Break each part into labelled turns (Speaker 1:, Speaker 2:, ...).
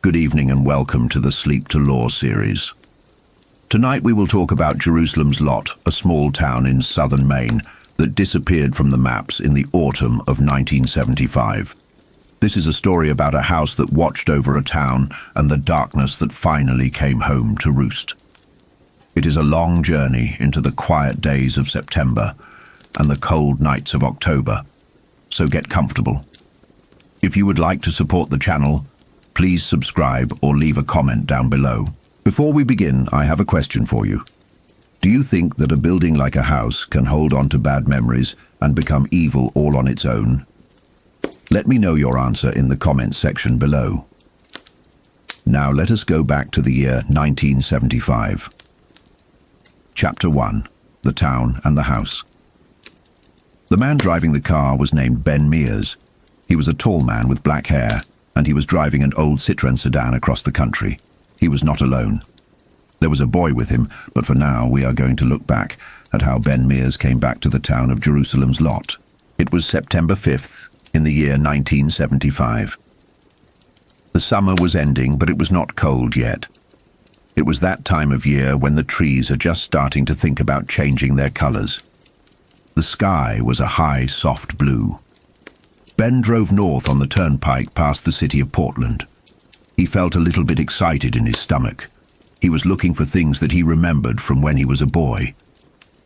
Speaker 1: Good evening and welcome to the Sleep to Law series. Tonight we will talk about Jerusalem's Lot, a small town in southern Maine that disappeared from the maps in the autumn of 1975. This is a story about a house that watched over a town and the darkness that finally came home to roost. It is a long journey into the quiet days of September and the cold nights of October, so get comfortable. If you would like to support the channel, please subscribe or leave a comment down below. Before we begin, I have a question for you. Do you think that a building like a house can hold on to bad memories and become evil all on its own? Let me know your answer in the comments section below. Now let us go back to the year 1975. Chapter 1. The Town and the House. The man driving the car was named Ben Mears. He was a tall man with black hair, and he was driving an old Citroën sedan across the country. He was not alone. There was a boy with him, but for now we are going to look back at how Ben Mears came back to the town of Jerusalem's Lot. It was September 5th in the year 1975. The summer was ending, but it was not cold yet. It was that time of year when the trees are just starting to think about changing their colors. The sky was a high, soft blue. Ben drove north on the turnpike past the city of Portland. He felt a little bit excited in his stomach. He was looking for things that he remembered from when he was a boy.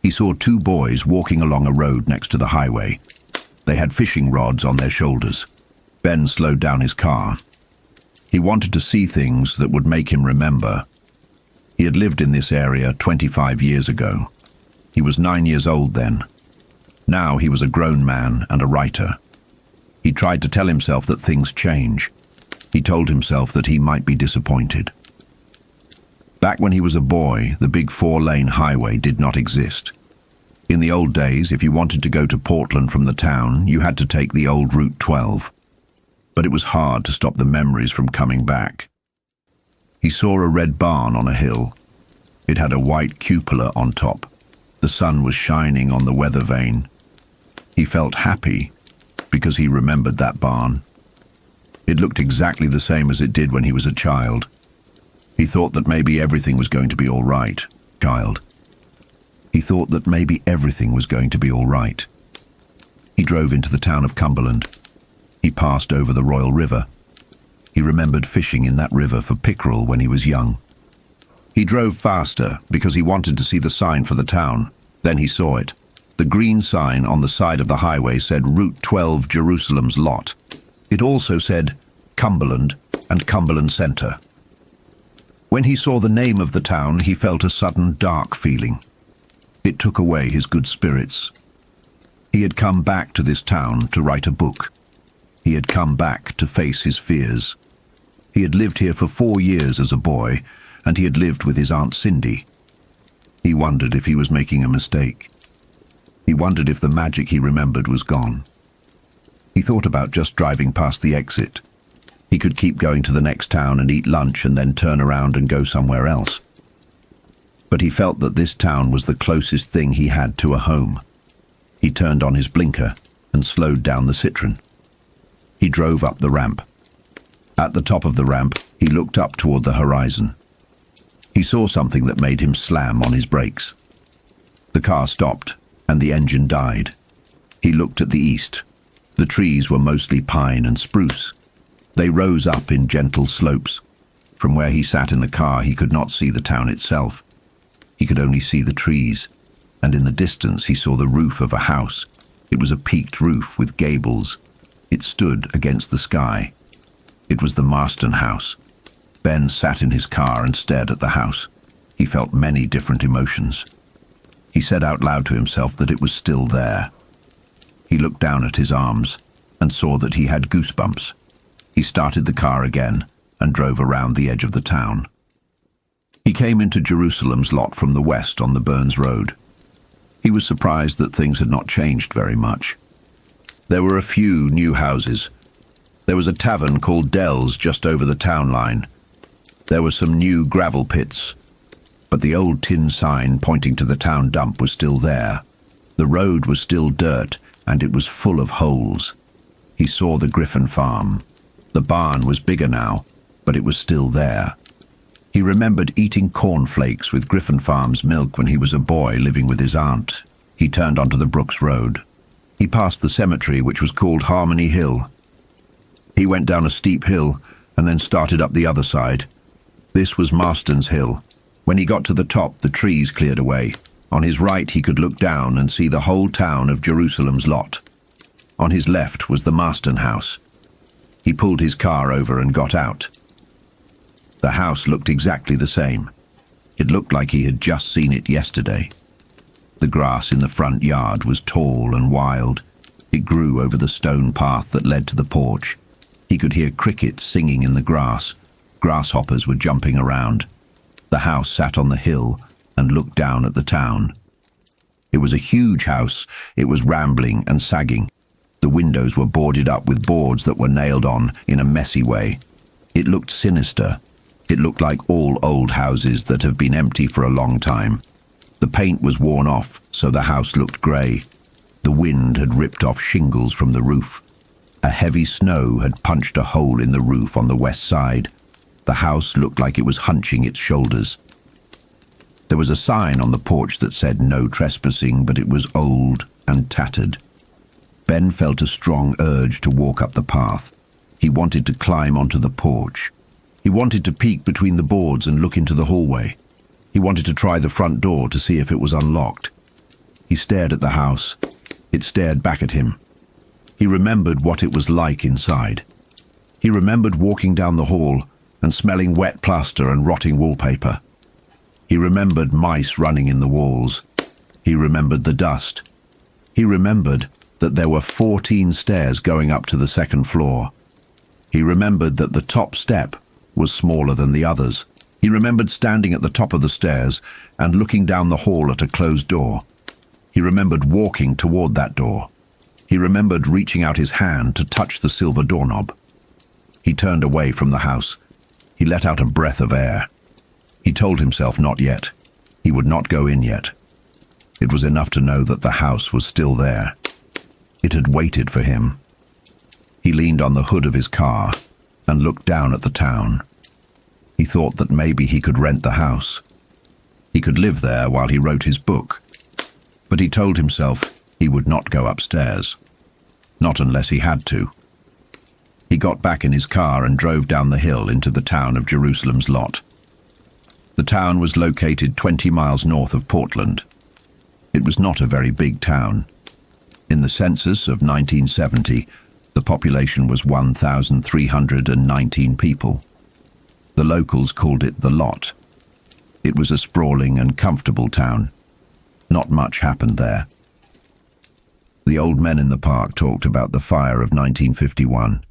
Speaker 1: He saw two boys walking along a road next to the highway. They had fishing rods on their shoulders. Ben slowed down his car. He wanted to see things that would make him remember. He had lived in this area 25 years ago. He was 9 years old then. Now he was a grown man and a writer. He tried to tell himself that things change. He told himself that he might be disappointed. Back when he was a boy, the big 4-lane highway did not exist. In the old days, if you wanted to go to Portland from the town, you had to take the old Route 12. But it was hard to stop the memories from coming back. He saw a red barn on a hill. It had a white cupola on top. The sun was shining on the weather vane. He felt happy because he remembered that barn. It looked exactly the same as it did when he was a child. He thought that maybe everything was going to be all right, He thought that maybe everything was going to be all right. He drove into the town of Cumberland. He passed over the Royal River. He remembered fishing in that river for pickerel when he was young. He drove faster because he wanted to see the sign for the town. Then he saw it. The green sign on the side of the highway said Route 12 Jerusalem's Lot. It also said Cumberland and Cumberland Center. When he saw the name of the town, he felt a sudden dark feeling. It took away his good spirits. He had come back to this town to write a book. He had come back to face his fears. He had lived here for 4 years as a boy, and he had lived with his Aunt Cindy. He wondered if he was making a mistake. He wondered if the magic he remembered was gone. He thought about just driving past the exit. He could keep going to the next town and eat lunch and then turn around and go somewhere else. But he felt that this town was the closest thing he had to a home. He turned on his blinker and slowed down the Citroën. He drove up the ramp. At the top of the ramp, he looked up toward the horizon. He saw something that made him slam on his brakes. The car stopped, and the engine died. He looked at the east. The trees were mostly pine and spruce. They rose up in gentle slopes. From where he sat in the car, he could not see the town itself. He could only see the trees, and in the distance he saw the roof of a house. It was a peaked roof with gables. It stood against the sky. It was the Marsten House. Ben sat in his car and stared at the house. He felt many different emotions. He said out loud to himself that it was still there. He looked down at his arms and saw that he had goosebumps. He started the car again and drove around the edge of the town. He came into Jerusalem's Lot from the west on the Burns Road. He was surprised that things had not changed very much. There were a few new houses. There was a tavern called Dell's just over the town line. There were some new gravel pits, but the old tin sign pointing to the town dump was still there. The road was still dirt, and it was full of holes. He saw the Griffin farm. The barn was bigger now. but it was still there. He remembered eating cornflakes with Griffin Farms milk when he was a boy living with his aunt. He turned onto the Brooks Road. He passed the cemetery, which was called Harmony Hill. He went down a steep hill and then started up the other side. This was Marsten's Hill. When he got to the top, the trees cleared away. On his right, he could look down and see the whole town of Jerusalem's Lot. On his left was the Marsten House. He pulled his car over and got out. The house looked exactly the same. It looked like he had just seen it yesterday. The grass in the front yard was tall and wild. It grew over the stone path that led to the porch. He could hear crickets singing in the grass. Grasshoppers were jumping around. The house sat on the hill and looked down at the town. It was a huge house. It was rambling and sagging. The windows were boarded up with boards that were nailed on in a messy way. It looked sinister. It looked like all old houses that have been empty for a long time. The paint was worn off, so the house looked grey. The wind had ripped off shingles from the roof. A heavy snow had punched a hole in the roof on the west side. The house looked like it was hunching its shoulders. There was a sign on the porch that said no trespassing, but it was old and tattered. Ben felt a strong urge to walk up the path. He wanted to climb onto the porch. He wanted to peek between the boards and look into the hallway. He wanted to try the front door to see if it was unlocked. He stared at the house. It stared back at him. He remembered what it was like inside. He remembered walking down the hall and smelling wet plaster and rotting wallpaper. He remembered mice running in the walls. He remembered the dust. He remembered that there were 14 stairs going up to the second floor. He remembered that the top step was smaller than the others. He remembered standing at the top of the stairs and looking down the hall at a closed door. He remembered walking toward that door. He remembered reaching out his hand to touch the silver doorknob. He turned away from the house. He let out a breath of air. He told himself not yet. He would not go in yet. It was enough to know that the house was still there. It had waited for him. He leaned on the hood of his car and looked down at the town. He thought that maybe he could rent the house. He could live there while he wrote his book. But he told himself he would not go upstairs. Not unless he had to. He got back in his car and drove down the hill into the town of Jerusalem's Lot. The town was located 20 miles north of Portland. It was not a very big town. In the census of 1970, the population was 1,319 people. The locals called it the Lot. It was a sprawling and comfortable town. Not much happened there. The old men in the park talked about the fire of 1951.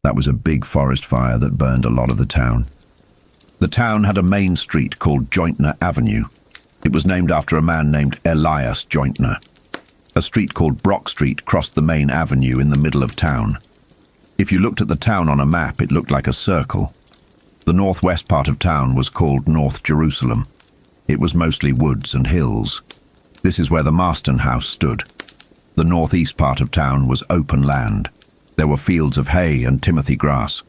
Speaker 1: That was a big forest fire that burned a lot of the town. The town had a main street called Jointner Avenue. It was named after a man named Elias Jointner. A street called Brock Street crossed the main avenue in the middle of town. If you looked at the town on a map, it looked like a circle. The northwest part of town was called North Jerusalem. It was mostly woods and hills. This is where the Marsten House stood. The northeast part of town was open land. There were fields of hay and timothy grass.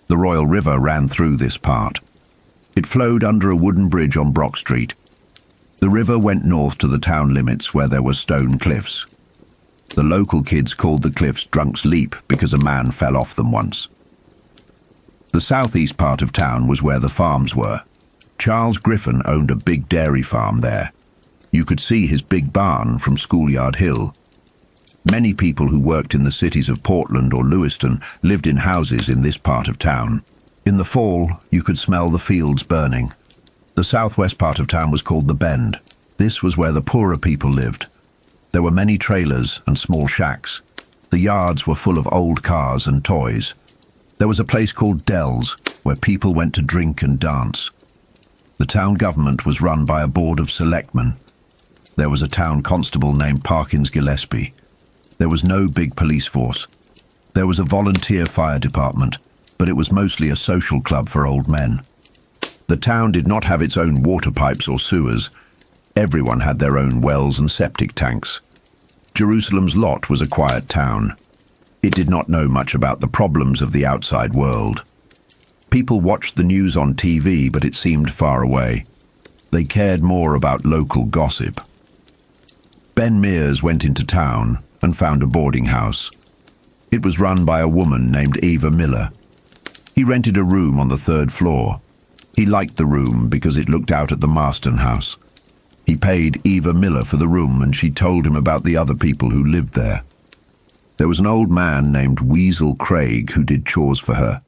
Speaker 1: The Royal River ran through this part. It flowed under a wooden bridge on Brock Street. The river went north to the town limits where there were stone cliffs. The local kids called the cliffs Drunk's Leap because a man fell off them once. The southeast part of town was where the farms were. Charles Griffin owned a big dairy farm there. You could see his big barn from Schoolyard Hill. Many people who worked in the cities of Portland or Lewiston lived in houses in this part of town. In the fall, you could smell the fields burning. The southwest part of town was called the Bend. This was where the poorer people lived. There were many trailers and small shacks. The yards were full of old cars and toys. There was a place called Dell's, where people went to drink and dance. The town government was run by a board of selectmen. There was a town constable named Parkins Gillespie. There was no big police force. There was a volunteer fire department, but it was mostly a social club for old men. The town did not have its own water pipes or sewers. Everyone had their own wells and septic tanks. Jerusalem's Lot was a quiet town. It did not know much about the problems of the outside world. People watched the news on TV, but it seemed far away. They cared more about local gossip. Ben Mears went into town and found a boarding house. It was run by a woman named Eva Miller. He rented a room on the 3rd floor. He liked the room because it looked out at the Marsten House. He paid Eva Miller for the room, and she told him about the other people who lived there. There was an old man named Weasel Craig who did chores for her.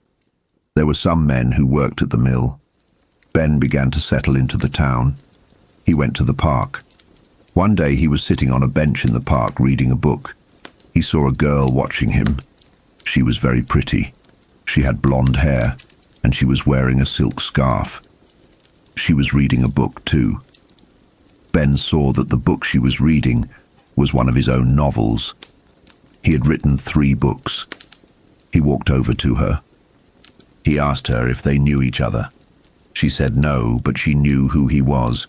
Speaker 1: There were some men who worked at the mill. Ben began to settle into the town. He went to the park. One day he was sitting on a bench in the park reading a book. He saw a girl watching him. She was very pretty. She had blonde hair, and she was wearing a silk scarf. She was reading a book too. Ben saw that the book she was reading was one of his own novels. He had written 3 books. He walked over to her. He asked her if they knew each other. She said no, but she knew who he was.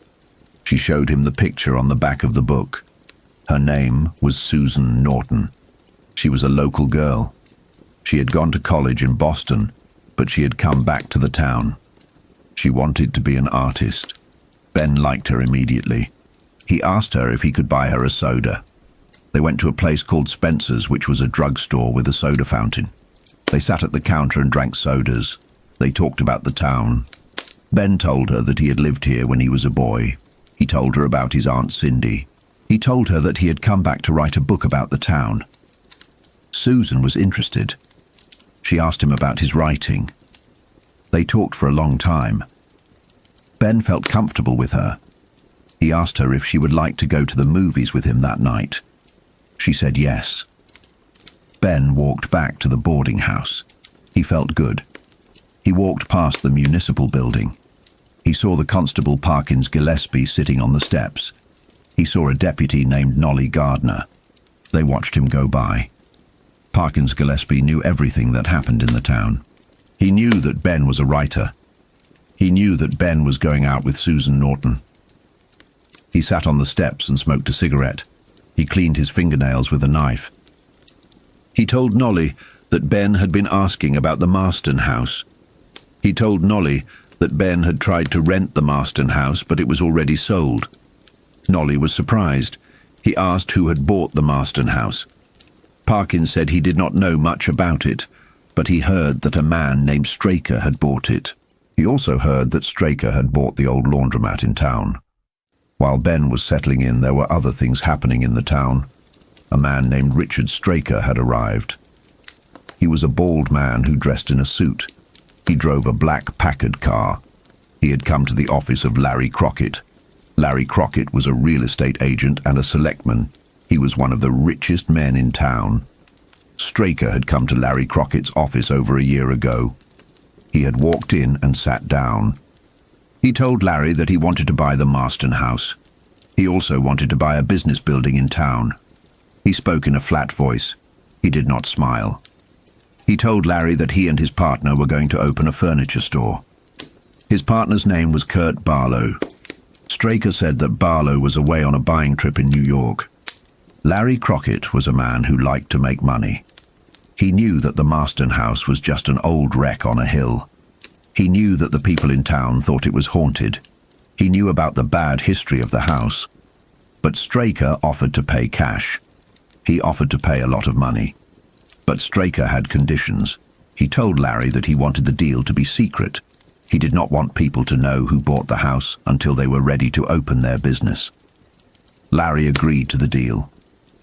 Speaker 1: She showed him the picture on the back of the book. Her name was Susan Norton. She was a local girl. She had gone to college in Boston, but she had come back to the town. She wanted to be an artist. Ben liked her immediately. He asked her if he could buy her a soda. They went to a place called Spencer's, which was a drugstore with a soda fountain. They sat at the counter and drank sodas. They talked about the town. Ben told her that he had lived here when he was a boy. He told her about his Aunt Cindy. He told her that he had come back to write a book about the town. Susan was interested. She asked him about his writing. They talked for a long time. Ben felt comfortable with her. He asked her if she would like to go to the movies with him that night. She said yes. Ben walked back to the boarding house. He felt good. He walked past the municipal building. He saw the Constable Parkins Gillespie sitting on the steps. He saw a deputy named Nolly Gardner. They watched him go by. Parkins Gillespie knew everything that happened in the town. He knew that Ben was a writer. He knew that Ben was going out with Susan Norton. He sat on the steps and smoked a cigarette. He cleaned his fingernails with a knife. He told Nolly that Ben had been asking about the Marsten House. He told Nolly that Ben had tried to rent the Marsten House, but it was already sold. Nolly was surprised. He asked who had bought the Marsten House. Parkins said he did not know much about it, but he heard that a man named Straker had bought it. He also heard that Straker had bought the old laundromat in town. While Ben was settling in, there were other things happening in the town. A man named Richard Straker had arrived. He was a bald man who dressed in a suit. He drove a black Packard car. He had come to the office of Larry Crockett. Larry Crockett was a real estate agent and a selectman. He was one of the richest men in town. Straker had come to Larry Crockett's office over a year ago. He had walked in and sat down. He told Larry that he wanted to buy the Marsten House. He also wanted to buy a business building in town. He spoke in a flat voice. He did not smile. He told Larry that he and his partner were going to open a furniture store. His partner's name was Kurt Barlow. Straker said that Barlow was away on a buying trip in New York. Larry Crockett was a man who liked to make money. He knew that the Marsten House was just an old wreck on a hill. He knew that the people in town thought it was haunted. He knew about the bad history of the house. But Straker offered to pay cash. He offered to pay a lot of money. But Straker had conditions. He told Larry that he wanted the deal to be secret. He did not want people to know who bought the house until they were ready to open their business. Larry agreed to the deal.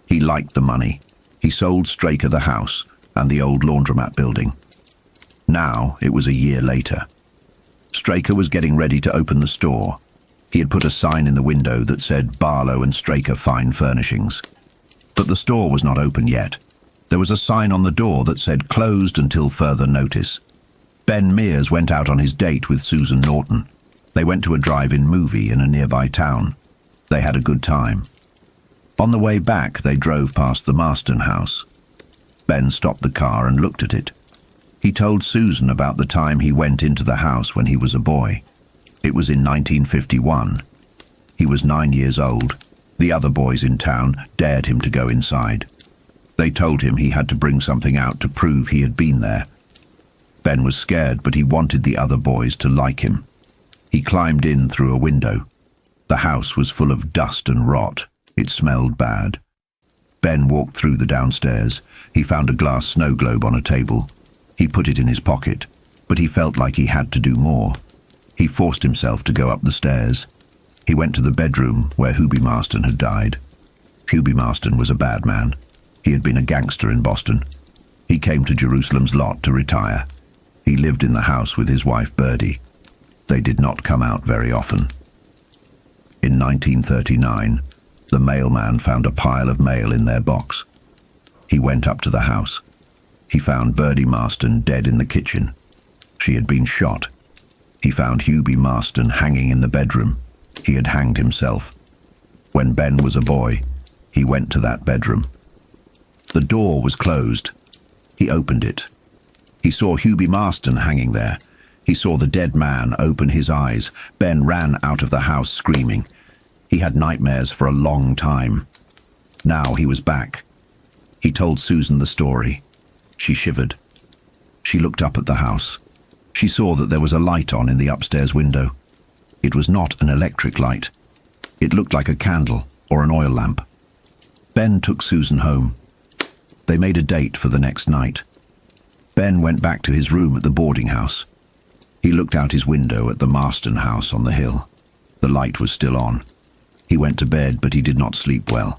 Speaker 1: He liked the money. He sold Straker the house and the old laundromat building. Now it was a year later. Straker was getting ready to open the store. He had put a sign in the window that said Barlow and Straker Fine Furnishings. But the store was not open yet. There was a sign on the door that said closed until further notice. Ben Mears went out on his date with Susan Norton. They went to a drive-in movie in a nearby town. They had a good time. On the way back, they drove past the Marsten House. Ben stopped the car and looked at it. He told Susan about the time he went into the house when he was a boy. It was in 1951. He was 9 years old. The other boys in town dared him to go inside. They told him he had to bring something out to prove he had been there. Ben was scared, but he wanted the other boys to like him. He climbed in through a window. The house was full of dust and rot. It smelled bad. Ben walked through the downstairs. He found a glass snow globe on a table. He put it in his pocket, but he felt like he had to do more. He forced himself to go up the stairs. He went to the bedroom where Hubie Marsten had died. Hubie Marsten was a bad man. He had been a gangster in Boston. He came to Jerusalem's lot to retire. He lived in the house with his wife Birdie. They did not come out very often. In 1939, the mailman found a pile of mail in their box. He went up to the house. He found Birdie Marsten dead in the kitchen. She had been shot. He found Hubie Marsten hanging in the bedroom. He had hanged himself. When Ben was a boy, he went to that bedroom. The door was closed. He opened it. He saw Hubie Marsten hanging there. He saw the dead man open his eyes. Ben ran out of the house screaming. He had nightmares for a long time. Now he was back. He told Susan the story. She shivered. She looked up at the house. She saw that there was a light on in the upstairs window. It was not an electric light. It looked like a candle or an oil lamp. Ben took Susan home. They made a date for the next night. Ben went back to his room at the boarding house. He looked out his window at the Marsten House on the hill. The light was still on. He went to bed, but he did not sleep well.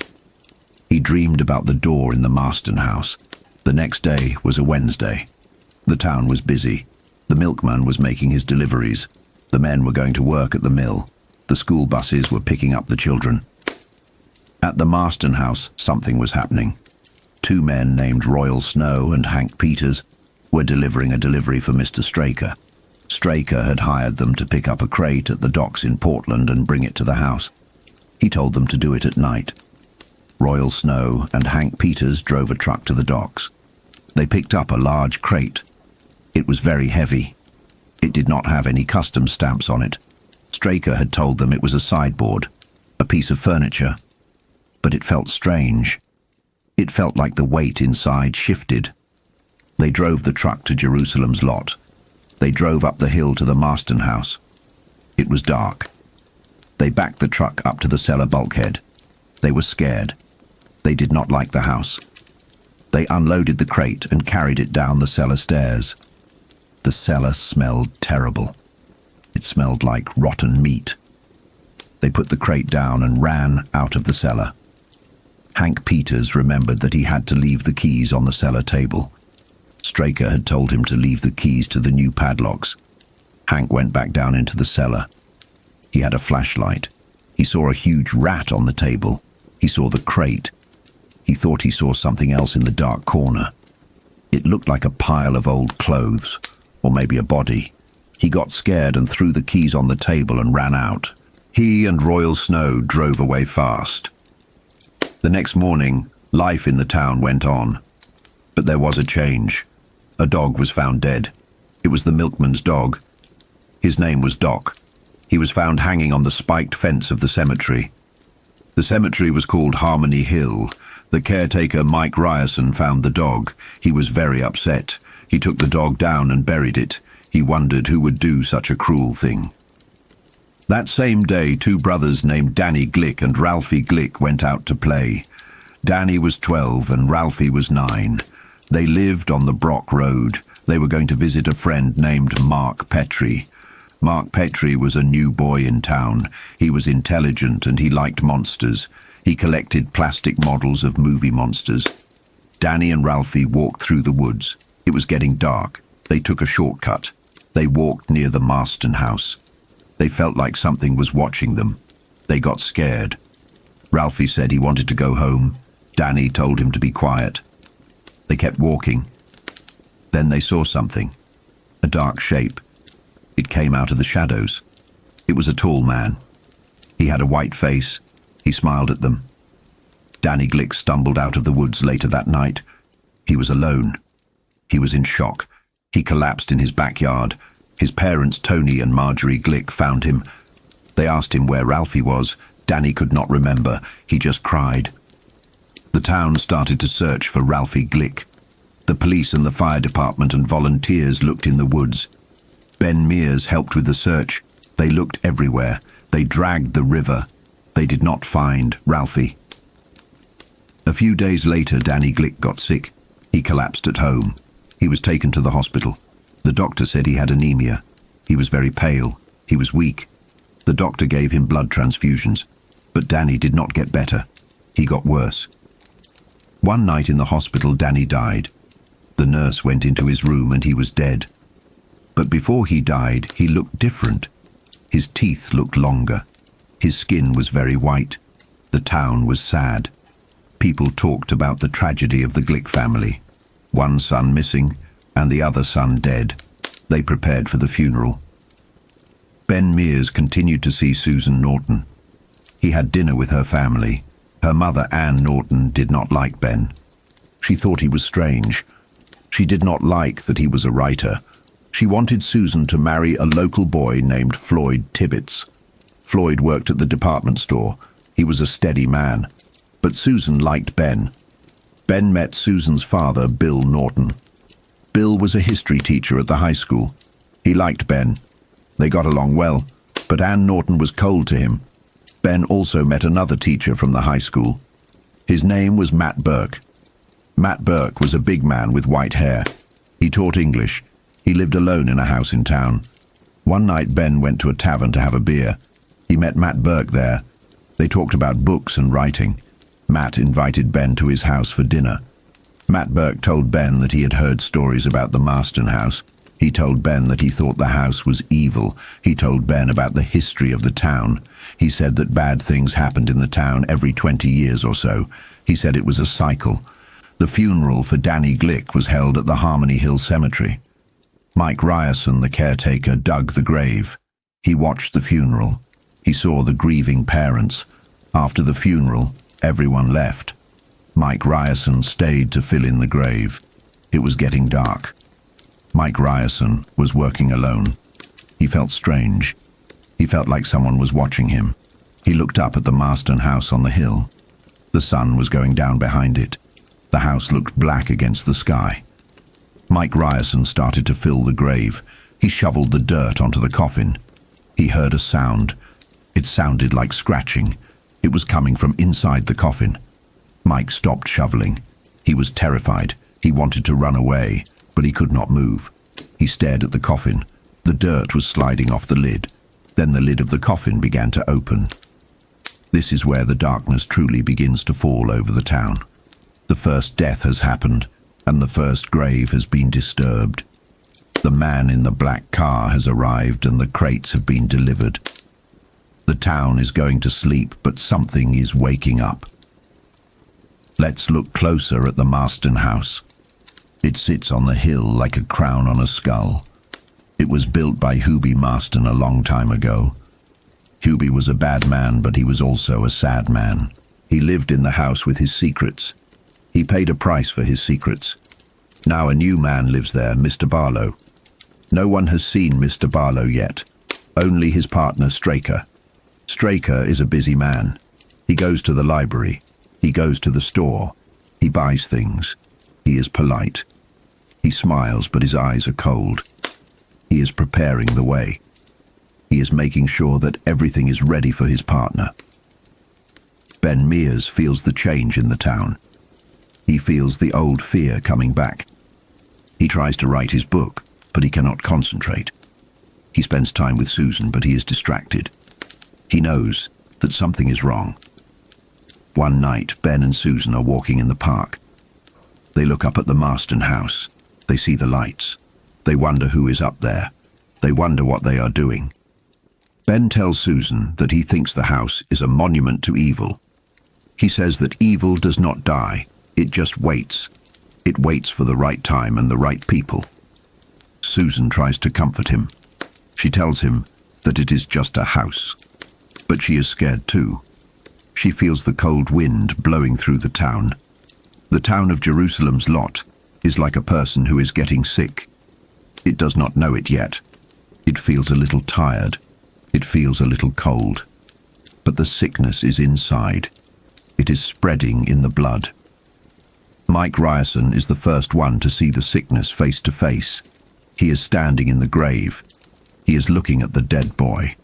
Speaker 1: He dreamed about the door in the Marsten House. The next day was a Wednesday. The town was busy. The milkman was making his deliveries. The men were going to work at the mill. The school buses were picking up the children. At the Marsten House, something was happening. Two men named Royal Snow and Hank Peters were delivering a delivery for Mr. Straker. Straker had hired them to pick up a crate at the docks in Portland and bring it to the house. He told them to do it at night. Royal Snow and Hank Peters drove a truck to the docks. They picked up a large crate. It was very heavy. It did not have any customs stamps on it. Straker had told them it was a sideboard, a piece of furniture. But it felt strange. It felt like the weight inside shifted. They drove the truck to Jerusalem's lot. They drove up the hill to the Marsten House. It was dark. They backed the truck up to the cellar bulkhead. They were scared. They did not like the house. They unloaded the crate and carried it down the cellar stairs. The cellar smelled terrible. It smelled like rotten meat. They put the crate down and ran out of the cellar. Hank Peters remembered that he had to leave the keys on the cellar table. Straker had told him to leave the keys to the new padlocks. Hank went back down into the cellar. He had a flashlight. He saw a huge rat on the table. He saw the crate. He thought he saw something else in the dark corner. It looked like a pile of old clothes, or maybe a body. He got scared and threw the keys on the table and ran out. He and Royal Snow drove away fast. The next morning, life in the town went on. But there was a change. A dog was found dead. It was the milkman's dog. His name was Doc. He was found hanging on the spiked fence of the cemetery. The cemetery was called Harmony Hill. The caretaker, Mike Ryerson, found the dog. He was very upset. He took the dog down and buried it. He wondered who would do such a cruel thing. That same day, two brothers named Danny Glick and Ralphie Glick went out to play. Danny was 12 and Ralphie was 9. They lived on the Brock Road. They were going to visit a friend named Mark Petrie. Mark Petrie was a new boy in town. He was intelligent and he liked monsters. He collected plastic models of movie monsters. Danny and Ralphie walked through the woods. It was getting dark. They took a shortcut. They walked near the Marsten House. They felt like something was watching them. They got scared. Ralphie said he wanted to go home. Danny told him to be quiet. They kept walking. Then they saw something. A dark shape. It came out of the shadows. It was a tall man. He had a white face. He smiled at them. Danny Glick stumbled out of the woods later that night. He was alone. He was in shock. He collapsed in his backyard. His parents, Tony and Marjorie Glick, found him. They asked him where Ralphie was. Danny could not remember. He just cried. The town started to search for Ralphie Glick. The police and the fire department and volunteers looked in the woods. Ben Mears helped with the search. They looked everywhere. They dragged the river. They did not find Ralphie. A few days later, Danny Glick got sick. He collapsed at home. He was taken to the hospital. The doctor said he had anemia. He was very pale. He was weak. The doctor gave him blood transfusions. But Danny did not get better. He got worse. One night in the hospital, Danny died. The nurse went into his room and he was dead. But before he died, he looked different. His teeth looked longer. His skin was very white. The town was sad. People talked about the tragedy of the Glick family. One son missing and the other son dead. They prepared for the funeral. Ben Mears continued to see Susan Norton. He had dinner with her family. Her mother, Ann Norton, did not like Ben. She thought he was strange. She did not like that he was a writer. She wanted Susan to marry a local boy named Floyd Tibbets. Floyd worked at the department store. He was a steady man. But Susan liked Ben. Ben met Susan's father, Bill Norton. Bill was a history teacher at the high school. He liked Ben. They got along well, but Ann Norton was cold to him. Ben also met another teacher from the high school. His name was Matt Burke. Matt Burke was a big man with white hair. He taught English. He lived alone in a house in town. One night Ben went to a tavern to have a beer. He met Matt Burke there. They talked about books and writing. Matt invited Ben to his house for dinner. Matt Burke told Ben that he had heard stories about the Marsten House. He told Ben that he thought the house was evil. He told Ben about the history of the town. He said that bad things happened in the town every 20 years or so. He said it was a cycle. The funeral for Danny Glick was held at the Harmony Hill Cemetery. Mike Ryerson, the caretaker, dug the grave. He watched the funeral. He saw the grieving parents. After the funeral, everyone left. Mike Ryerson stayed to fill in the grave. It was getting dark. Mike Ryerson was working alone. He felt strange. He felt like someone was watching him. He looked up at the Marsten House on the hill. The sun was going down behind it. The house looked black against the sky. Mike Ryerson started to fill the grave. He shoveled the dirt onto the coffin. He heard a sound. It sounded like scratching. It was coming from inside the coffin. Mike stopped shoveling. He was terrified. He wanted to run away, but he could not move. He stared at the coffin. The dirt was sliding off the lid. Then the lid of the coffin began to open. This is where the darkness truly begins to fall over the town. The first death has happened, and the first grave has been disturbed. The man in the black car has arrived, and the crates have been delivered. The town is going to sleep, but something is waking up. Let's look closer at the Marsten House. It sits on the hill like a crown on a skull. It was built by Hubie Marsten a long time ago. Hubie was a bad man, but he was also a sad man. He lived in the house with his secrets. He paid a price for his secrets. Now a new man lives there, Mr. Barlow. No one has seen Mr. Barlow yet. Only his partner, Straker. Straker is a busy man. He goes to the library. He goes to the store. He buys things. He is polite. He smiles, but his eyes are cold. He is preparing the way. He is making sure that everything is ready for his partner. Ben Mears feels the change in the town. He feels the old fear coming back. He tries to write his book, but he cannot concentrate. He spends time with Susan, but he is distracted. He knows that something is wrong. One night, Ben and Susan are walking in the park. They look up at the Marsten House. They see the lights. They wonder who is up there. They wonder what they are doing. Ben tells Susan that he thinks the house is a monument to evil. He says that evil does not die. It just waits. It waits for the right time and the right people. Susan tries to comfort him. She tells him that it is just a house. But she is scared too. She feels the cold wind blowing through the town. The town of Jerusalem's lot is like a person who is getting sick. It does not know it yet. It feels a little tired. It feels a little cold. But the sickness is inside. It is spreading in the blood. Mike Ryerson is the first one to see the sickness face to face. He is standing in the grave. He is looking at the dead boy.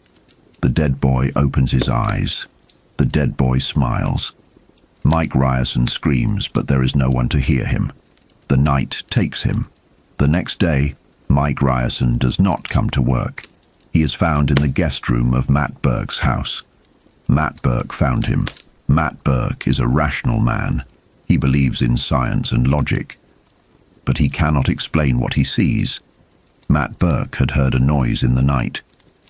Speaker 1: The dead boy opens his eyes. The dead boy smiles. Mike Ryerson screams, but there is no one to hear him. The night takes him. The next day, Mike Ryerson does not come to work. He is found in the guest room of Matt Burke's house. Matt Burke found him. Matt Burke is a rational man. He believes in science and logic, but he cannot explain what he sees. Matt Burke had heard a noise in the night.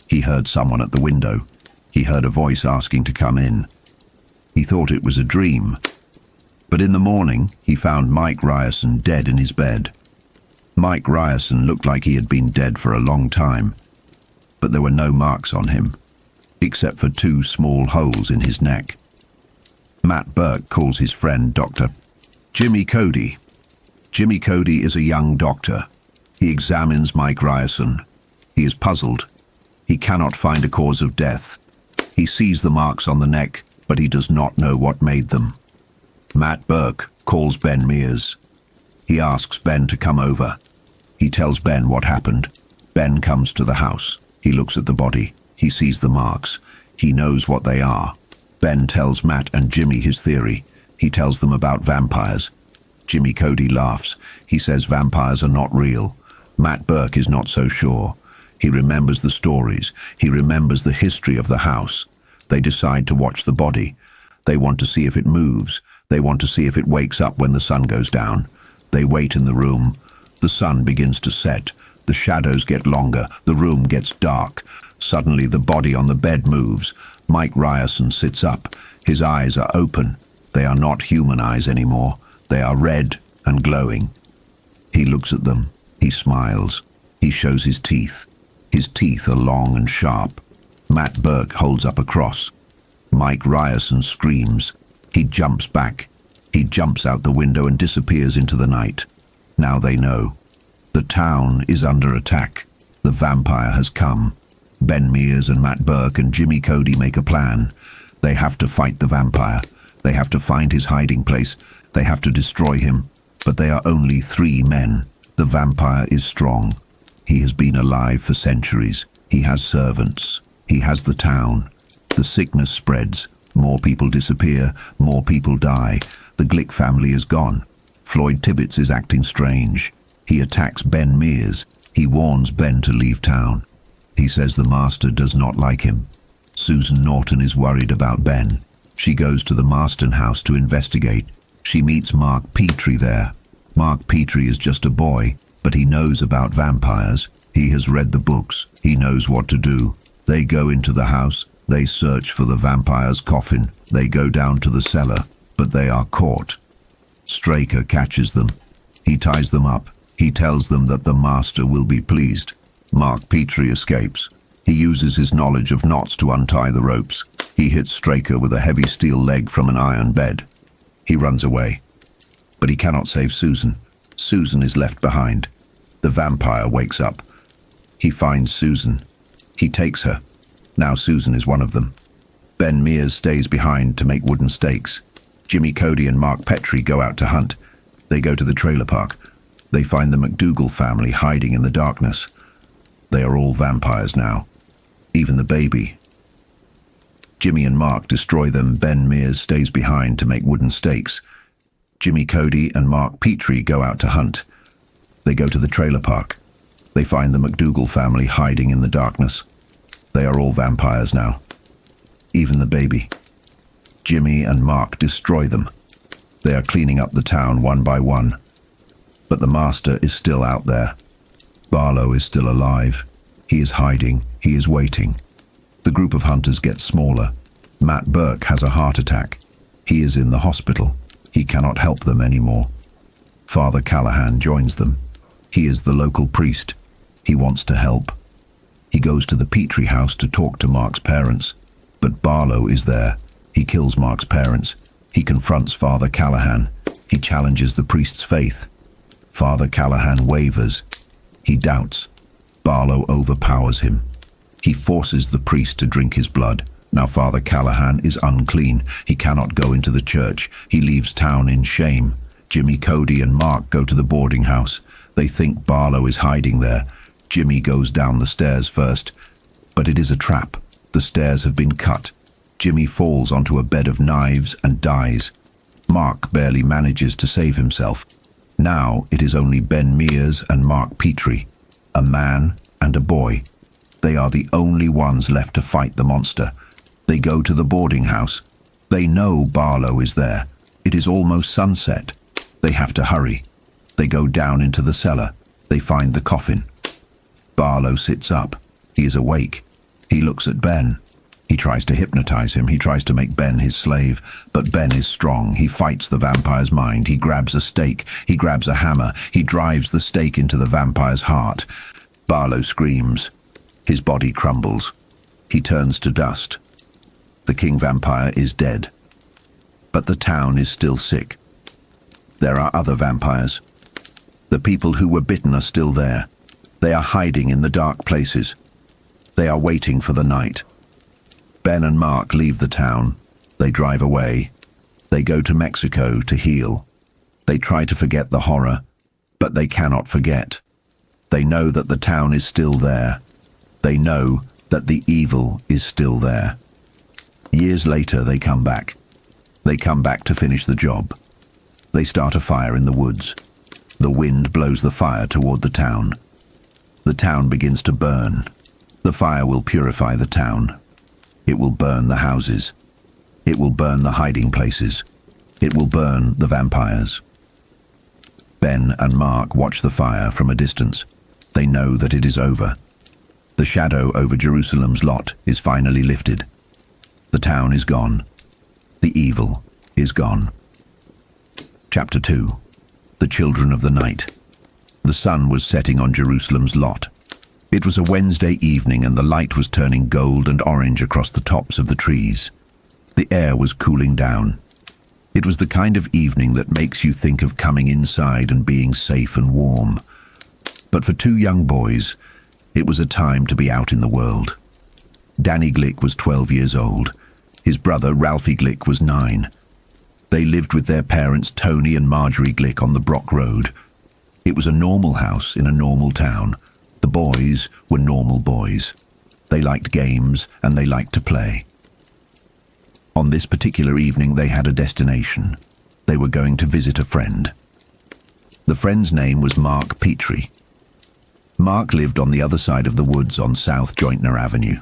Speaker 1: He heard someone at the window. He heard a voice asking to come in. He thought it was a dream. But in the morning, he found Mike Ryerson dead in his bed. Mike Ryerson looked like he had been dead for a long time, but there were no marks on him, except for 2 small holes in his neck. Matt Burke calls his friend Dr. Jimmy Cody. Jimmy Cody is a young doctor. He examines Mike Ryerson. He is puzzled. He cannot find a cause of death. He sees the marks on the neck, but he does not know what made them. Matt Burke calls Ben Mears. He asks Ben to come over. He tells Ben what happened. Ben comes to the house. He looks at the body. He sees the marks. He knows what they are. Ben tells Matt and Jimmy his theory. He tells them about vampires. Jimmy Cody laughs. He says vampires are not real. Matt Burke is not so sure. He remembers the stories. He remembers the history of the house. They decide to watch the body. They want to see if it moves. They want to see if it wakes up when the sun goes down. They wait in the room. The sun begins to set. The shadows get longer. The room gets dark. Suddenly the body on the bed moves. Mike Ryerson sits up. His eyes are open. They are not human eyes anymore. They are red and glowing. He looks at them. He smiles. He shows his teeth. His teeth are long and sharp. Matt Burke holds up a cross. Mike Ryerson screams. He jumps back. He jumps out the window and disappears into the night. Now they know. The town is under attack. The vampire has come. Ben Mears and Matt Burke and Jimmy Cody make a plan. They have to fight the vampire. They have to find his hiding place. They have to destroy him. But they are only 3 men. The vampire is strong. He has been alive for centuries. He has servants. He has the town. The sickness spreads. More people disappear. More people die. The Glick family is gone. Floyd Tibbets is acting strange. He attacks Ben Mears. He warns Ben to leave town. He says the master does not like him. Susan Norton is worried about Ben. She goes to the Marsten House to investigate. She meets Mark Petrie there. Mark Petrie is just a boy, but he knows about vampires. He has read the books. He knows what to do. They go into the house. They search for the vampire's coffin. They go down to the cellar, but they are caught. Straker catches them. He ties them up. He tells them that the master will be pleased. Mark Petrie escapes. He uses his knowledge of knots to untie the ropes. He hits Straker with a heavy steel leg from an iron bed. He runs away. But he cannot save Susan. Susan is left behind. The vampire wakes up. He finds Susan. He takes her. Now Susan is one of them. Ben Mears stays behind to make wooden stakes. Jimmy Cody and Mark Petrie go out to hunt. They go to the trailer park. They find the McDougal family hiding in the darkness. They are all vampires now. Even the baby. Jimmy and Mark destroy them. Ben Mears stays behind to make wooden stakes. Jimmy Cody and Mark Petrie go out to hunt. They go to the trailer park. They find the McDougal family hiding in the darkness. They are all vampires now. Even the baby. Jimmy and Mark destroy them. They are cleaning up the town one by one. But the master is still out there. Barlow is still alive. He is hiding. He is waiting. The group of hunters gets smaller. Matt Burke has a heart attack. He is in the hospital. He cannot help them anymore. Father Callahan joins them. He is the local priest. He wants to help. He goes to the Petrie house to talk to Mark's parents. But Barlow is there. He kills Mark's parents. He confronts Father Callahan. He challenges the priest's faith. Father Callahan wavers. He doubts. Barlow overpowers him. He forces the priest to drink his blood. Now Father Callahan is unclean. He cannot go into the church. He leaves town in shame. Jimmy, Cody and Mark go to the boarding house. They think Barlow is hiding there. Jimmy goes down the stairs first, but it is a trap. The stairs have been cut. Jimmy falls onto a bed of knives and dies. Mark barely manages to save himself. Now it is only Ben Mears and Mark Petrie, a man and a boy. They are the only ones left to fight the monster. They go to the boarding house. They know Barlow is there. It is almost sunset. They have to hurry. They go down into the cellar. They find the coffin. Barlow sits up. He is awake. He looks at Ben. He tries to hypnotize him. He tries to make Ben his slave. But Ben is strong. He fights the vampire's mind. He grabs a stake. He grabs a hammer. He drives the stake into the vampire's heart. Barlow screams. His body crumbles. He turns to dust. The king vampire is dead. But the town is still sick. There are other vampires. The people who were bitten are still there. They are hiding in the dark places. They are waiting for the night. Ben and Mark leave the town. They drive away. They go to Mexico to heal. They try to forget the horror, but they cannot forget. They know that the town is still there. They know that the evil is still there. Years later, they come back. They come back to finish the job. They start a fire in the woods. The wind blows the fire toward the town. The town begins to burn. The fire will purify the town. It will burn the houses. It will burn the hiding places. It will burn the vampires. Ben and Mark watch the fire from a distance. They know that it is over. The shadow over Jerusalem's lot is finally lifted. The town is gone. The evil is gone. Chapter 2. The Children of the Night. The sun was setting on Jerusalem's lot. It was a Wednesday evening and the light was turning gold and orange across the tops of the trees. The air was cooling down. It was the kind of evening that makes you think of coming inside and being safe and warm. But for two young boys, it was a time to be out in the world. Danny Glick was 12 years old. His brother Ralphie Glick was 9. They lived with their parents Tony and Marjorie Glick on the Brock Road. It was a normal house in a normal town. The boys were normal boys. They liked games and they liked to play. On this particular evening they had a destination. They were going to visit a friend. The friend's name was Mark Petrie. Mark lived on the other side of the woods on South Jointner Avenue.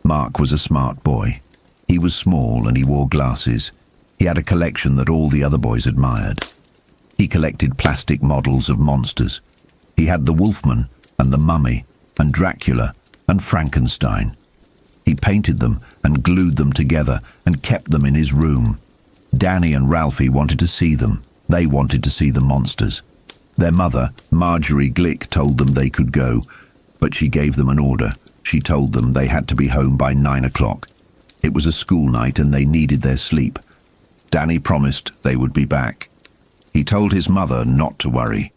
Speaker 1: Mark was a smart boy. He was small and he wore glasses. He had a collection that all the other boys admired. He collected plastic models of monsters. He had the Wolfman and the Mummy and Dracula and Frankenstein. He painted them and glued them together and kept them in his room. Danny and Ralphie wanted to see them. They wanted to see the monsters. Their mother, Marjorie Glick, told them they could go, but she gave them an order. She told them they had to be home by 9 o'clock. It was a school night and they needed their sleep. Danny promised they would be back. He told his mother not to worry.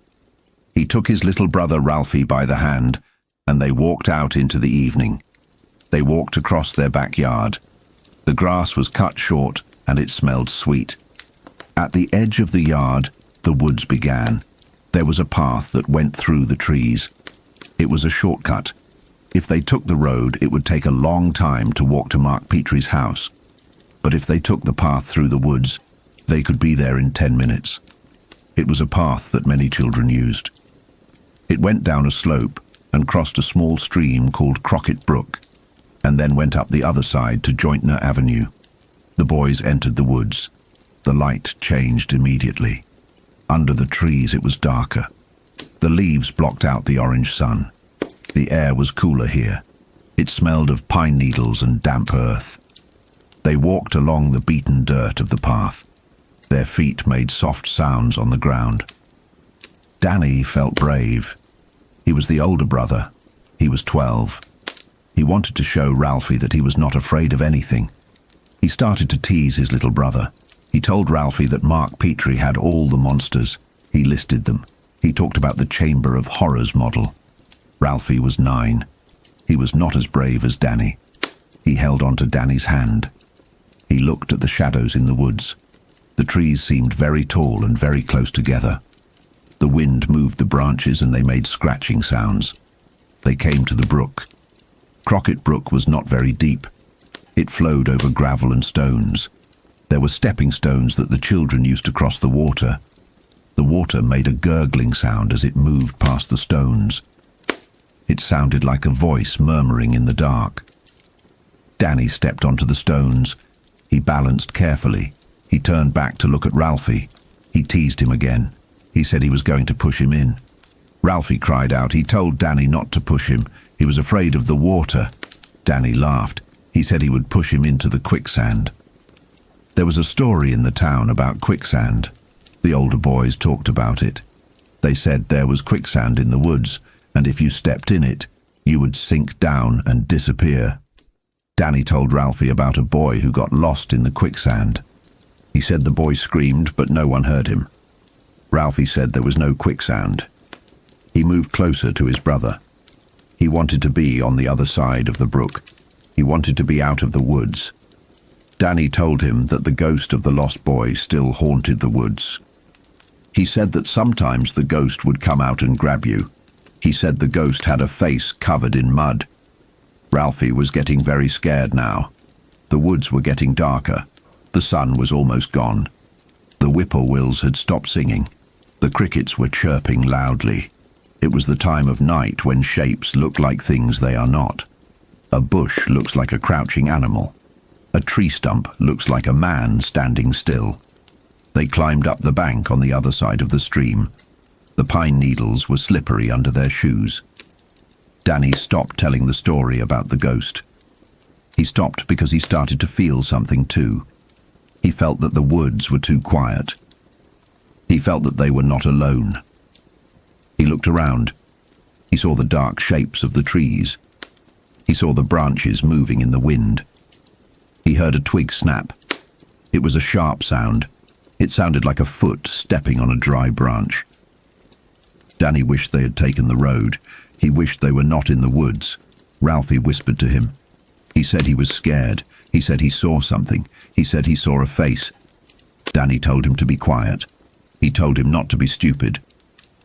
Speaker 1: He took his little brother Ralphie by the hand and they walked out into the evening. They walked across their backyard. The grass was cut short and it smelled sweet. At the edge of the yard, the woods began. There was a path that went through the trees. It was a shortcut. If they took the road, it would take a long time to walk to Mark Petrie's house. But if they took the path through the woods, they could be there in 10 minutes. It was a path that many children used. It went down a slope and crossed a small stream called Crockett Brook, and then went up the other side to Jointner Avenue. The boys entered the woods. The light changed immediately. Under the trees it was darker. The leaves blocked out the orange sun. The air was cooler here. It smelled of pine needles and damp earth. They walked along the beaten dirt of the path. Their feet made soft sounds on the ground. Danny felt brave. He was the older brother. He was 12. He wanted to show Ralphie that he was not afraid of anything. He started to tease his little brother. He told Ralphie that Mark Petrie had all the monsters. He listed them. He talked about the Chamber of Horrors model. Ralphie was 9. He was not as brave as Danny. He held on to Danny's hand. He looked at the shadows in the woods. The trees seemed very tall and very close together. The wind moved the branches and they made scratching sounds. They came to the brook. Crockett Brook was not very deep. It flowed over gravel and stones. There were stepping stones that the children used to cross the water. The water made a gurgling sound as it moved past the stones. It sounded like a voice murmuring in the dark. Danny stepped onto the stones. He balanced carefully. He turned back to look at Ralphie. He teased him again. He said he was going to push him in. Ralphie cried out. He told Danny not to push him. He was afraid of the water. Danny laughed. He said he would push him into the quicksand. There was a story in the town about quicksand. The older boys talked about it. They said there was quicksand in the woods, and if you stepped in it, you would sink down and disappear. Danny told Ralphie about a boy who got lost in the quicksand. He said the boy screamed, but no one heard him. Ralphie said there was no quicksand. He moved closer to his brother. He wanted to be on the other side of the brook. He wanted to be out of the woods. Danny told him that the ghost of the lost boy still haunted the woods. He said that sometimes the ghost would come out and grab you. He said the ghost had a face covered in mud. Ralphie was getting very scared now. The woods were getting darker. The sun was almost gone. The whippoorwills had stopped singing. The crickets were chirping loudly. It was the time of night when shapes look like things they are not. A bush looks like a crouching animal. A tree stump looks like a man standing still. They climbed up the bank on the other side of the stream. The pine needles were slippery under their shoes. Danny stopped telling the story about the ghost. He stopped because he started to feel something too. He felt that the woods were too quiet. He felt that they were not alone. He looked around. He saw the dark shapes of the trees. He saw the branches moving in the wind. He heard a twig snap. It was a sharp sound. It sounded like a foot stepping on a dry branch. Danny wished they had taken the road. He wished they were not in the woods. Ralphie whispered to him. He said he was scared. He said he saw something. He said he saw a face. Danny told him to be quiet. He told him not to be stupid,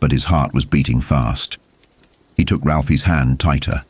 Speaker 1: but his heart was beating fast. He took Ralphie's hand tighter.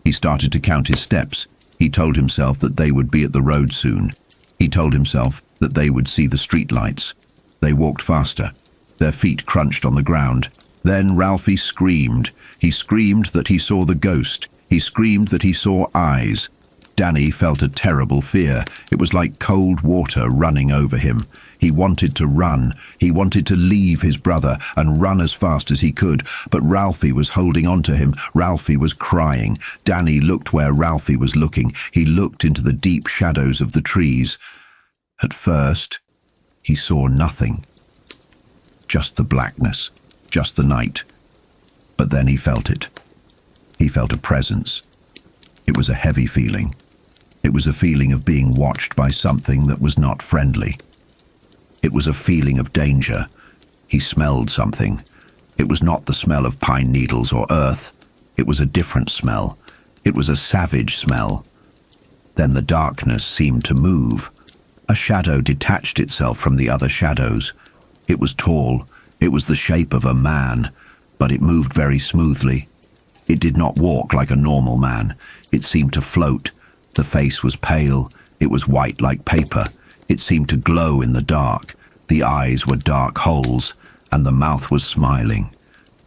Speaker 1: He started to count his steps. He told himself that they would be at the road soon. He told himself that they would see the street lights. They walked faster. Their feet crunched on the ground. Then Ralphie screamed. He screamed that he saw the ghost. He screamed that he saw eyes. Danny felt a terrible fear. It was like cold water running over him. He wanted to run. He wanted to leave his brother and run as fast as he could, but Ralphie was holding on to him. Ralphie was crying. Danny looked where Ralphie was looking. He looked into the deep shadows of the trees. At first, he saw nothing. Just the blackness, just the night. But then he felt it. He felt a presence. It was a heavy feeling. It was a feeling of being watched by something that was not friendly. It was a feeling of danger. He smelled something. It was not the smell of pine needles or earth. It was a different smell. It was a savage smell. Then the darkness seemed to move. A shadow detached itself from the other shadows. It was tall. It was the shape of a man, but it moved very smoothly. It did not walk like a normal man. It seemed to float. The face was pale. It was white like paper. It seemed to glow in the dark. The eyes were dark holes, and the mouth was smiling.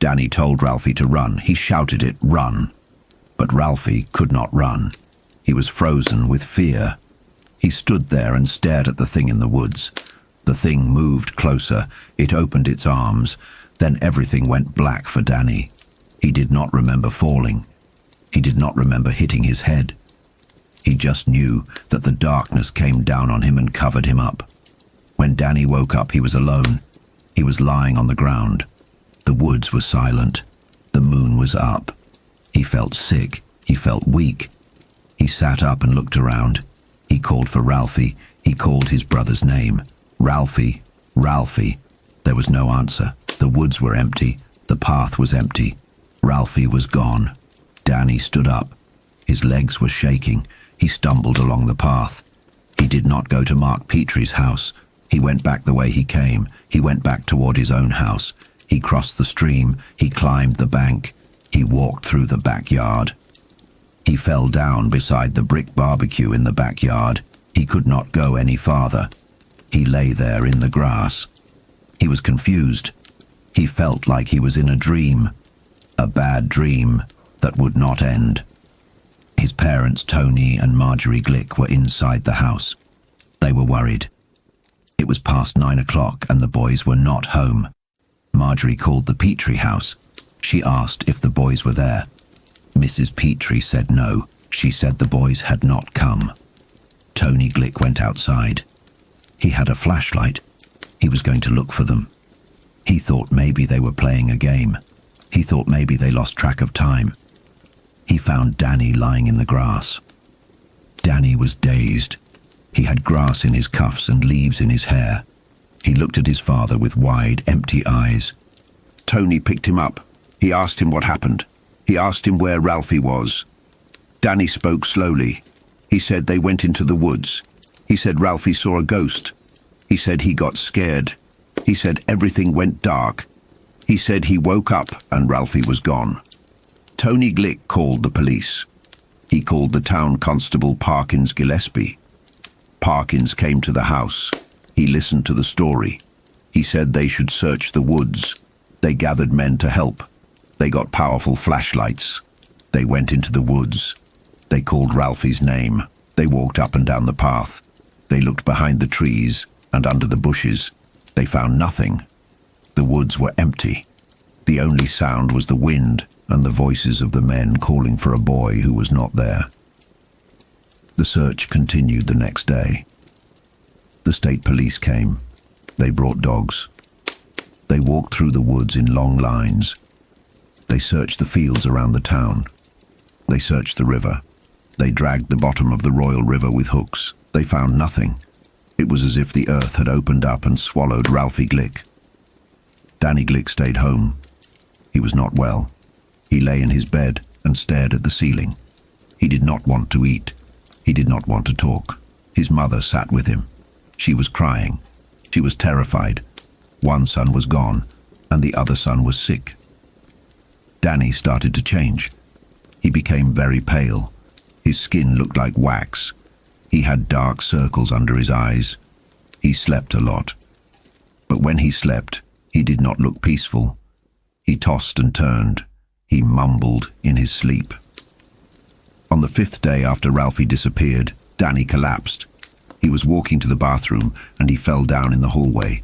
Speaker 1: Danny told Ralphie to run. He shouted it, "Run!" But Ralphie could not run. He was frozen with fear. He stood there and stared at the thing in the woods. The thing moved closer. It opened its arms. Then everything went black for Danny. He did not remember falling. He did not remember hitting his head. He just knew that the darkness came down on him and covered him up. When Danny woke up, he was alone. He was lying on the ground. The woods were silent. The moon was up. He felt sick. He felt weak. He sat up and looked around. He called for Ralphie. He called his brother's name. Ralphie, Ralphie. There was no answer. The woods were empty. The path was empty. Ralphie was gone. Danny stood up. His legs were shaking. He stumbled along the path. He did not go to Mark Petrie's house. He went back the way he came. He went back toward his own house. He crossed the stream. He climbed the bank. He walked through the backyard. He fell down beside the brick barbecue in the backyard. He could not go any farther. He lay there in the grass. He was confused. He felt like he was in a dream, a bad dream that would not end. His parents, Tony and Marjorie Glick, were inside the house. They were worried. It was past 9 o'clock and the boys were not home. Marjorie called the Petrie house. She asked if the boys were there. Mrs. Petrie said no. She said the boys had not come. Tony Glick went outside. He had a flashlight. He was going to look for them. He thought maybe they were playing a game. He thought maybe they lost track of time. He found Danny lying in the grass. Danny was dazed. He had grass in his cuffs and leaves in his hair. He looked at his father with wide, empty eyes. Tony picked him up. He asked him what happened. He asked him where Ralphie was. Danny spoke slowly. He said they went into the woods. He said Ralphie saw a ghost. He said he got scared. He said everything went dark. He said he woke up and Ralphie was gone. Tony Glick called the police. He called the town constable Parkins Gillespie. Parkins came to the house. He listened to the story. He said they should search the woods. They gathered men to help. They got powerful flashlights. They went into the woods. They called Ralphie's name. They walked up and down the path. They looked behind the trees and under the bushes. They found nothing. The woods were empty. The only sound was the wind and the voices of the men calling for a boy who was not there. The search continued the next day. The state police came. They brought dogs. They walked through the woods in long lines. They searched the fields around the town. They searched the river. They dragged the bottom of the Royal River with hooks. They found nothing. It was as if the earth had opened up and swallowed Ralphie Glick. Danny Glick stayed home. He was not well. He lay in his bed and stared at the ceiling. He did not want to eat. He did not want to talk. His mother sat with him. She was crying. She was terrified. One son was gone, and the other son was sick. Danny started to change. He became very pale. His skin looked like wax. He had dark circles under his eyes. He slept a lot. But when he slept, he did not look peaceful. He tossed and turned. He mumbled in his sleep. On the 5th day after Ralphie disappeared, Danny collapsed. He was walking to the bathroom and he fell down in the hallway.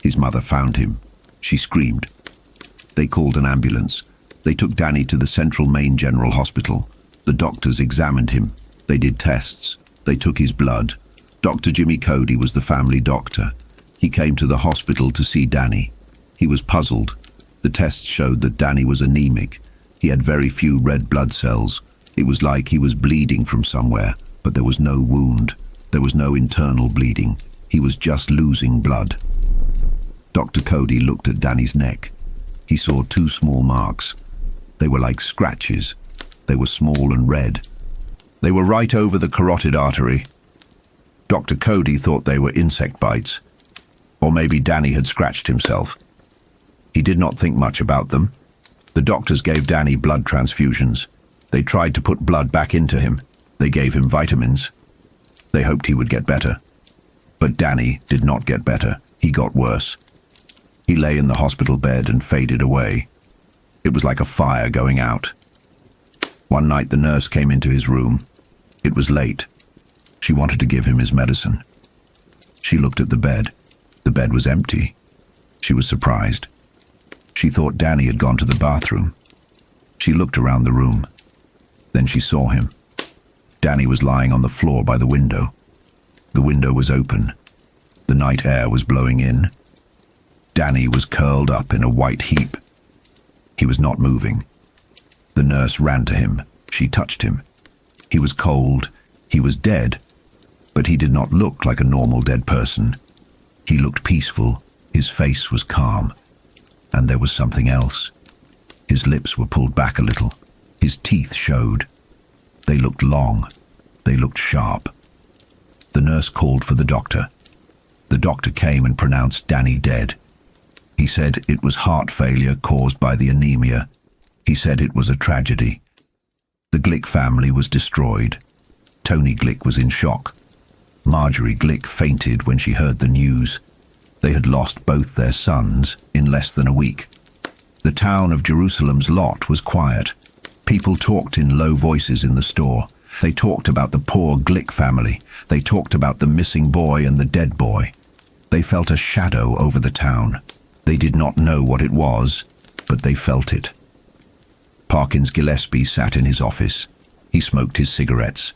Speaker 1: His mother found him. She screamed. They called an ambulance. They took Danny to the Central Maine General Hospital. The doctors examined him. They did tests. They took his blood. Dr. Jimmy Cody was the family doctor. He came to the hospital to see Danny. He was puzzled. The tests showed that Danny was anemic. He had very few red blood cells. It was like he was bleeding from somewhere, but there was no wound. There was no internal bleeding. He was just losing blood. Dr. Cody looked at Danny's neck. He saw 2 small marks. They were like scratches. They were small and red. They were right over the carotid artery. Dr. Cody thought they were insect bites. Or maybe Danny had scratched himself. He did not think much about them. The doctors gave Danny blood transfusions. They tried to put blood back into him. They gave him vitamins. They hoped he would get better. But Danny did not get better. He got worse. He lay in the hospital bed and faded away. It was like a fire going out. One night the nurse came into his room. It was late. She wanted to give him his medicine. She looked at the bed. The bed was empty. She was surprised. She thought Danny had gone to the bathroom. She looked around the room. Then she saw him. Danny was lying on the floor by the window. The window was open. The night air was blowing in. Danny was curled up in a white heap. He was not moving. The nurse ran to him. She touched him. He was cold. He was dead. But he did not look like a normal dead person. He looked peaceful. His face was calm. And there was something else. His lips were pulled back a little. His teeth showed. They looked long. They looked sharp. The nurse called for the doctor. The doctor came and pronounced Danny dead. He said it was heart failure caused by the anemia. He said it was a tragedy. The Glick family was destroyed. Tony Glick was in shock. Marjorie Glick fainted when she heard the news. They had lost both their sons in less than a week. The town of Jerusalem's lot was quiet. People talked in low voices in the store. They talked about the poor Glick family. They talked about the missing boy and the dead boy. They felt a shadow over the town. They did not know what it was, but they felt it. Parkins Gillespie sat in his office. He smoked his cigarettes.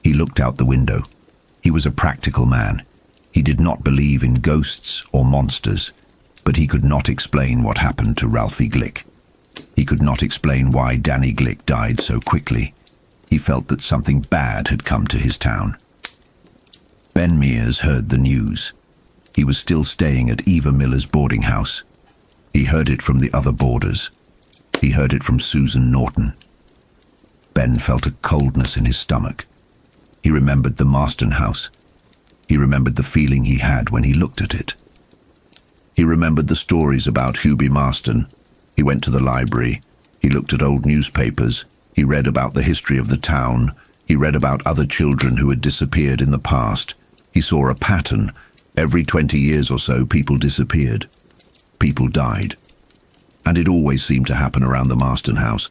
Speaker 1: He looked out the window. He was a practical man. He did not believe in ghosts or monsters, but he could not explain what happened to Ralphie Glick. He could not explain why Danny Glick died so quickly. He felt that something bad had come to his town. Ben Mears heard the news. He was still staying at Eva Miller's boarding house. He heard it from the other boarders. He heard it from Susan Norton. Ben felt a coldness in his stomach. He remembered the Marsten House. He remembered the feeling he had when he looked at it. He remembered the stories about Hubie Marsten. He went to the library. He looked at old newspapers. He read about the history of the town. He read about other children who had disappeared in the past. He saw a pattern. Every 20 years or so, people disappeared. People died. And it always seemed to happen around the Marsten House.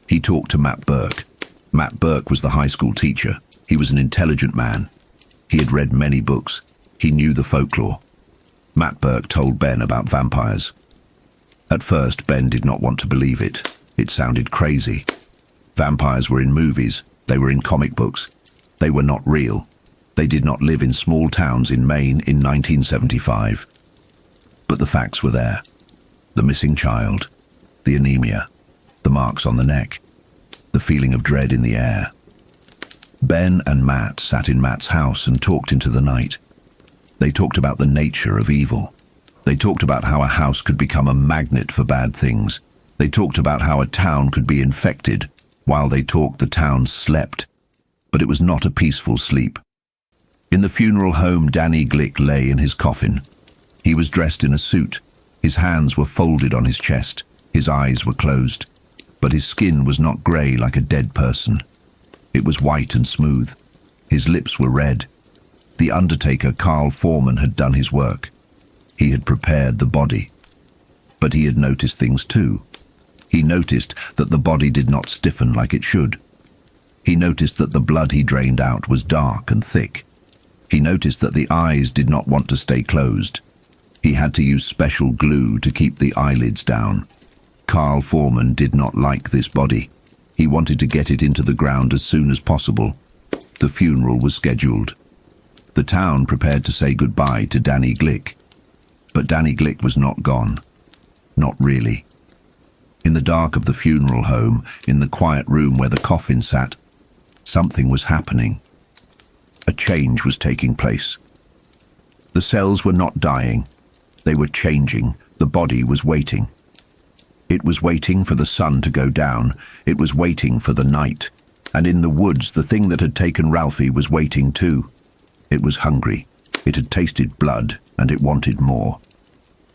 Speaker 1: He talked to Matt Burke. Matt Burke was the high school teacher. He was an intelligent man. He had read many books. He knew the folklore. Matt Burke told Ben about vampires. At first, Ben did not want to believe it. It sounded crazy. Vampires were in movies. They were in comic books. They were not real. They did not live in small towns in Maine in 1975. But the facts were there. The missing child, the anemia, the marks on the neck, the feeling of dread in the air. Ben and Matt sat in Matt's house and talked into the night. They talked about the nature of evil. They talked about how a house could become a magnet for bad things. They talked about how a town could be infected. While they talked, the town slept. But it was not a peaceful sleep. In the funeral home, Danny Glick lay in his coffin. He was dressed in a suit. His hands were folded on his chest. His eyes were closed. But his skin was not grey like a dead person. It was white and smooth. His lips were red. The undertaker, Carl Foreman, had done his work. He had prepared the body. But he had noticed things too. He noticed that the body did not stiffen like it should. He noticed that the blood he drained out was dark and thick. He noticed that the eyes did not want to stay closed. He had to use special glue to keep the eyelids down. Carl Foreman did not like this body. He wanted to get it into the ground as soon as possible. The funeral was scheduled. The town prepared to say goodbye to Danny Glick. But Danny Glick was not gone. Not really. In the dark of the funeral home, in the quiet room where the coffin sat, something was happening. A change was taking place. The cells were not dying. They were changing. The body was waiting. It was waiting for the sun to go down. It was waiting for the night. And in the woods, the thing that had taken Ralphie was waiting too. It was hungry. It had tasted blood, and it wanted more.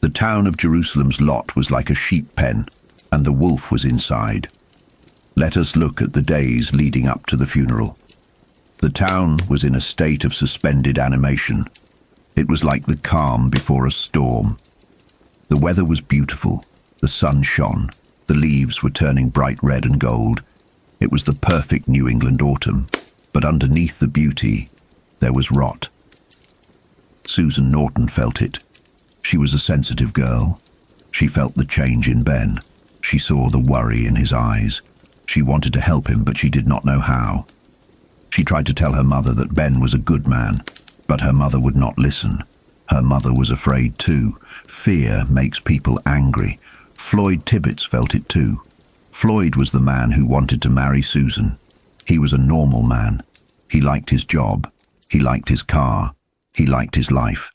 Speaker 1: The town of Jerusalem's lot was like a sheep pen, and the wolf was inside. Let us look at the days leading up to the funeral. The town was in a state of suspended animation. It was like the calm before a storm. The weather was beautiful. The sun shone. The leaves were turning bright red and gold. It was the perfect New England autumn, but underneath the beauty, there was rot. Susan Norton felt it. She was a sensitive girl. She felt the change in Ben. She saw the worry in his eyes. She wanted to help him, but she did not know how. She tried to tell her mother that Ben was a good man, but her mother would not listen. Her mother was afraid too. Fear makes people angry. Floyd Tibbets felt it too. Floyd was the man who wanted to marry Susan. He was a normal man. He liked his job. He liked his car. He liked his life.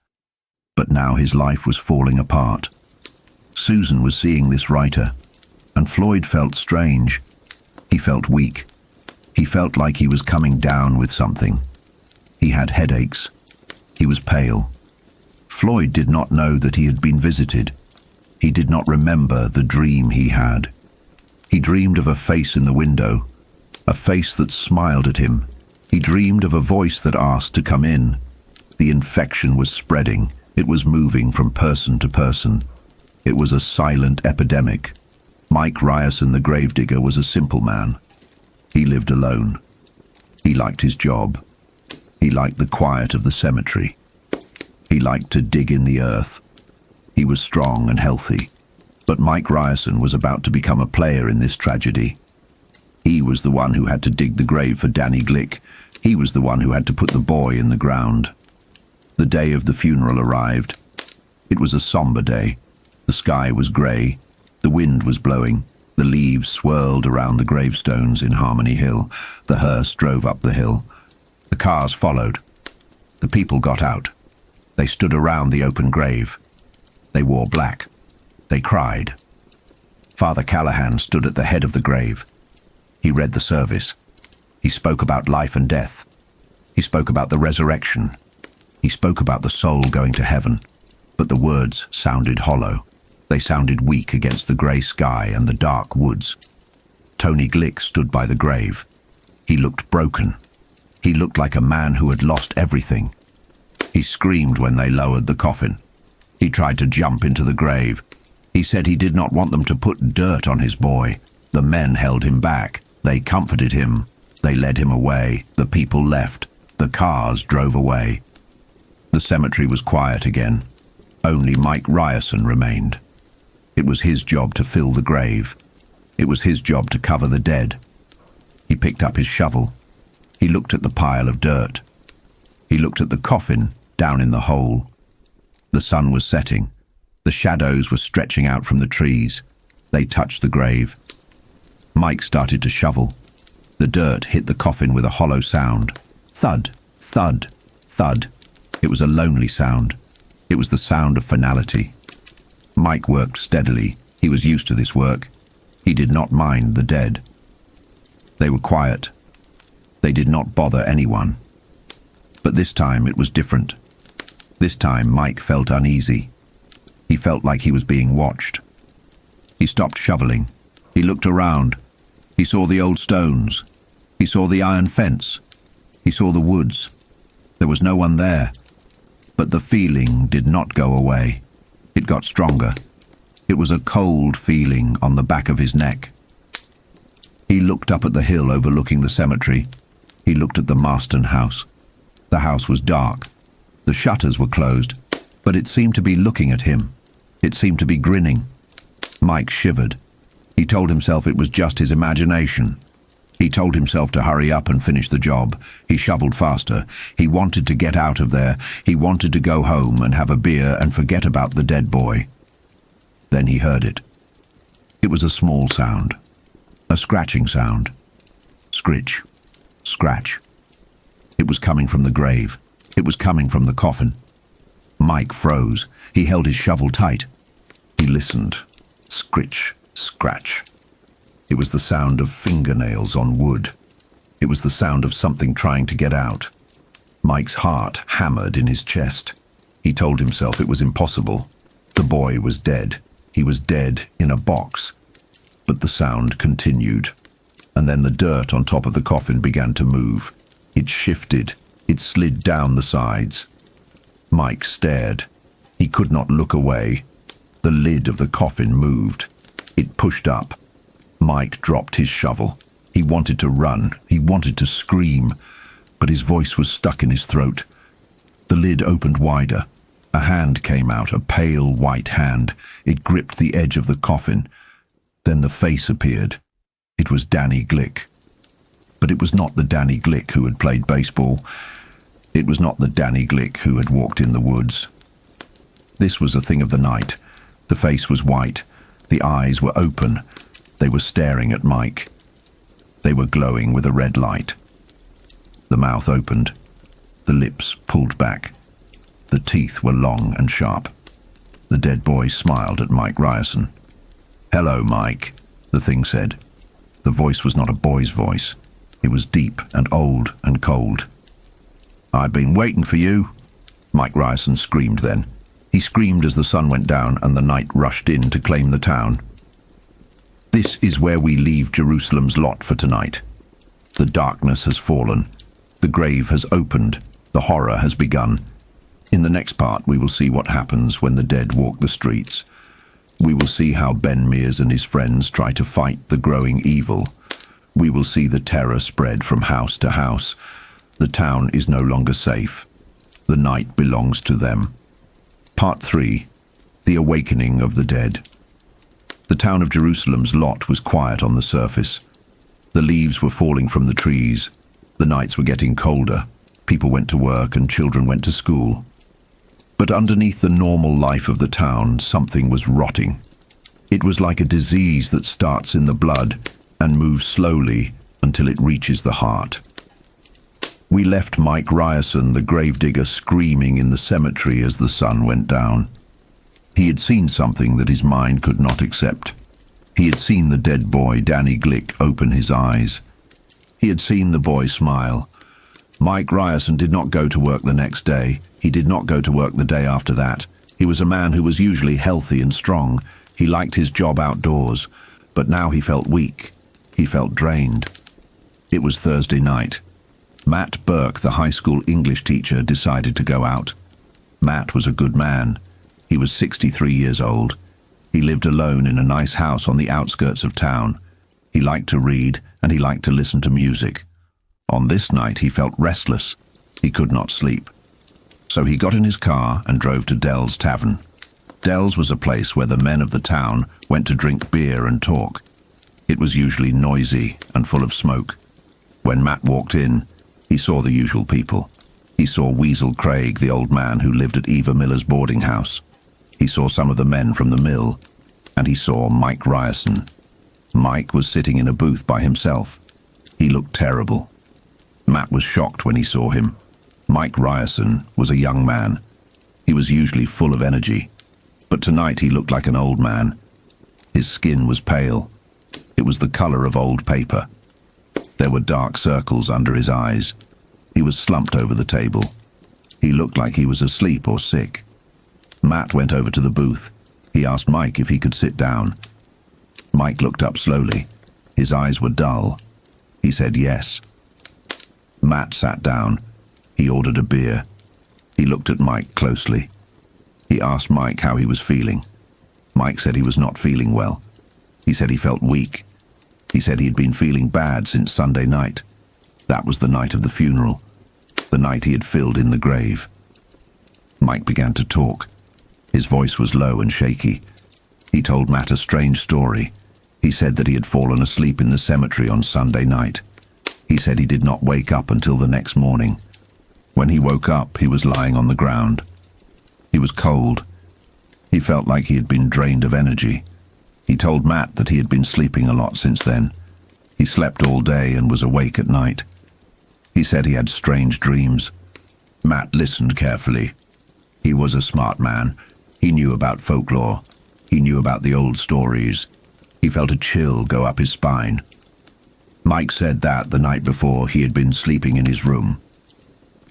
Speaker 1: But now his life was falling apart. Susan was seeing this writer, and Floyd felt strange. He felt weak. He felt like he was coming down with something. He had headaches. He was pale. Floyd did not know that he had been visited. He did not remember the dream he had. He dreamed of a face in the window, a face that smiled at him. He dreamed of a voice that asked to come in. The infection was spreading. It was moving from person to person. It was a silent epidemic. Mike Ryerson, the gravedigger, was a simple man. He lived alone. He liked his job. He liked the quiet of the cemetery. He liked to dig in the earth. He was strong and healthy. But Mike Ryerson was about to become a player in this tragedy. He was the one who had to dig the grave for Danny Glick. He was the one who had to put the boy in the ground. The day of the funeral arrived. It was a somber day. The sky was grey. The wind was blowing. The leaves swirled around the gravestones in Harmony Hill. The hearse drove up the hill. The cars followed. The people got out. They stood around the open grave. They wore black. They cried. Father Callahan stood at the head of the grave. He read the service. He spoke about life and death. He spoke about the resurrection. He spoke about the soul going to heaven. But the words sounded hollow. They sounded weak against the grey sky and the dark woods. Tony Glick stood by the grave. He looked broken. He looked like a man who had lost everything. He screamed when they lowered the coffin. He tried to jump into the grave. He said he did not want them to put dirt on his boy. The men held him back. They comforted him. They led him away. The people left. The cars drove away. The cemetery was quiet again. Only Mike Ryerson remained. It was his job to fill the grave. It was his job to cover the dead. He picked up his shovel. He looked at the pile of dirt. He looked at the coffin down in the hole. The sun was setting. The shadows were stretching out from the trees. They touched the grave. Mike started to shovel. The dirt hit the coffin with a hollow sound. Thud, thud, thud. It was a lonely sound. It was the sound of finality. Mike worked steadily. He was used to this work. He did not mind the dead. They were quiet. They did not bother anyone. But this time it was different. This time Mike felt uneasy. He felt like he was being watched. He stopped shoveling. He looked around. He saw the old stones. He saw the iron fence. He saw the woods. There was no one there. But the feeling did not go away. It got stronger. It was a cold feeling on the back of his neck. He looked up at the hill overlooking the cemetery. He looked at the Marsten House. The house was dark. The shutters were closed, but it seemed to be looking at him. It seemed to be grinning. Mike shivered. He told himself it was just his imagination. He told himself to hurry up and finish the job. He shoveled faster. He wanted to get out of there. He wanted to go home and have a beer and forget about the dead boy. Then he heard it. It was a small sound. A scratching sound. Scritch. Scratch. It was coming from the grave. It was coming from the coffin. Mike froze. He held his shovel tight. He listened. Scritch. Scratch. It was the sound of fingernails on wood. It was the sound of something trying to get out. Mike's heart hammered in his chest. He told himself it was impossible. The boy was dead. He was dead in a box. But the sound continued. And then the dirt on top of the coffin began to move. It shifted. It slid down the sides. Mike stared. He could not look away. The lid of the coffin moved. It pushed up. Mike dropped his shovel. He wanted to run. He wanted to scream. But his voice was stuck in his throat. The lid opened wider. A hand came out, a pale white hand. It gripped the edge of the coffin. Then the face appeared. It was Danny Glick. But it was not the Danny Glick who had played baseball. It was not the Danny Glick who had walked in the woods. This was a thing of the night. The face was white. The eyes were open. They were staring at Mike. They were glowing with a red light. The mouth opened. The lips pulled back. The teeth were long and sharp. The dead boy smiled at Mike Ryerson. "Hello, Mike," the thing said. The voice was not a boy's voice. It was deep and old and cold. "I've been waiting for you," Mike Ryerson screamed then. He screamed as the sun went down and the night rushed in to claim the town. This is where we leave Jerusalem's lot for tonight. The darkness has fallen. The grave has opened. The horror has begun. In the next part, we will see what happens when the dead walk the streets. We will see how Ben Mears and his friends try to fight the growing evil. We will see the terror spread from house to house. The town is no longer safe. The night belongs to them. Part 3. The Awakening of the Dead. The town of Jerusalem's lot was quiet on the surface. The leaves were falling from the trees. The nights were getting colder. People went to work and children went to school. But underneath the normal life of the town, something was rotting. It was like a disease that starts in the blood and moves slowly until it reaches the heart. We left Mike Ryerson, the gravedigger, screaming in the cemetery as the sun went down. He had seen something that his mind could not accept. He had seen the dead boy, Danny Glick, open his eyes. He had seen the boy smile. Mike Ryerson did not go to work the next day. He did not go to work the day after that. He was a man who was usually healthy and strong. He liked his job outdoors, but now he felt weak. He felt drained. It was Thursday night. Matt Burke, the high school English teacher, decided to go out. Matt was a good man. He was 63 years old. He lived alone in a nice house on the outskirts of town. He liked to read and he liked to listen to music. On this night he felt restless. He could not sleep. So he got in his car and drove to Dell's Tavern. Dell's was a place where the men of the town went to drink beer and talk. It was usually noisy and full of smoke. When Matt walked in, he saw the usual people. He saw Weasel Craig, the old man who lived at Eva Miller's boarding house. He saw some of the men from the mill, and he saw Mike Ryerson. Mike was sitting in a booth by himself. He looked terrible. Matt was shocked when he saw him. Mike Ryerson was a young man. He was usually full of energy, but tonight he looked like an old man. His skin was pale. It was the color of old paper. There were dark circles under his eyes. He was slumped over the table. He looked like he was asleep or sick. Matt went over to the booth. He asked Mike if he could sit down. Mike looked up slowly. His eyes were dull. He said yes. Matt sat down. He ordered a beer. He looked at Mike closely. He asked Mike how he was feeling. Mike said he was not feeling well. He said he felt weak. He said he had been feeling bad since Sunday night. That was the night of the funeral, the night he had filled in the grave. Mike began to talk. His voice was low and shaky. He told Matt a strange story. He said that he had fallen asleep in the cemetery on Sunday night. He said he did not wake up until the next morning. When he woke up, he was lying on the ground. He was cold. He felt like he had been drained of energy. He told Matt that he had been sleeping a lot since then. He slept all day and was awake at night. He said he had strange dreams. Matt listened carefully. He was a smart man. He knew about folklore. He knew about the old stories. He felt a chill go up his spine. Mike said that the night before he had been sleeping in his room.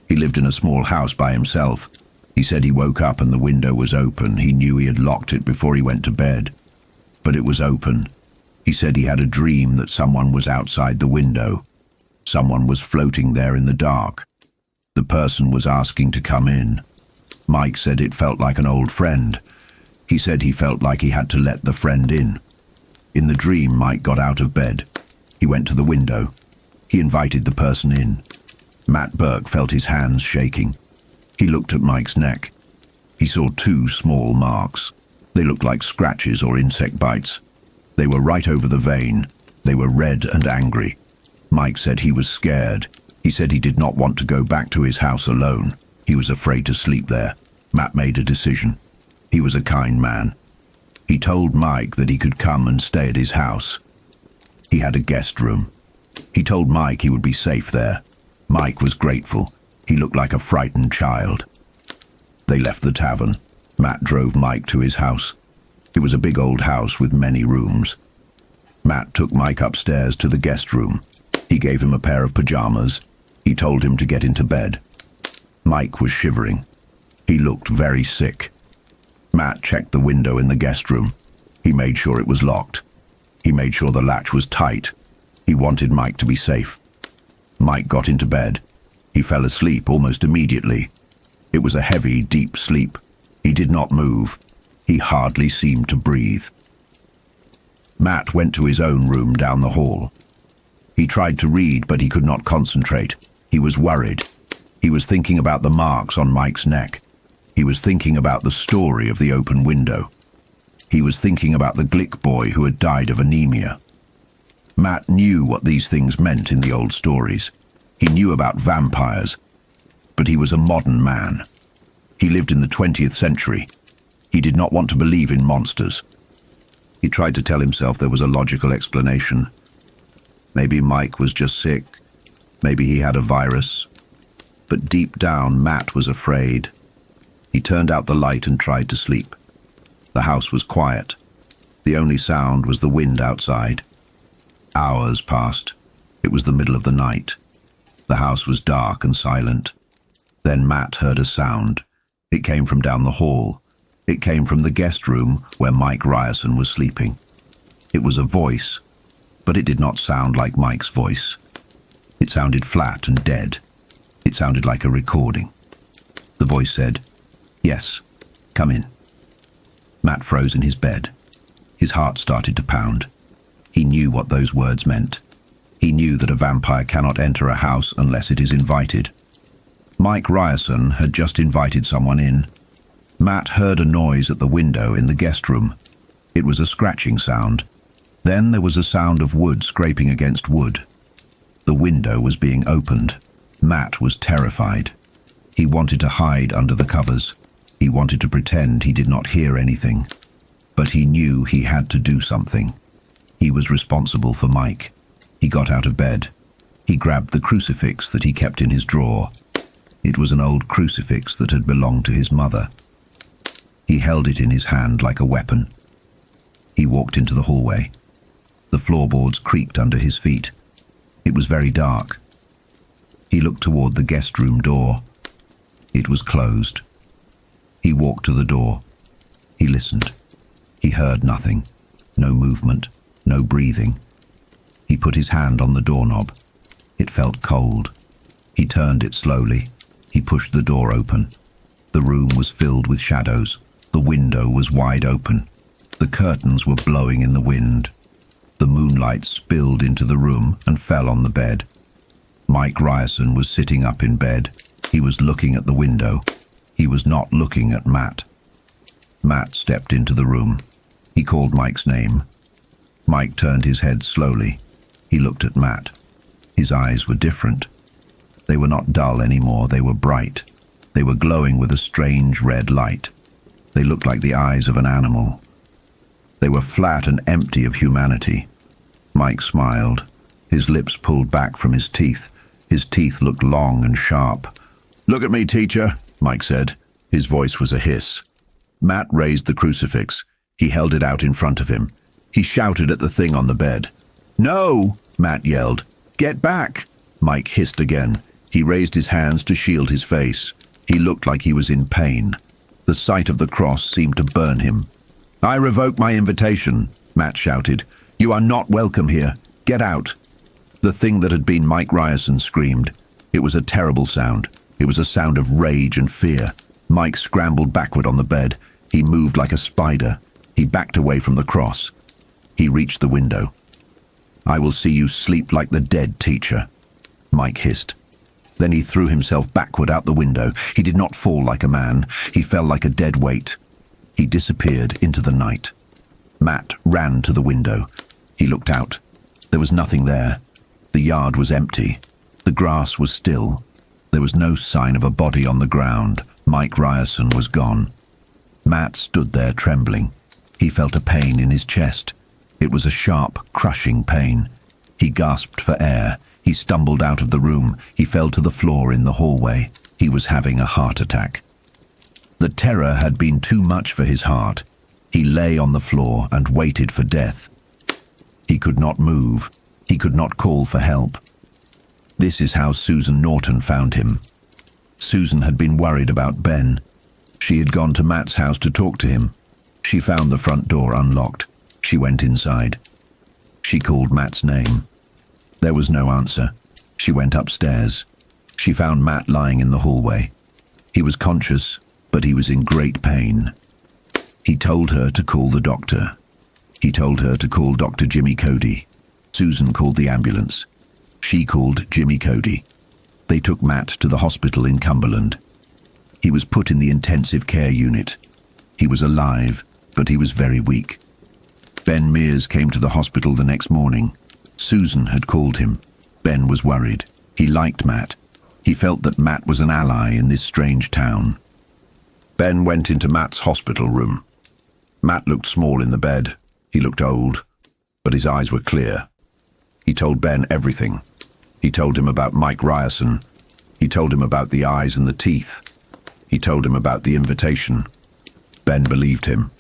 Speaker 1: He lived in a small house by himself. He said he woke up and the window was open. He knew he had locked it before he went to bed, but it was open. He said he had a dream that someone was outside the window. Someone was floating there in the dark. The person was asking to come in. Mike said it felt like an old friend. He said he felt like he had to let the friend in. In the dream, Mike got out of bed. He went to the window. He invited the person in. Matt Burke felt his hands shaking. He looked at Mike's neck. He saw 2 small marks. They looked like scratches or insect bites. They were right over the vein. They were red and angry. Mike said he was scared. He said he did not want to go back to his house alone. He was afraid to sleep there. Matt made a decision. He was a kind man. He told Mike that he could come and stay at his house. He had a guest room. He told Mike he would be safe there. Mike was grateful. He looked like a frightened child. They left the tavern. Matt drove Mike to his house. It was a big old house with many rooms. Matt took Mike upstairs to the guest room. He gave him a pair of pajamas. He told him to get into bed. Mike was shivering. He looked very sick. Matt checked the window in the guest room. He made sure it was locked. He made sure the latch was tight. He wanted Mike to be safe. Mike got into bed. He fell asleep almost immediately. It was a heavy, deep sleep. He did not move. He hardly seemed to breathe. Matt went to his own room down the hall. He tried to read, but he could not concentrate. He was worried. He was thinking about the marks on Mike's neck. He was thinking about the story of the open window. He was thinking about the Glick boy who had died of anemia. Matt knew what these things meant in the old stories. He knew about vampires, but he was a modern man. He lived in the 20th century. He did not want to believe in monsters. He tried to tell himself there was a logical explanation. Maybe Mike was just sick. Maybe he had a virus. But deep down, Matt was afraid. He turned out the light and tried to sleep. The house was quiet. The only sound was the wind outside. Hours passed. It was the middle of the night. The house was dark and silent. Then Matt heard a sound. It came from down the hall. It came from the guest room where Mike Ryerson was sleeping. It was a voice, but it did not sound like Mike's voice. It sounded flat and dead. It sounded like a recording. The voice said, "Yes, come in." Matt froze in his bed. His heart started to pound. He knew what those words meant. He knew that a vampire cannot enter a house unless it is invited. Mike Ryerson had just invited someone in. Matt heard a noise at the window in the guest room. It was a scratching sound. Then there was a sound of wood scraping against wood. The window was being opened. Matt was terrified. He wanted to hide under the covers. He wanted to pretend he did not hear anything. But he knew he had to do something. He was responsible for Mike. He got out of bed. He grabbed the crucifix that he kept in his drawer. It was an old crucifix that had belonged to his mother. He held it in his hand like a weapon. He walked into the hallway. The floorboards creaked under his feet. It was very dark. He looked toward the guest room door. It was closed. He walked to the door. He listened. He heard nothing. No movement. No breathing. He put his hand on the doorknob. It felt cold. He turned it slowly. He pushed the door open. The room was filled with shadows. The window was wide open. The curtains were blowing in the wind. The moonlight spilled into the room and fell on the bed. Mike Ryerson was sitting up in bed. He was looking at the window. He was not looking at Matt. Matt stepped into the room. He called Mike's name. Mike turned his head slowly. He looked at Matt. His eyes were different. They were not dull anymore. They were bright. They were glowing with a strange red light. They looked like the eyes of an animal. They were flat and empty of humanity. Mike smiled. His lips pulled back from his teeth. His teeth looked long and sharp. "Look at me, teacher," Mike said. His voice was a hiss. Matt raised the crucifix. He held it out in front of him. He shouted at the thing on the bed. "No!" Matt yelled. "Get back!" Mike hissed again. He raised his hands to shield his face. He looked like he was in pain. The sight of the cross seemed to burn him. "I revoke my invitation," Matt shouted. "You are not welcome here. Get out." The thing that had been Mike Ryerson screamed. It was a terrible sound. It was a sound of rage and fear. Mike scrambled backward on the bed. He moved like a spider. He backed away from the cross. He reached the window. "I will see you sleep like the dead, teacher," Mike hissed. Then he threw himself backward out the window. He did not fall like a man. He fell like a dead weight. He disappeared into the night. Matt ran to the window. He looked out. There was nothing there. The yard was empty. The grass was still. There was no sign of a body on the ground. Mike Ryerson was gone. Matt stood there trembling. He felt a pain in his chest. It was a sharp, crushing pain. He gasped for air. He stumbled out of the room. He fell to the floor in the hallway. He was having a heart attack. The terror had been too much for his heart. He lay on the floor and waited for death. He could not move. He could not call for help. This is how Susan Norton found him. Susan had been worried about Ben. She had gone to Matt's house to talk to him. She found the front door unlocked. She went inside. She called Matt's name. There was no answer. She went upstairs. She found Matt lying in the hallway. He was conscious, but he was in great pain. He told her to call the doctor. He told her to call Dr. Jimmy Cody. Susan called the ambulance. She called Jimmy Cody. They took Matt to the hospital in Cumberland. He was put in the intensive care unit. He was alive, but he was very weak. Ben Mears came to the hospital the next morning. Susan had called him. Ben was worried. He liked Matt. He felt that Matt was an ally in this strange town. Ben went into Matt's hospital room. Matt looked small in the bed. He looked old, but his eyes were clear. He told Ben everything. He told him about Mike Ryerson. He told him about the eyes and the teeth. He told him about the invitation. Ben believed him.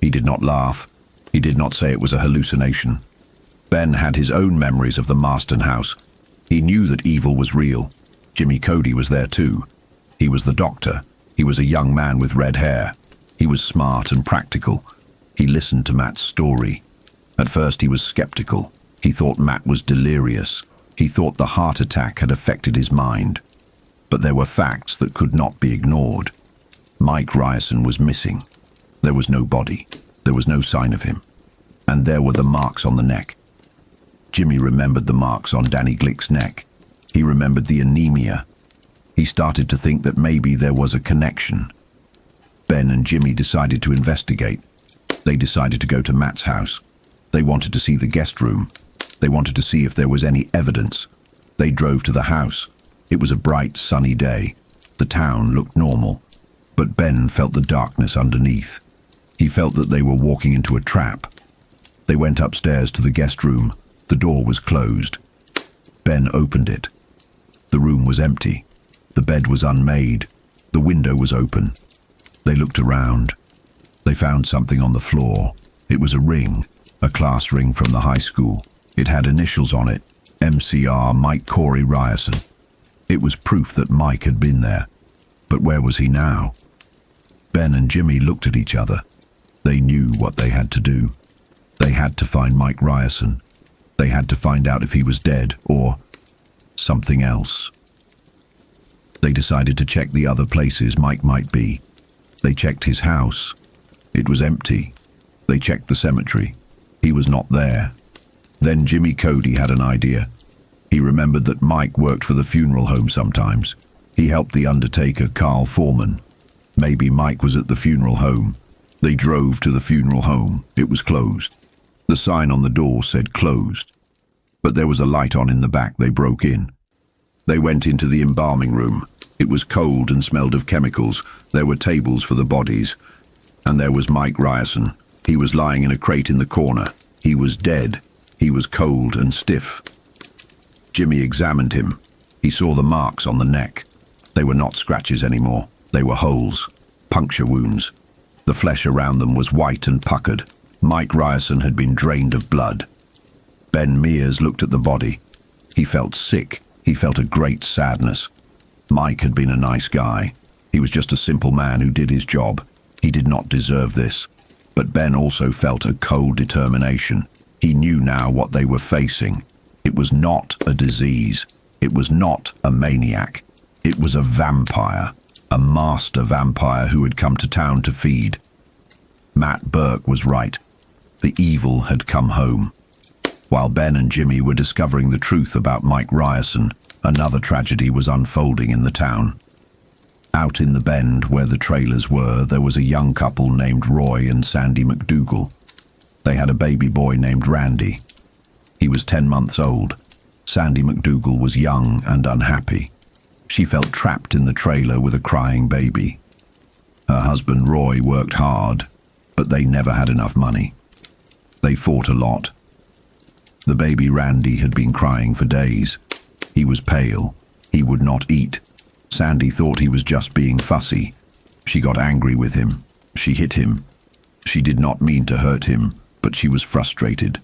Speaker 1: He did not laugh. He did not say it was a hallucination. Ben had his own memories of the Marsten House. He knew that evil was real. Jimmy Cody was there too. He was the doctor. He was a young man with red hair. He was smart and practical. He listened to Matt's story. At first he was skeptical. He thought Matt was delirious. He thought the heart attack had affected his mind. But there were facts that could not be ignored. Mike Ryerson was missing. There was no body. There was no sign of him. And there were the marks on the neck. Jimmy remembered the marks on Danny Glick's neck. He remembered the anemia. He started to think that maybe there was a connection. Ben and Jimmy decided to investigate. They decided to go to Matt's house. They wanted to see the guest room. They wanted to see if there was any evidence. They drove to the house. It was a bright, sunny day. The town looked normal. But Ben felt the darkness underneath. He felt that they were walking into a trap. They went upstairs to the guest room. The door was closed. Ben opened it. The room was empty. The bed was unmade. The window was open. They looked around. They found something on the floor. It was a ring, a class ring from the high school. It had initials on it, MCR Mike Corey Ryerson. It was proof that Mike had been there. But where was he now? Ben and Jimmy looked at each other. They knew what they had to do. They had to find Mike Ryerson. They had to find out if he was dead or something else. They decided to check the other places Mike might be. They checked his house. It was empty. They checked the cemetery. He was not there. Then Jimmy Cody had an idea. He remembered that Mike worked for the funeral home sometimes. He helped the undertaker, Carl Foreman. Maybe Mike was at the funeral home. They drove to the funeral home. It was closed. The sign on the door said closed. But there was a light on in the back. They broke in. They went into the embalming room. It was cold and smelled of chemicals. There were tables for the bodies. And there was Mike Ryerson. He was lying in a crate in the corner. He was dead. He was cold and stiff. Jimmy examined him. He saw the marks on the neck. They were not scratches anymore. They were holes, puncture wounds. The flesh around them was white and puckered. Mike Ryerson had been drained of blood. Ben Mears looked at the body. He felt sick. He felt a great sadness. Mike had been a nice guy. He was just a simple man who did his job. He did not deserve this. But Ben also felt a cold determination. He knew now what they were facing. It was not a disease. It was not a maniac. It was a vampire, a master vampire who had come to town to feed. Matt Burke was right. The evil had come home. While Ben and Jimmy were discovering the truth about Mike Ryerson, another tragedy was unfolding in the town. Out in the bend where the trailers were, there was a young couple named Roy and Sandy McDougal. They had a baby boy named Randy. He was 10 months old. Sandy McDougal was young and unhappy. She felt trapped in the trailer with a crying baby. Her husband Roy worked hard, but they never had enough money. They fought a lot. The baby Randy had been crying for days. He was pale. He would not eat. Sandy thought he was just being fussy. She got angry with him. She hit him. She did not mean to hurt him, but she was frustrated.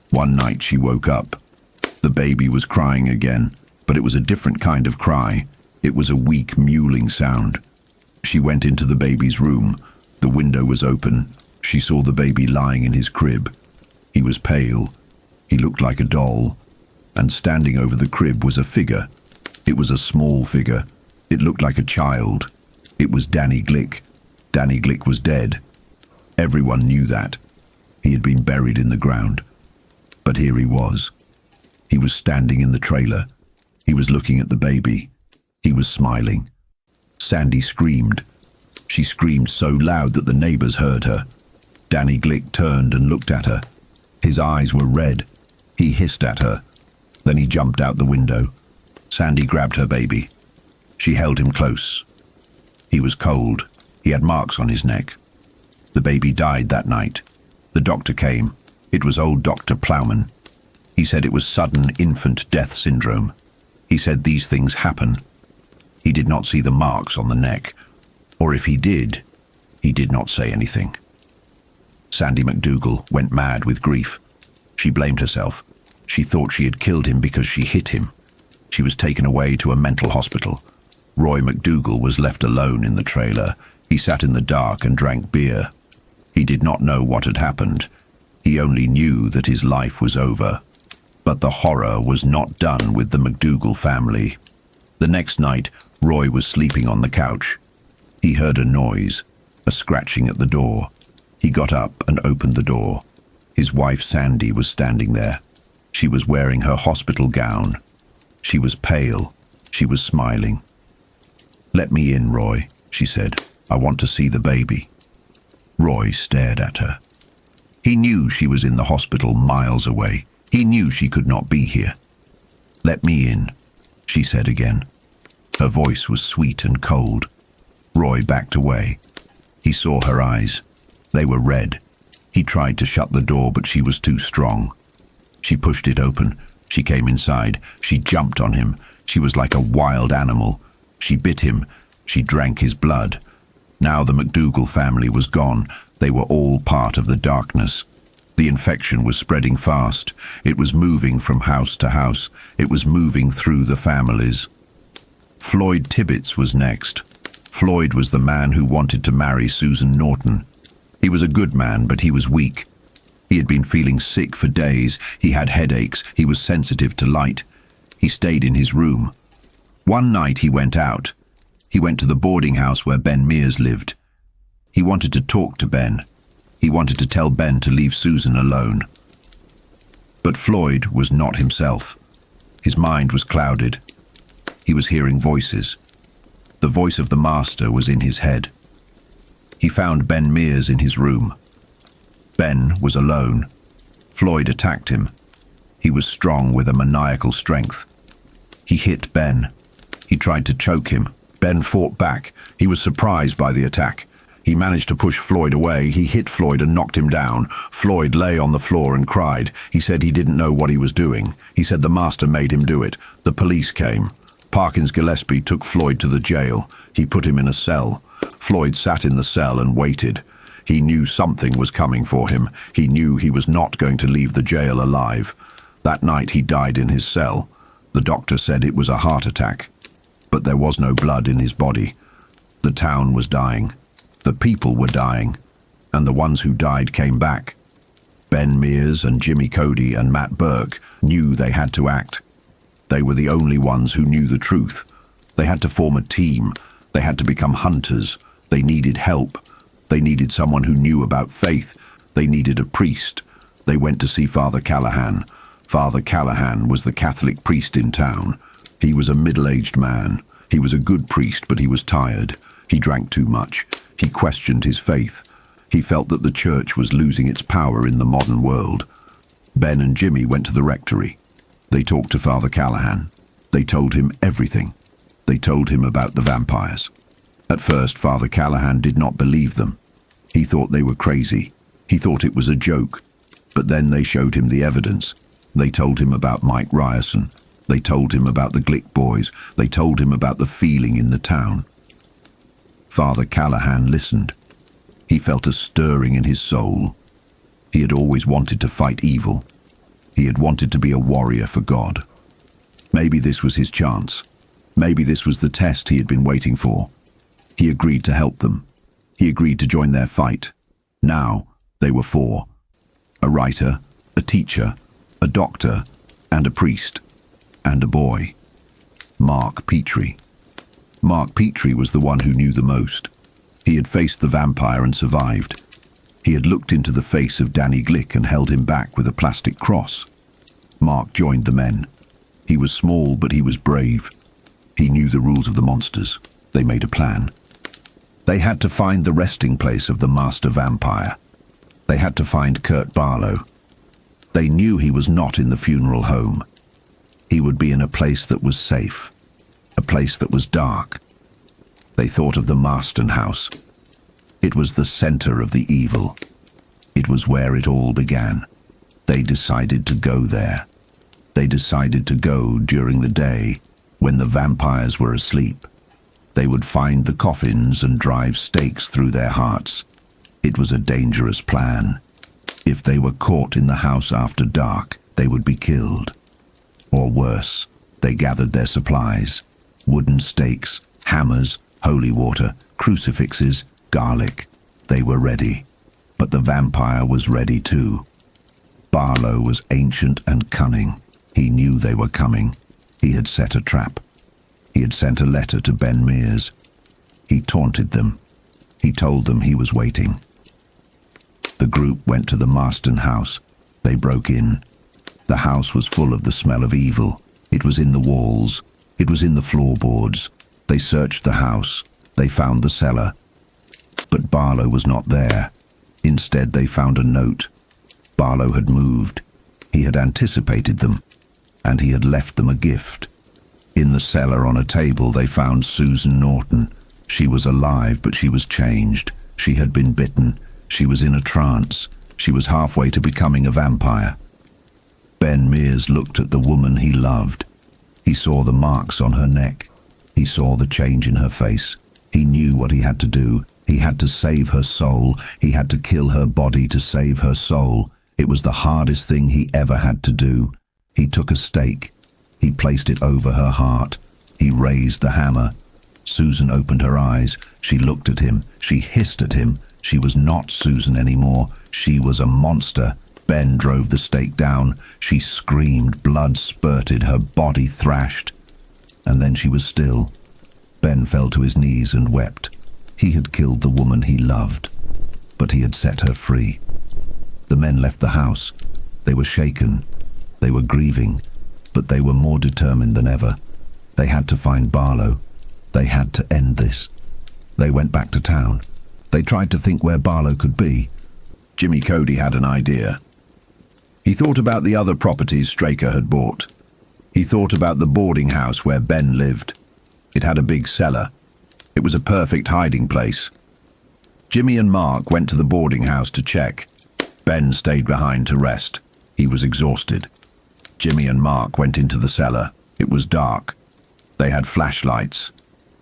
Speaker 1: One night she woke up. The baby was crying again, but it was a different kind of cry. It was a weak, mewling sound. She went into the baby's room. The window was open. She saw the baby lying in his crib. He was pale. He looked like a doll. And standing over the crib was a figure. It was a small figure. It looked like a child. It was Danny Glick. Danny Glick was dead. Everyone knew that. He had been buried in the ground. But here he was. He was standing in the trailer. He was looking at the baby. He was smiling. Sandy screamed. She screamed so loud that the neighbors heard her. Danny Glick turned and looked at her. His eyes were red. He hissed at her. Then he jumped out the window. Sandy grabbed her baby. She held him close. He was cold. He had marks on his neck. The baby died that night. The doctor came. It was old Dr. Plowman. He said it was sudden infant death syndrome. He said these things happen. He did not see the marks on the neck. Or if he did not say anything. Sandy McDougal went mad with grief. She blamed herself. She thought she had killed him because she hit him. She was taken away to a mental hospital. Roy McDougal was left alone in the trailer. He sat in the dark and drank beer. He did not know what had happened. He only knew that his life was over. But the horror was not done with the McDougal family. The next night, Roy was sleeping on the couch. He heard a noise, a scratching at the door. He got up and opened the door. His wife Sandy was standing there. She was wearing her hospital gown. She was pale. She was smiling. "Let me in, Roy," she said. "I want to see the baby." Roy stared at her. He knew she was in the hospital miles away. He knew she could not be here. "Let me in," she said again. Her voice was sweet and cold. Roy backed away. He saw her eyes. They were red. He tried to shut the door, but she was too strong. She pushed it open. She came inside. She jumped on him. She was like a wild animal. She bit him. She drank his blood. Now the McDougal family was gone. They were all part of the darkness. The infection was spreading fast. It was moving from house to house. It was moving through the families. Floyd Tibbets was next. Floyd was the man who wanted to marry Susan Norton. He was a good man, but he was weak. He had been feeling sick for days. He had headaches. He was sensitive to light. He stayed in his room. One night he went out. He went to the boarding house where Ben Mears lived. He wanted to talk to Ben. He wanted to tell Ben to leave Susan alone. But Floyd was not himself. His mind was clouded. He was hearing voices. The voice of the master was in his head. He found Ben Mears in his room. Ben was alone. Floyd attacked him. He was strong with a maniacal strength. He hit Ben. He tried to choke him. Ben fought back. He was surprised by the attack. He managed to push Floyd away. He hit Floyd and knocked him down. Floyd lay on the floor and cried. He said he didn't know what he was doing. He said the master made him do it. The police came. Parkins Gillespie took Floyd to the jail. He put him in a cell. Floyd sat in the cell and waited. He knew something was coming for him. He knew he was not going to leave the jail alive. That night he died in his cell. The doctor said it was a heart attack. But there was no blood in his body. The town was dying. The people were dying. And the ones who died came back. Ben Mears and Jimmy Cody and Matt Burke knew they had to act. They were the only ones who knew the truth. They had to form a team. They had to become hunters. They needed help. They needed someone who knew about faith. They needed a priest. They went to see Father Callahan. Father Callahan was the Catholic priest in town. He was a middle-aged man. He was a good priest, but he was tired. He drank too much. He questioned his faith. He felt that the church was losing its power in the modern world. Ben and Jimmy went to the rectory. They talked to Father Callahan. They told him everything. They told him about the vampires. At first, Father Callahan did not believe them. He thought they were crazy. He thought it was a joke. But then they showed him the evidence. They told him about Mike Ryerson. They told him about the Glick boys. They told him about the feeling in the town. Father Callahan listened. He felt a stirring in his soul. He had always wanted to fight evil. He had wanted to be a warrior for God. Maybe this was his chance. Maybe this was the test he had been waiting for. He agreed to help them. He agreed to join their fight. Now they were four: a writer, a teacher, a doctor, and a priest, and a boy. Mark Petrie. Mark Petrie was the one who knew the most. He had faced the vampire and survived. He had looked into the face of Danny Glick and held him back with a plastic cross. Mark joined the men. He was small, but he was brave. He knew the rules of the monsters. They made a plan. They had to find the resting place of the master vampire. They had to find Kurt Barlow. They knew he was not in the funeral home. He would be in a place that was safe, a place that was dark. They thought of the Marsten House. It was the center of the evil. It was where it all began. They decided to go there. They decided to go during the day, when the vampires were asleep. They would find the coffins and drive stakes through their hearts. It was a dangerous plan. If they were caught in the house after dark, they would be killed. Or worse, they gathered their supplies: wooden stakes, hammers, holy water, crucifixes, garlic. They were ready. But the vampire was ready too. Barlow was ancient and cunning. He knew they were coming. He had set a trap. He had sent a letter to Ben Mears. He taunted them. He told them he was waiting. The group went to the Marsten House. They broke in. The house was full of the smell of evil. It was in the walls. It was in the floorboards. They searched the house. They found the cellar. But Barlow was not there. Instead, they found a note. Barlow had moved. He had anticipated them, and he had left them a gift. In the cellar on a table, they found Susan Norton. She was alive, but she was changed. She had been bitten. She was in a trance. She was halfway to becoming a vampire. Ben Mears looked at the woman he loved. He saw the marks on her neck. He saw the change in her face. He knew what he had to do. He had to save her soul. He had to kill her body to save her soul. It was the hardest thing he ever had to do. He took a stake. He placed it over her heart. He raised the hammer. Susan opened her eyes. She looked at him. She hissed at him. She was not Susan anymore. She was a monster. Ben drove the stake down. She screamed. Blood spurted. Her body thrashed. And then she was still. Ben fell to his knees and wept. He had killed the woman he loved, but he had set her free. The men left the house. They were shaken. They were grieving, but they were more determined than ever. They had to find Barlow. They had to end this. They went back to town. They tried to think where Barlow could be. Jimmy Cody had an idea. He thought about the other properties Straker had bought. He thought about the boarding house where Ben lived. It had a big cellar. It was a perfect hiding place. Jimmy and Mark went to the boarding house to check. Ben stayed behind to rest. He was exhausted. Jimmy and Mark went into the cellar. It was dark. They had flashlights.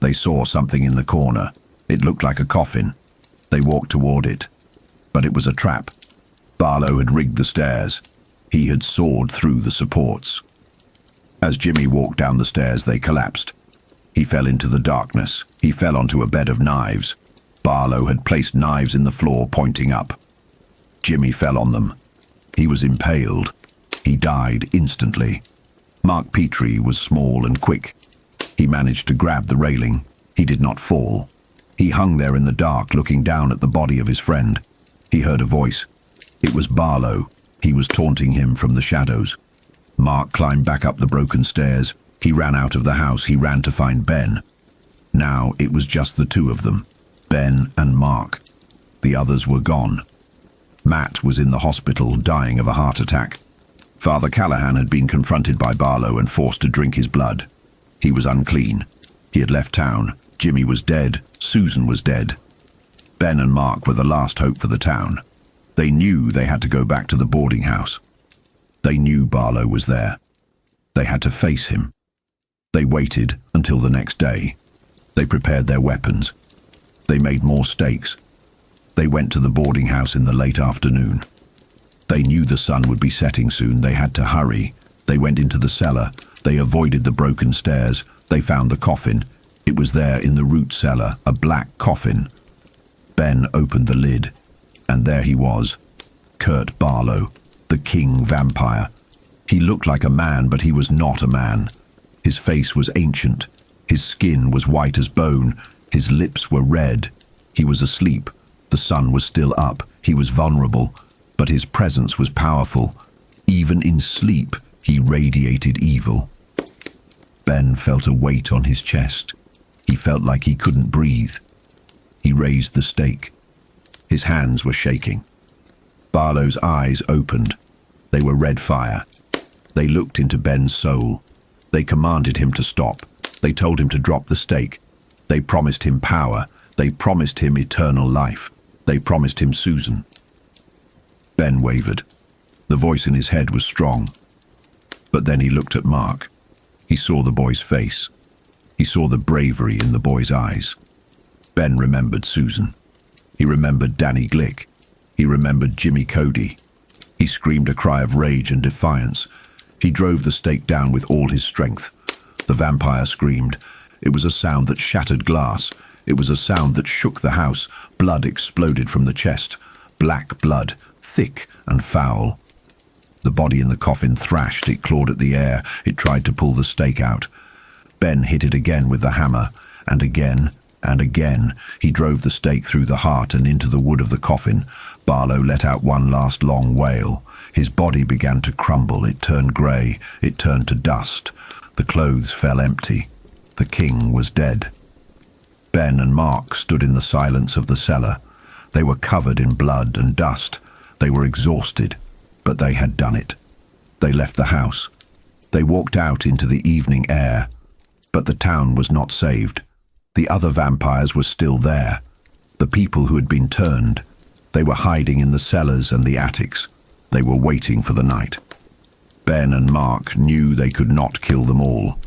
Speaker 1: They saw something in the corner. It looked like a coffin. They walked toward it. But it was a trap. Barlow had rigged the stairs. He had sawed through the supports. As Jimmy walked down the stairs, they collapsed. He fell into the darkness. He fell onto a bed of knives. Barlow had placed knives in the floor, pointing up. Jimmy fell on them. He was impaled. He died instantly. Mark Petrie was small and quick. He managed to grab the railing. He did not fall. He hung there in the dark, looking down at the body of his friend. He heard a voice. It was Barlow. He was taunting him from the shadows. Mark climbed back up the broken stairs. He ran out of the house. He ran to find Ben. Now it was just the two of them, Ben and Mark. The others were gone. Matt was in the hospital, dying of a heart attack. Father Callahan had been confronted by Barlow and forced to drink his blood. He was unclean. He had left town. Jimmy was dead. Susan was dead. Ben and Mark were the last hope for the town. They knew they had to go back to the boarding house. They knew Barlow was there. They had to face him. They waited until the next day. They prepared their weapons. They made more stakes. They went to the boarding house in the late afternoon. They knew the sun would be setting soon. They had to hurry. They went into the cellar. They avoided the broken stairs. They found the coffin. It was there in the root cellar, a black coffin. Ben opened the lid, and there he was, Kurt Barlow, the king vampire. He looked like a man, but he was not a man. His face was ancient. His skin was white as bone. His lips were red. He was asleep. The sun was still up. He was vulnerable, but his presence was powerful. Even in sleep, he radiated evil. Ben felt a weight on his chest. He felt like he couldn't breathe. He raised the stake. His hands were shaking. Barlow's eyes opened. They were red fire. They looked into Ben's soul. They commanded him to stop. They told him to drop the stake. They promised him power. They promised him eternal life. They promised him Susan. Ben wavered. The voice in his head was strong. But then he looked at Mark. He saw the boy's face. He saw the bravery in the boy's eyes. Ben remembered Susan. He remembered Danny Glick. He remembered Jimmy Cody. He screamed a cry of rage and defiance. He drove the stake down with all his strength. The vampire screamed. It was a sound that shattered glass. It was a sound that shook the house. Blood exploded from the chest. Black blood, thick and foul. The body in the coffin thrashed. It clawed at the air. It tried to pull the stake out. Ben hit it again with the hammer, and again, and again. He drove the stake through the heart and into the wood of the coffin. Barlow let out one last long wail. His body began to crumble. It turned grey. It turned to dust. The clothes fell empty. The king was dead. Ben and Mark stood in the silence of the cellar. They were covered in blood and dust. They were exhausted, but they had done it. They left the house. They walked out into the evening air. But the town was not saved. The other vampires were still there. The people who had been turned. They were hiding in the cellars and the attics. They were waiting for the night. Ben and Mark knew they could not kill them all.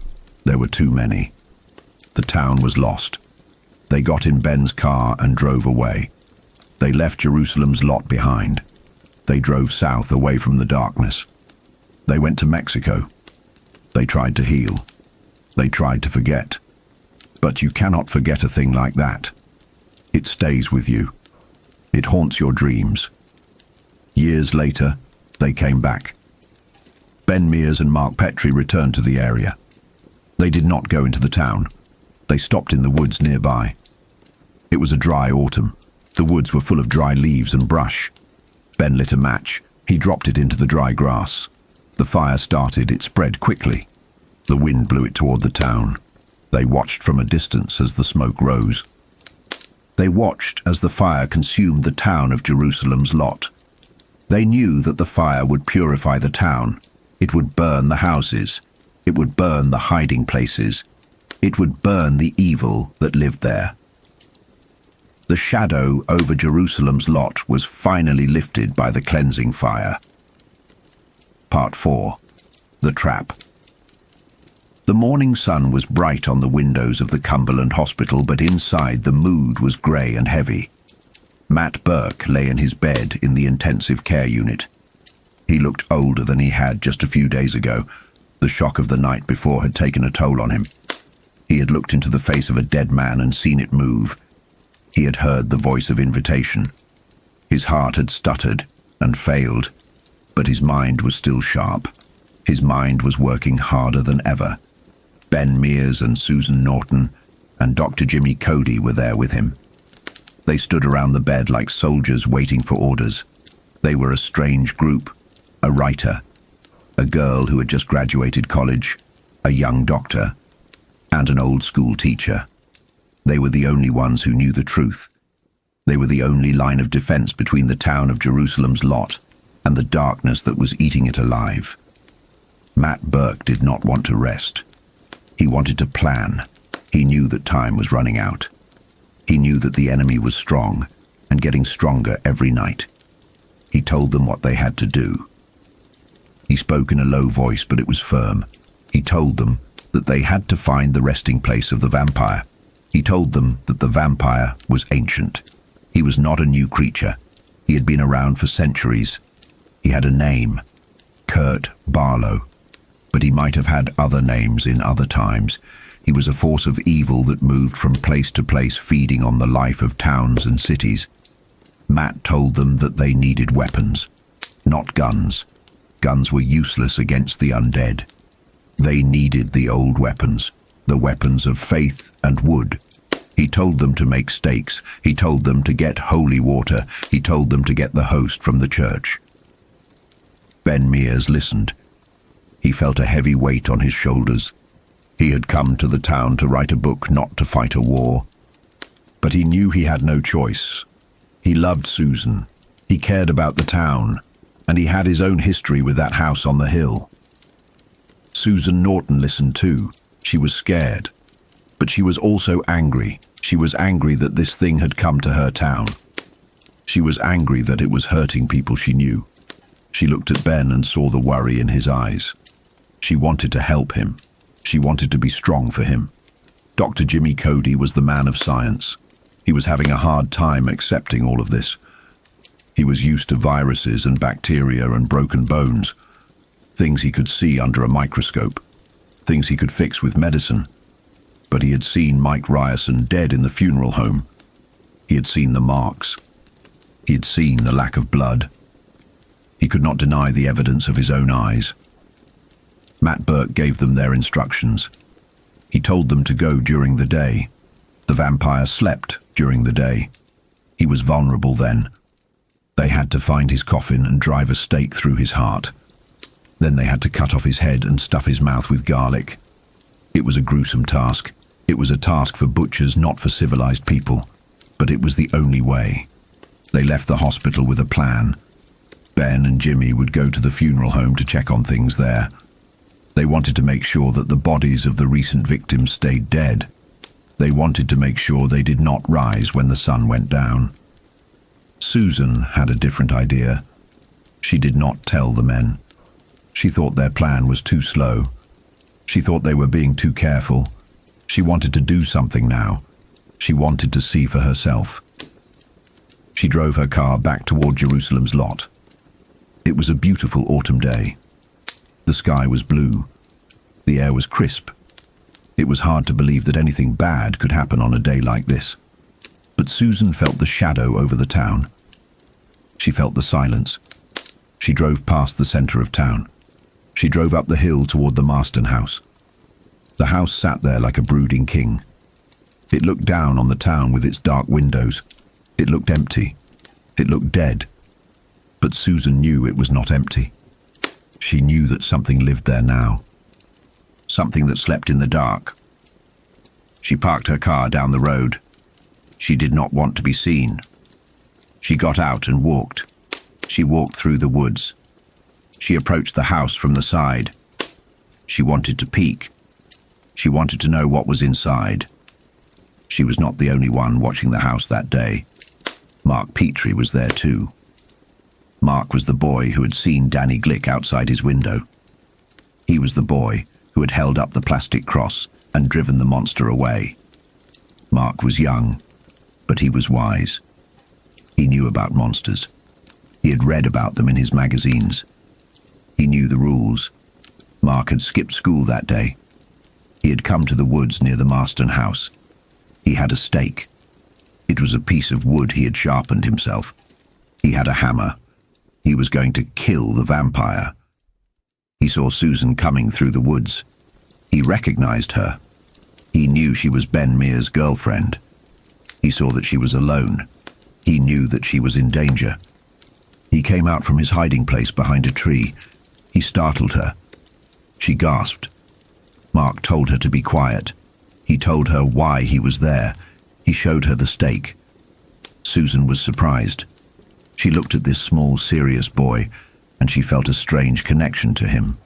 Speaker 1: There were too many. The town was lost. They got in Ben's car and drove away. They left Jerusalem's lot behind. They drove south away from the darkness. They went to Mexico. They tried to heal. They tried to forget. But you cannot forget a thing like that. It stays with you. It haunts your dreams. Years later, they came back. Ben Mears and Mark Petrie returned to the area. They did not go into the town. They stopped in the woods nearby. It was a dry autumn. The woods were full of dry leaves and brush. Ben lit a match. He dropped it into the dry grass. The fire started. It spread quickly. The wind blew it toward the town. They watched from a distance as the smoke rose. They watched as the fire consumed the town of Jerusalem's lot. They knew that the fire would purify the town. It would burn the houses. It would burn the hiding places. It would burn the evil that lived there. The shadow over Jerusalem's lot was finally lifted by the cleansing fire. Part 4. The Trap. The morning sun was bright on the windows of the Cumberland Hospital, but inside the mood was grey and heavy. Matt Burke lay in his bed in the intensive care unit. He looked older than he had just a few days ago. The shock of the night before had taken a toll on him. He had looked into the face of a dead man and seen it move. He had heard the voice of invitation. His heart had stuttered and failed, but his mind was still sharp. His mind was working harder than ever. Ben Mears and Susan Norton and Dr. Jimmy Cody were there with him. They stood around the bed like soldiers waiting for orders. They were a strange group, a writer, a girl who had just graduated college, a young doctor, and an old school teacher. They were the only ones who knew the truth. They were the only line of defense between the town of Jerusalem's lot and the darkness that was eating it alive. Matt Burke did not want to rest. He wanted to plan. He knew that time was running out. He knew that the enemy was strong and getting stronger every night. He told them what they had to do. He spoke in a low voice, but it was firm. He told them that they had to find the resting place of the vampire. He told them that the vampire was ancient. He was not a new creature. He had been around for centuries. He had a name, Kurt Barlow, but he might have had other names in other times. He was a force of evil that moved from place to place, feeding on the life of towns and cities. Matt told them that they needed weapons, not guns. Guns were useless against the undead. They needed the old weapons, the weapons of faith and wood. He told them to make stakes. He told them to get holy water. He told them to get the host from the church. Ben Mears listened. He felt a heavy weight on his shoulders. He had come to the town to write a book, not to fight a war. But he knew he had no choice. He loved Susan. He cared about the town, and he had his own history with that house on the hill. Susan Norton listened too. She was scared. But she was also angry. She was angry that this thing had come to her town. She was angry that it was hurting people she knew. She looked at Ben and saw the worry in his eyes. She wanted to help him. She wanted to be strong for him. Dr. Jimmy Cody was the man of science. He was having a hard time accepting all of this. He was used to viruses and bacteria and broken bones, things he could see under a microscope, things he could fix with medicine. But he had seen Mike Ryerson dead in the funeral home. He had seen the marks. He had seen the lack of blood. He could not deny the evidence of his own eyes. Matt Burke gave them their instructions. He told them to go during the day. The vampire slept during the day. He was vulnerable then. They had to find his coffin and drive a stake through his heart. Then they had to cut off his head and stuff his mouth with garlic. It was a gruesome task. It was a task for butchers, not for civilized people. But it was the only way. They left the hospital with a plan. Ben and Jimmy would go to the funeral home to check on things there. They wanted to make sure that the bodies of the recent victims stayed dead. They wanted to make sure they did not rise when the sun went down. Susan had a different idea. She did not tell the men. She thought their plan was too slow. She thought they were being too careful. She wanted to do something now. She wanted to see for herself. She drove her car back toward Jerusalem's lot. It was a beautiful autumn day. The sky was blue. The air was crisp. It was hard to believe that anything bad could happen on a day like this. But Susan felt the shadow over the town. She felt the silence. She drove past the center of town. She drove up the hill toward the Marsten House. The house sat there like a brooding king. It looked down on the town with its dark windows. It looked empty. It looked dead. But Susan knew it was not empty. She knew that something lived there now. Something that slept in the dark. She parked her car down the road. She did not want to be seen. She got out and walked. She walked through the woods. She approached the house from the side. She wanted to peek. She wanted to know what was inside. She was not the only one watching the house that day. Mark Petrie was there too. Mark was the boy who had seen Danny Glick outside his window. He was the boy who had held up the plastic cross and driven the monster away. Mark was young, but he was wise. He knew about monsters. He had read about them in his magazines. He knew the rules. Mark had skipped school that day. He had come to the woods near the Marsten House. He had a stake. It was a piece of wood he had sharpened himself. He had a hammer. He was going to kill the vampire. He saw Susan coming through the woods. He recognized her. He knew she was Ben Mears' girlfriend. He saw that she was alone. He knew that she was in danger. He came out from his hiding place behind a tree. He startled her. She gasped. Mark told her to be quiet. He told her why he was there. He showed her the stake. Susan was surprised. She looked at this small, serious boy, and she felt a strange connection to him.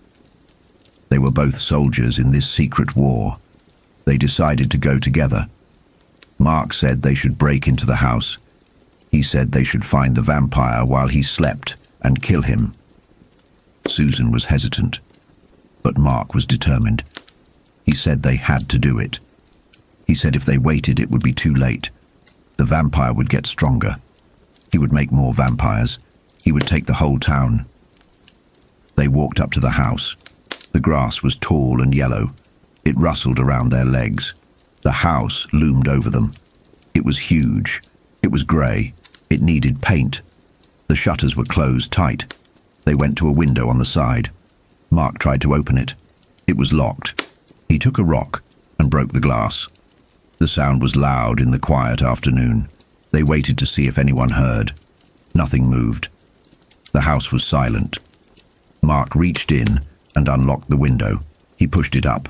Speaker 1: They were both soldiers in this secret war. They decided to go together. Mark said they should break into the house. He said they should find the vampire while he slept and kill him. Susan was hesitant, but Mark was determined. He said they had to do it. He said if they waited, it would be too late. The vampire would get stronger. He would make more vampires. He would take the whole town. They walked up to the house. The grass was tall and yellow. It rustled around their legs. The house loomed over them. It was huge. It was grey. It needed paint. The shutters were closed tight. They went to a window on the side. Mark tried to open it. It was locked. He took a rock and broke the glass. The sound was loud in the quiet afternoon. They waited to see if anyone heard. Nothing moved. The house was silent. Mark reached in and unlocked the window. He pushed it up.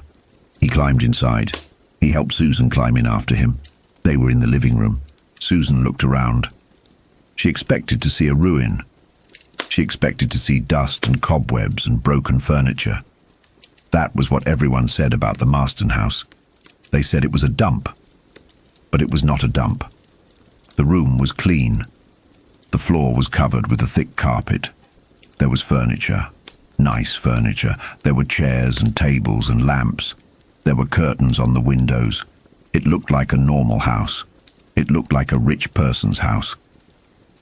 Speaker 1: He climbed inside. He helped Susan climb in after him. They were in the living room. Susan looked around. She expected to see a ruin. She expected to see dust and cobwebs and broken furniture. That was what everyone said about the Marsten House. They said it was a dump. But it was not a dump. The room was clean. The floor was covered with a thick carpet. There was furniture. Nice furniture. There were chairs and tables and lamps. There were curtains on the windows. It looked like a normal house. It looked like a rich person's house.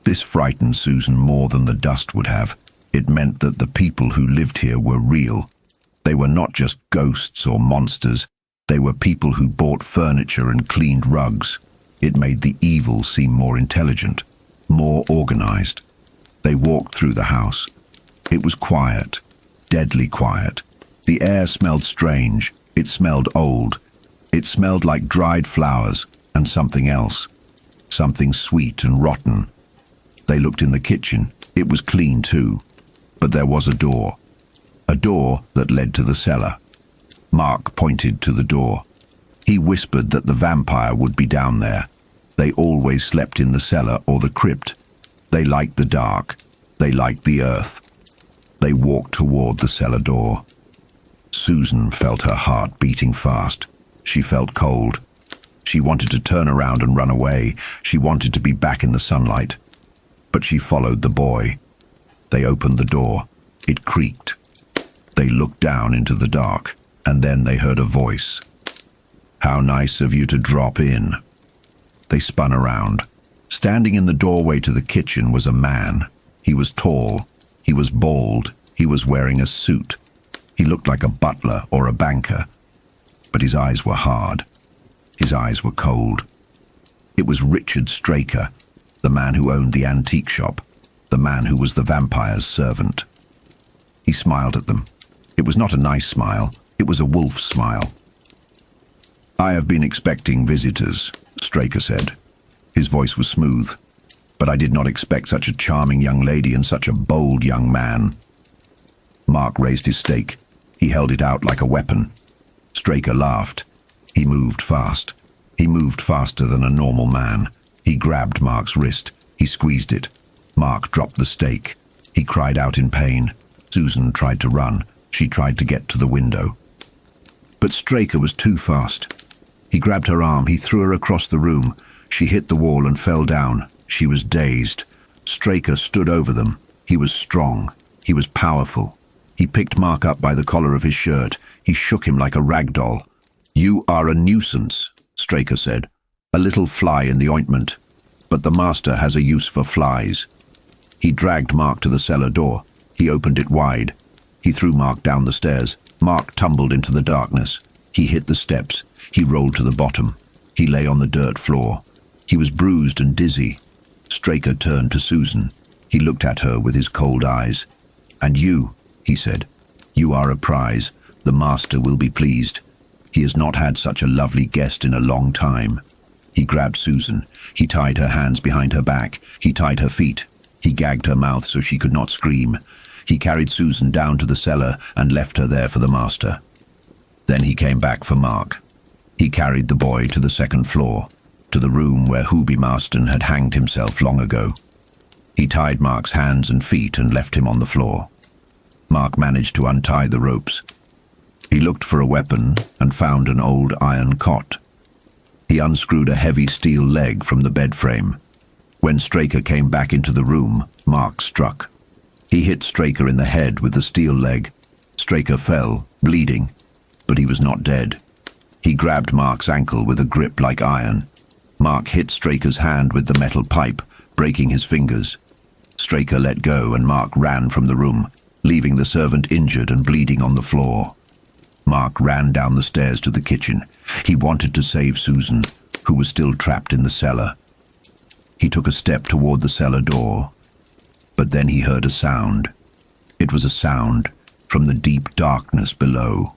Speaker 1: This frightened Susan more than the dust would have. It meant that the people who lived here were real. They were not just ghosts or monsters. They were people who bought furniture and cleaned rugs. It made the evil seem more intelligent, more organized. They walked through the house. It was quiet, deadly quiet. The air smelled strange. It smelled old. It smelled like dried flowers and something else, something sweet and rotten. They looked in the kitchen. It was clean too, but there was a door that led to the cellar. Mark pointed to the door. He whispered that the vampire would be down there. They always slept in the cellar or the crypt. They liked the dark. They liked the earth. They walked toward the cellar door. Susan felt her heart beating fast. She felt cold. She wanted to turn around and run away. She wanted to be back in the sunlight. But she followed the boy. They opened the door. It creaked. They looked down into the dark, and then they heard a voice. "How nice of you to drop in." They spun around. Standing in the doorway to the kitchen was a man. He was tall. He was bald. He was wearing a suit. He looked like a butler or a banker, but his eyes were hard. His eyes were cold. It was Richard Straker, the man who owned the antique shop, the man who was the vampire's servant. He smiled at them. It was not a nice smile. It was a wolf's smile. "I have been expecting visitors," Straker said. His voice was smooth, but I did not expect such a charming young lady and such a bold young man. Mark raised his stake. He held it out like a weapon. Straker laughed. He moved fast. He moved faster than a normal man. He grabbed Mark's wrist. He squeezed it. Mark dropped the stake. He cried out in pain. Susan tried to run. She tried to get to the window. But Straker was too fast. He grabbed her arm. He threw her across the room. She hit the wall and fell down. She was dazed. Straker stood over them. He was strong. He was powerful. He picked Mark up by the collar of his shirt. He shook him like a rag doll. "You are a nuisance," Straker said. "A little fly in the ointment. But the master has a use for flies." He dragged Mark to the cellar door. He opened it wide. He threw Mark down the stairs. Mark tumbled into the darkness. He hit the steps. He rolled to the bottom. He lay on the dirt floor. He was bruised and dizzy. Straker turned to Susan. He looked at her with his cold eyes. "And you," he said, "you are a prize. The master will be pleased. He has not had such a lovely guest in a long time." He grabbed Susan. He tied her hands behind her back. He tied her feet. He gagged her mouth so she could not scream. He carried Susan down to the cellar and left her there for the master. Then he came back for Mark. He carried the boy to the second floor, to the room where Hooby Marsten had hanged himself long ago. He tied Mark's hands and feet and left him on the floor. Mark managed to untie the ropes. He looked for a weapon and found an old iron cot. He unscrewed a heavy steel leg from the bed frame. When Straker came back into the room, Mark struck. He hit Straker in the head with the steel leg. Straker fell, bleeding, but he was not dead. He grabbed Mark's ankle with a grip like iron. Mark hit Straker's hand with the metal pipe, breaking his fingers. Straker let go and Mark ran from the room, leaving the servant injured and bleeding on the floor. Mark ran down the stairs to the kitchen. He wanted to save Susan, who was still trapped in the cellar. He took a step toward the cellar door, but then he heard a sound. It was a sound from the deep darkness below.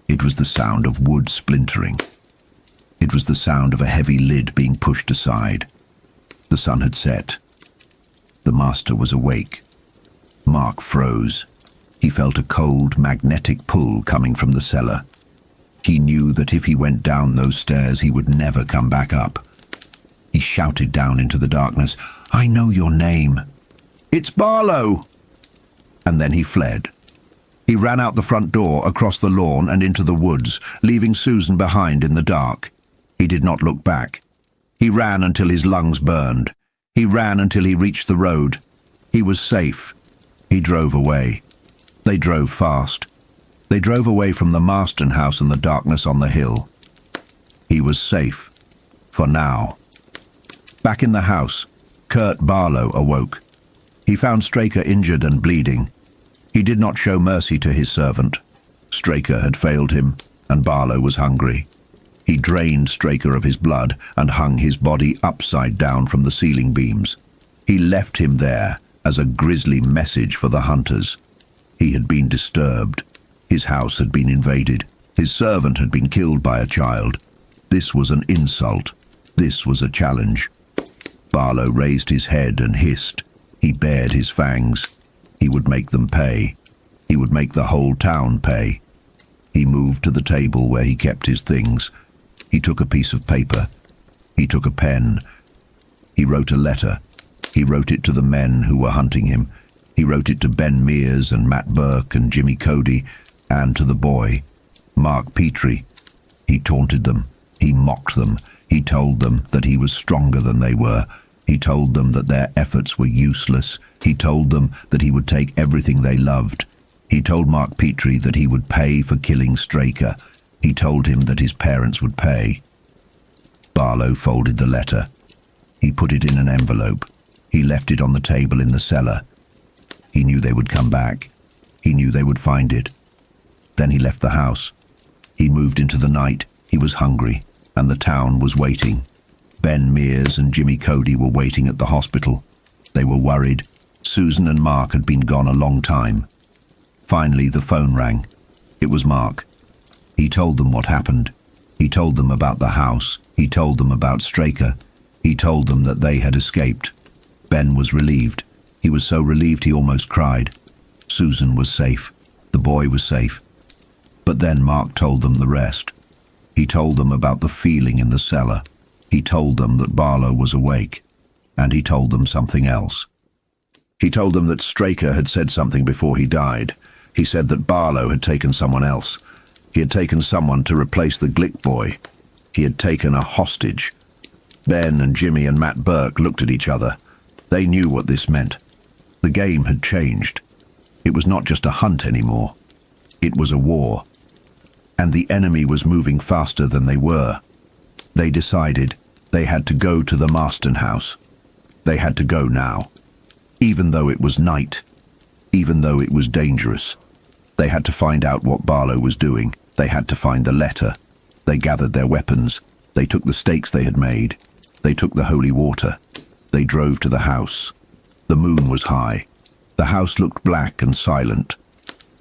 Speaker 1: It was the sound of wood splintering. It was the sound of a heavy lid being pushed aside. The sun had set. The master was awake. Mark froze. He felt a cold, magnetic pull coming from the cellar. He knew that if he went down those stairs, he would never come back up. He shouted down into the darkness, "I know your name. It's Barlow!" And then he fled. He ran out the front door, across the lawn and into the woods, leaving Susan behind in the dark. He did not look back. He ran until his lungs burned. He ran until he reached the road. He was safe. He drove away. They drove fast. They drove away from the Marsten House and the darkness on the hill. He was safe. For now. Back in the house, Kurt Barlow awoke. He found Straker injured and bleeding. He did not show mercy to his servant. Straker had failed him, and Barlow was hungry. He drained Straker of his blood and hung his body upside down from the ceiling beams. He left him there as a grisly message for the hunters. He had been disturbed. His house had been invaded. His servant had been killed by a child. This was an insult. This was a challenge. Barlow raised his head and hissed. He bared his fangs. He would make them pay. He would make the whole town pay. He moved to the table where he kept his things. He took a piece of paper. He took a pen. He wrote a letter. He wrote it to the men who were hunting him. He wrote it to Ben Mears and Matt Burke and Jimmy Cody, and to the boy, Mark Petrie. He taunted them. He mocked them. He told them that he was stronger than they were. He told them that their efforts were useless. He told them that he would take everything they loved. He told Mark Petrie that he would pay for killing Straker. He told him that his parents would pay. Barlow folded the letter. He put it in an envelope. He left it on the table in the cellar. He knew they would come back. He knew they would find it. Then he left the house. He moved into the night. He was hungry, and the town was waiting. Ben Mears and Jimmy Cody were waiting at the hospital. They were worried. Susan and Mark had been gone a long time. Finally, the phone rang. It was Mark. He told them what happened. He told them about the house. He told them about Straker. He told them that they had escaped. Ben was relieved. He was so relieved he almost cried. Susan was safe. The boy was safe. But then Mark told them the rest. He told them about the feeling in the cellar. He told them that Barlow was awake. And he told them something else. He told them that Straker had said something before he died. He said that Barlow had taken someone else. He had taken someone to replace the Glick boy. He had taken a hostage. Ben and Jimmy and Matt Burke looked at each other. They knew what this meant. The game had changed. It was not just a hunt anymore. It was a war. And the enemy was moving faster than they were. They decided they had to go to the Marsten House. They had to go now. Even though it was night. Even though it was dangerous. They had to find out what Barlow was doing. They had to find the letter. They gathered their weapons. They took the stakes they had made. They took the holy water. They drove to the house. The moon was high. The house looked black and silent.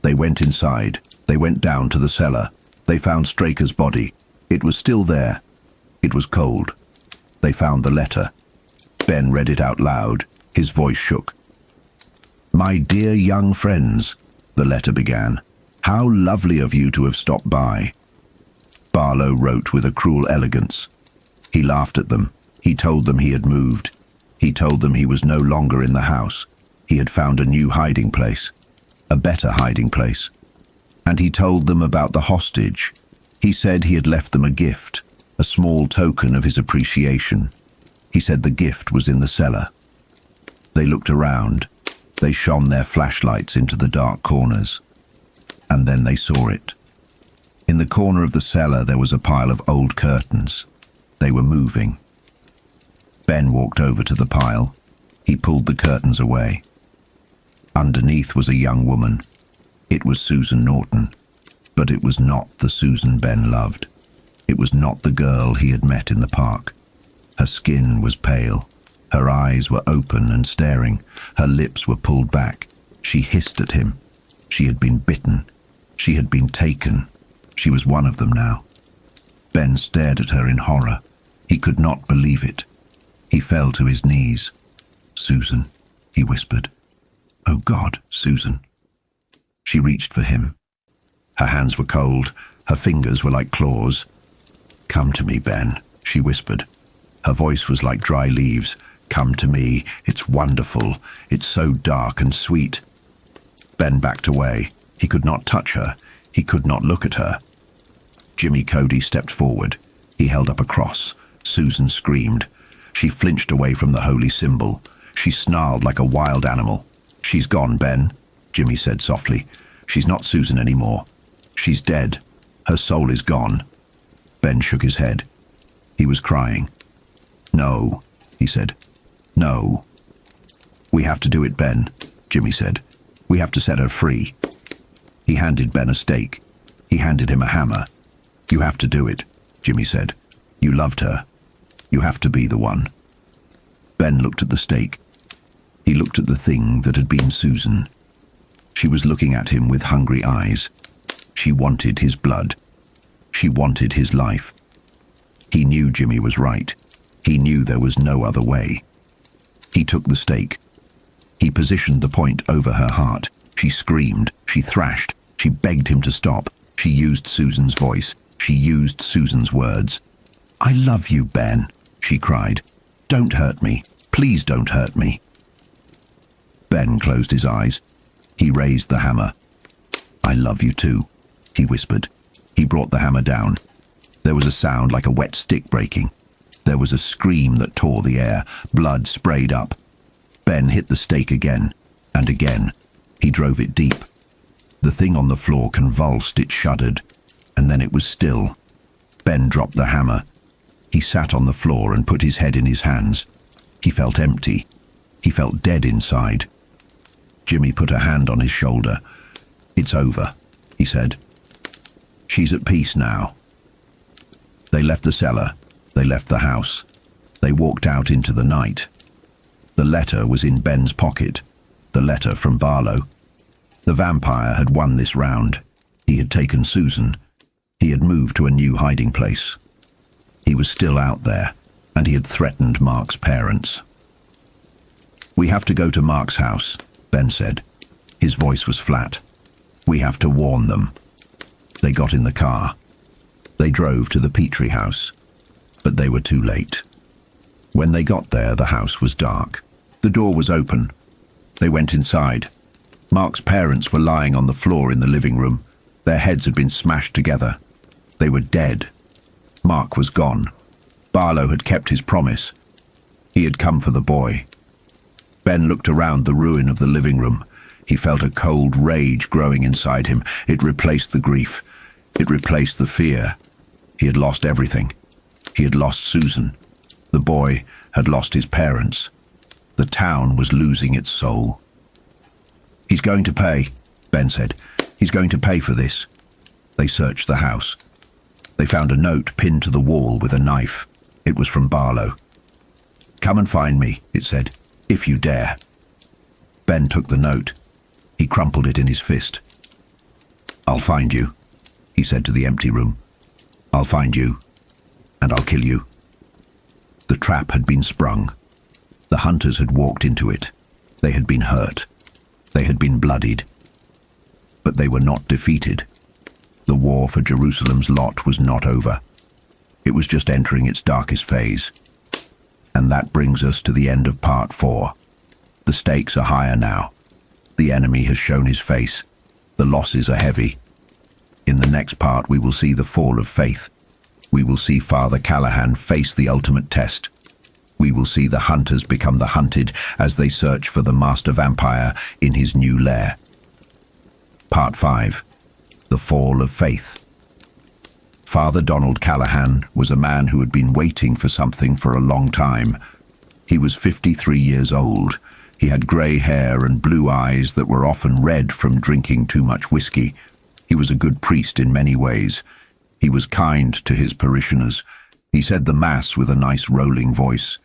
Speaker 1: They went inside. They went down to the cellar. They found Straker's body. It was still there. It was cold. They found the letter. Ben read it out loud. His voice shook. "My dear young friends," the letter began. "How lovely of you to have stopped by." Barlow wrote with a cruel elegance. He laughed at them. He told them he had moved. He told them he was no longer in the house. He had found a new hiding place. A better hiding place. And he told them about the hostage. He said he had left them a gift, a small token of his appreciation. He said the gift was in the cellar. They looked around. They shone their flashlights into the dark corners. And then they saw it. In the corner of the cellar there was a pile of old curtains. They were moving. Ben walked over to the pile. He pulled the curtains away. Underneath was a young woman. It was Susan Norton. But it was not the Susan Ben loved. It was not the girl he had met in the park. Her skin was pale. Her eyes were open and staring. Her lips were pulled back. She hissed at him. She had been bitten. She had been taken. She was one of them now. Ben stared at her in horror. He could not believe it. He fell to his knees. "Susan," he whispered. "Oh God, Susan." She reached for him. Her hands were cold. Her fingers were like claws. "Come to me, Ben," she whispered. Her voice was like dry leaves. "Come to me. It's wonderful. It's so dark and sweet." Ben backed away. He could not touch her. He could not look at her. Jimmy Cody stepped forward. He held up a cross. Susan screamed. She flinched away from the holy symbol. She snarled like a wild animal. "She's gone, Ben," Jimmy said softly. "She's not Susan anymore. She's dead. Her soul is gone." Ben shook his head. He was crying. "No," he said. "No." "We have to do it, Ben," Jimmy said. "We have to set her free." He handed Ben a stake. He handed him a hammer. "You have to do it," Jimmy said. "You loved her. You have to be the one." Ben looked at the stake. He looked at the thing that had been Susan. She was looking at him with hungry eyes. She wanted his blood. She wanted his life. He knew Jimmy was right. He knew there was no other way. He took the stake. He positioned the point over her heart. She screamed. She thrashed. She begged him to stop. She used Susan's voice. She used Susan's words. "I love you, Ben," she cried. "Don't hurt me. Please don't hurt me." Ben closed his eyes. He raised the hammer. "I love you too," he whispered. He brought the hammer down. There was a sound like a wet stick breaking. There was a scream that tore the air. Blood sprayed up. Ben hit the stake again and again. He drove it deep. The thing on the floor convulsed. It shuddered. And then it was still. Ben dropped the hammer. He sat on the floor and put his head in his hands. He felt empty. He felt dead inside. Jimmy put a hand on his shoulder. "It's over," he said. "She's at peace now." They left the cellar. They left the house. They walked out into the night. The letter was in Ben's pocket. The letter from Barlow. The vampire had won this round. He had taken Susan. He had moved to a new hiding place. He was still out there, and he had threatened Mark's parents. "We have to go to Mark's house," Ben said. His voice was flat. "We have to warn them." They got in the car. They drove to the Petrie house, but they were too late. When they got there, the house was dark. The door was open. They went inside. Mark's parents were lying on the floor in the living room. Their heads had been smashed together. They were dead. Mark was gone. Barlow had kept his promise. He had come for the boy. Ben looked around the ruin of the living room. He felt a cold rage growing inside him. It replaced the grief. It replaced the fear. He had lost everything. He had lost Susan. The boy had lost his parents. The town was losing its soul. "He's going to pay," Ben said. "He's going to pay for this." They searched the house. They found a note pinned to the wall with a knife. It was from Barlow. "Come and find me," it said, "if you dare." Ben took the note. He crumpled it in his fist. "I'll find you," he said to the empty room. "I'll find you, and I'll kill you." The trap had been sprung. The hunters had walked into it. They had been hurt. They had been bloodied. But they were not defeated. The war for Jerusalem's lot was not over. It was just entering its darkest phase. And that brings us to the end of part 4. The stakes are higher now. The enemy has shown his face. The losses are heavy. In the next part, we will see the fall of faith. We will see Father Callahan face the ultimate test. We will see the hunters become the hunted as they search for the master vampire in his new lair. Part 5. The Fall of Faith. Father Donald Callahan was a man who had been waiting for something for a long time. He was 53 years old. He had grey hair and blue eyes that were often red from drinking too much whiskey. He was a good priest in many ways. He was kind to his parishioners. He said the Mass with a nice rolling voice.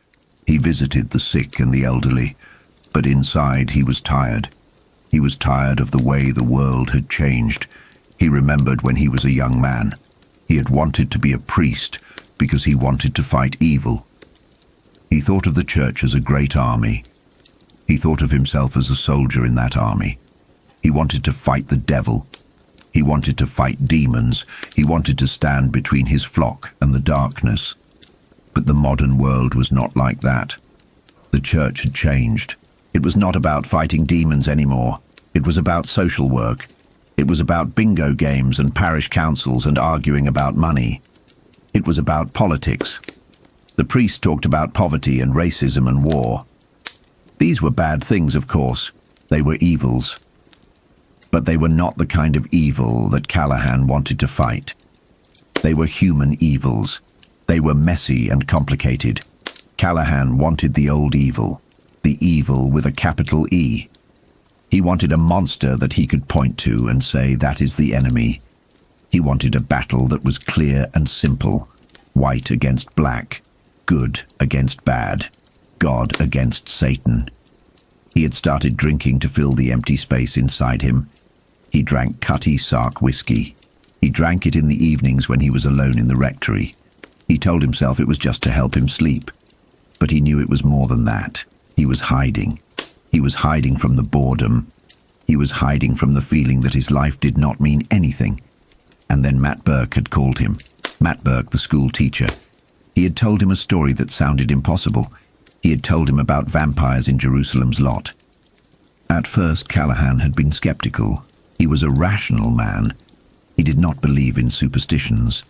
Speaker 1: He visited the sick and the elderly, but inside he was tired. He was tired of the way the world had changed. He remembered when he was a young man. He had wanted to be a priest because he wanted to fight evil. He thought of the church as a great army. He thought of himself as a soldier in that army. He wanted to fight the devil. He wanted to fight demons. He wanted to stand between his flock and the darkness. But the modern world was not like that. The church had changed. It was not about fighting demons anymore. It was about social work. It was about bingo games and parish councils and arguing about money. It was about politics. The priest talked about poverty and racism and war. These were bad things, of course. They were evils. But they were not the kind of evil that Callahan wanted to fight. They were human evils. They were messy and complicated. Callahan wanted the old evil, the evil with a capital E. He wanted a monster that he could point to and say, that is the enemy. He wanted a battle that was clear and simple, white against black, good against bad, God against Satan. He had started drinking to fill the empty space inside him. He drank Cutty Sark whiskey. He drank it in the evenings when he was alone in the rectory. He told himself it was just to help him sleep. But he knew it was more than that. He was hiding. He was hiding from the boredom. He was hiding from the feeling that his life did not mean anything. And then Matt Burke had called him. Matt Burke, the school teacher. He had told him a story that sounded impossible. He had told him about vampires in Jerusalem's lot. At first, Callahan had been skeptical. He was a rational man. He did not believe in superstitions.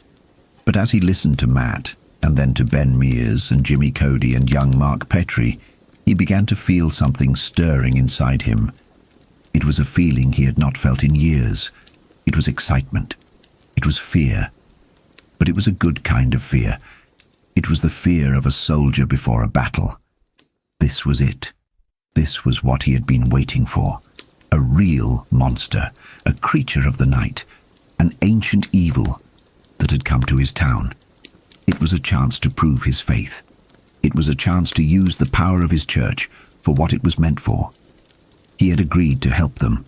Speaker 1: But as he listened to Matt, and then to Ben Mears and Jimmy Cody and young Mark Petrie, he began to feel something stirring inside him. It was a feeling he had not felt in years. It was excitement. It was fear. But it was a good kind of fear. It was the fear of a soldier before a battle. This was it. This was what he had been waiting for. A real monster, a creature of the night, an ancient evil that had come to his town. It was a chance to prove his faith. It was a chance to use the power of his church for what it was meant for. He had agreed to help them.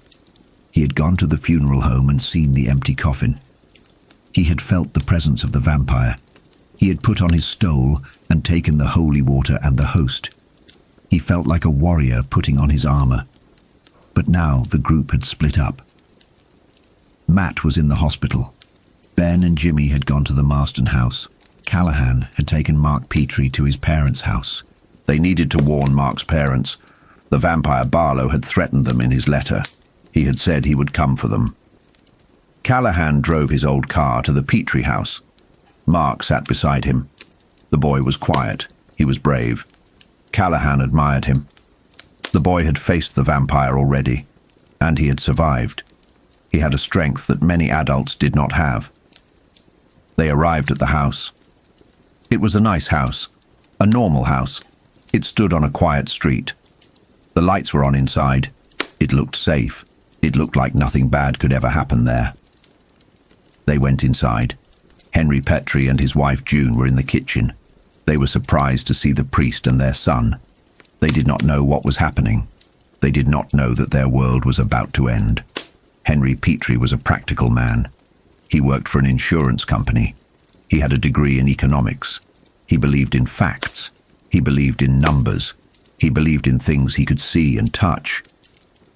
Speaker 1: He had gone to the funeral home and seen the empty coffin. He had felt the presence of the vampire. He had put on his stole and taken the holy water and the host. He felt like a warrior putting on his armor. But now the group had split up. Matt was in the hospital. Ben and Jimmy had gone to the Marsten House. Callahan had taken Mark Petrie to his parents' house. They needed to warn Mark's parents. The vampire Barlow had threatened them in his letter. He had said he would come for them. Callahan drove his old car to the Petrie house. Mark sat beside him. The boy was quiet. He was brave. Callahan admired him. The boy had faced the vampire already, and he had survived. He had a strength that many adults did not have. They arrived at the house. It was a nice house, a normal house. It stood on a quiet street. The lights were on inside. It looked safe. It looked like nothing bad could ever happen there. They went inside. Henry Petrie and his wife June were in the kitchen. They were surprised to see the priest and their son. They did not know what was happening. They did not know that their world was about to end. Henry Petrie was a practical man. He worked for an insurance company. He had a degree in economics. He believed in facts. He believed in numbers. He believed in things he could see and touch.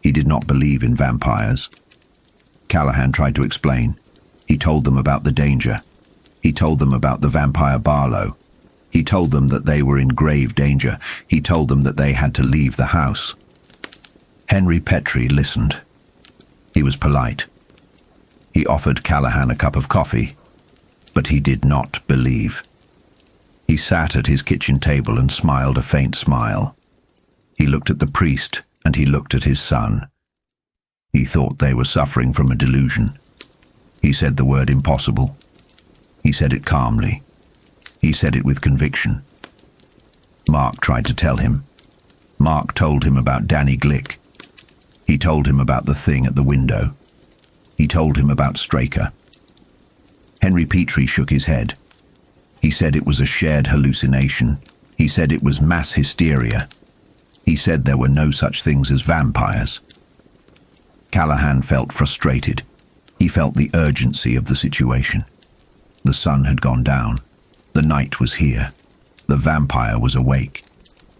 Speaker 1: He did not believe in vampires. Callahan tried to explain. He told them about the danger. He told them about the vampire Barlow. He told them that they were in grave danger. He told them that they had to leave the house. Henry Petrie listened. He was polite. He offered Callahan a cup of coffee, but he did not believe. He sat at his kitchen table and smiled a faint smile. He looked at the priest and he looked at his son. He thought they were suffering from a delusion. He said the word impossible. He said it calmly. He said it with conviction. Mark tried to tell him. Mark told him about Danny Glick. He told him about the thing at the window. He told him about Straker. Henry Petrie shook his head. He said it was a shared hallucination. He said it was mass hysteria. He said there were no such things as vampires. Callahan felt frustrated. He felt the urgency of the situation. The sun had gone down. The night was here. The vampire was awake.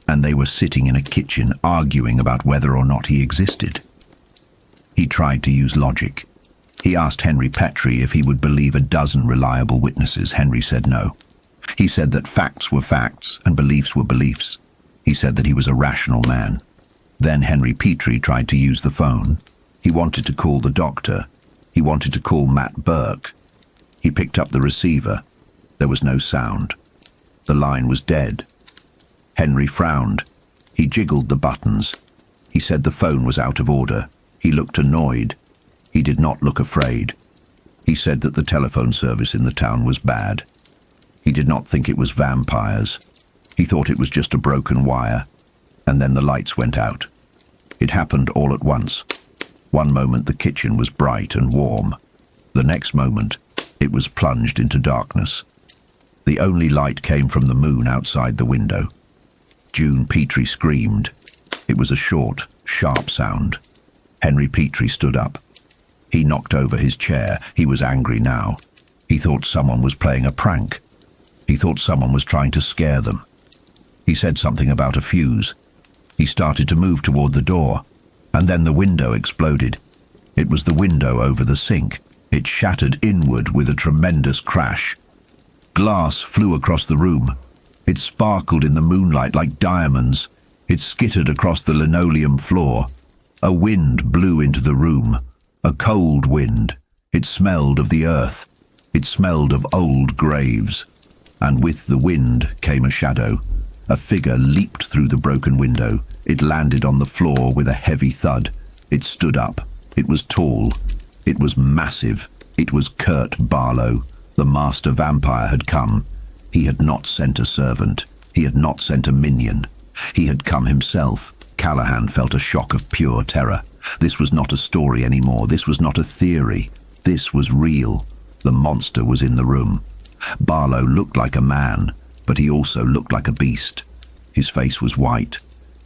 Speaker 1: And they were sitting in a kitchen arguing about whether or not he existed. He tried to use logic. He asked Henry Petrie if he would believe a dozen reliable witnesses. Henry said no. He said that facts were facts and beliefs were beliefs. He said that he was a rational man. Then Henry Petrie tried to use the phone. He wanted to call the doctor. He wanted to call Matt Burke. He picked up the receiver. There was no sound. The line was dead. Henry frowned. He jiggled the buttons. He said the phone was out of order. He looked annoyed. He did not look afraid. He said that the telephone service in the town was bad. He did not think it was vampires. He thought it was just a broken wire. And then the lights went out. It happened all at once. One moment the kitchen was bright and warm. The next moment it was plunged into darkness. The only light came from the moon outside the window. June Petrie screamed. It was a short, sharp sound. Henry Petrie stood up. He knocked over his chair. He was angry now. He thought someone was playing a prank. He thought someone was trying to scare them. He said something about a fuse. He started to move toward the door, and then the window exploded. It was the window over the sink. It shattered inward with a tremendous crash. Glass flew across the room. It sparkled in the moonlight like diamonds. It skittered across the linoleum floor. A wind blew into the room. A cold wind. It smelled of the earth. It smelled of old graves. And with the wind came a shadow. A figure leaped through the broken window. It landed on the floor with a heavy thud. It stood up. It was tall. It was massive. It was Kurt Barlow. The master vampire had come. He had not sent a servant. He had not sent a minion. He had come himself. Callahan felt a shock of pure terror. This was not a story anymore. This was not a theory. This was real. The monster was in the room. Barlow looked like a man, but he also looked like a beast. His face was white.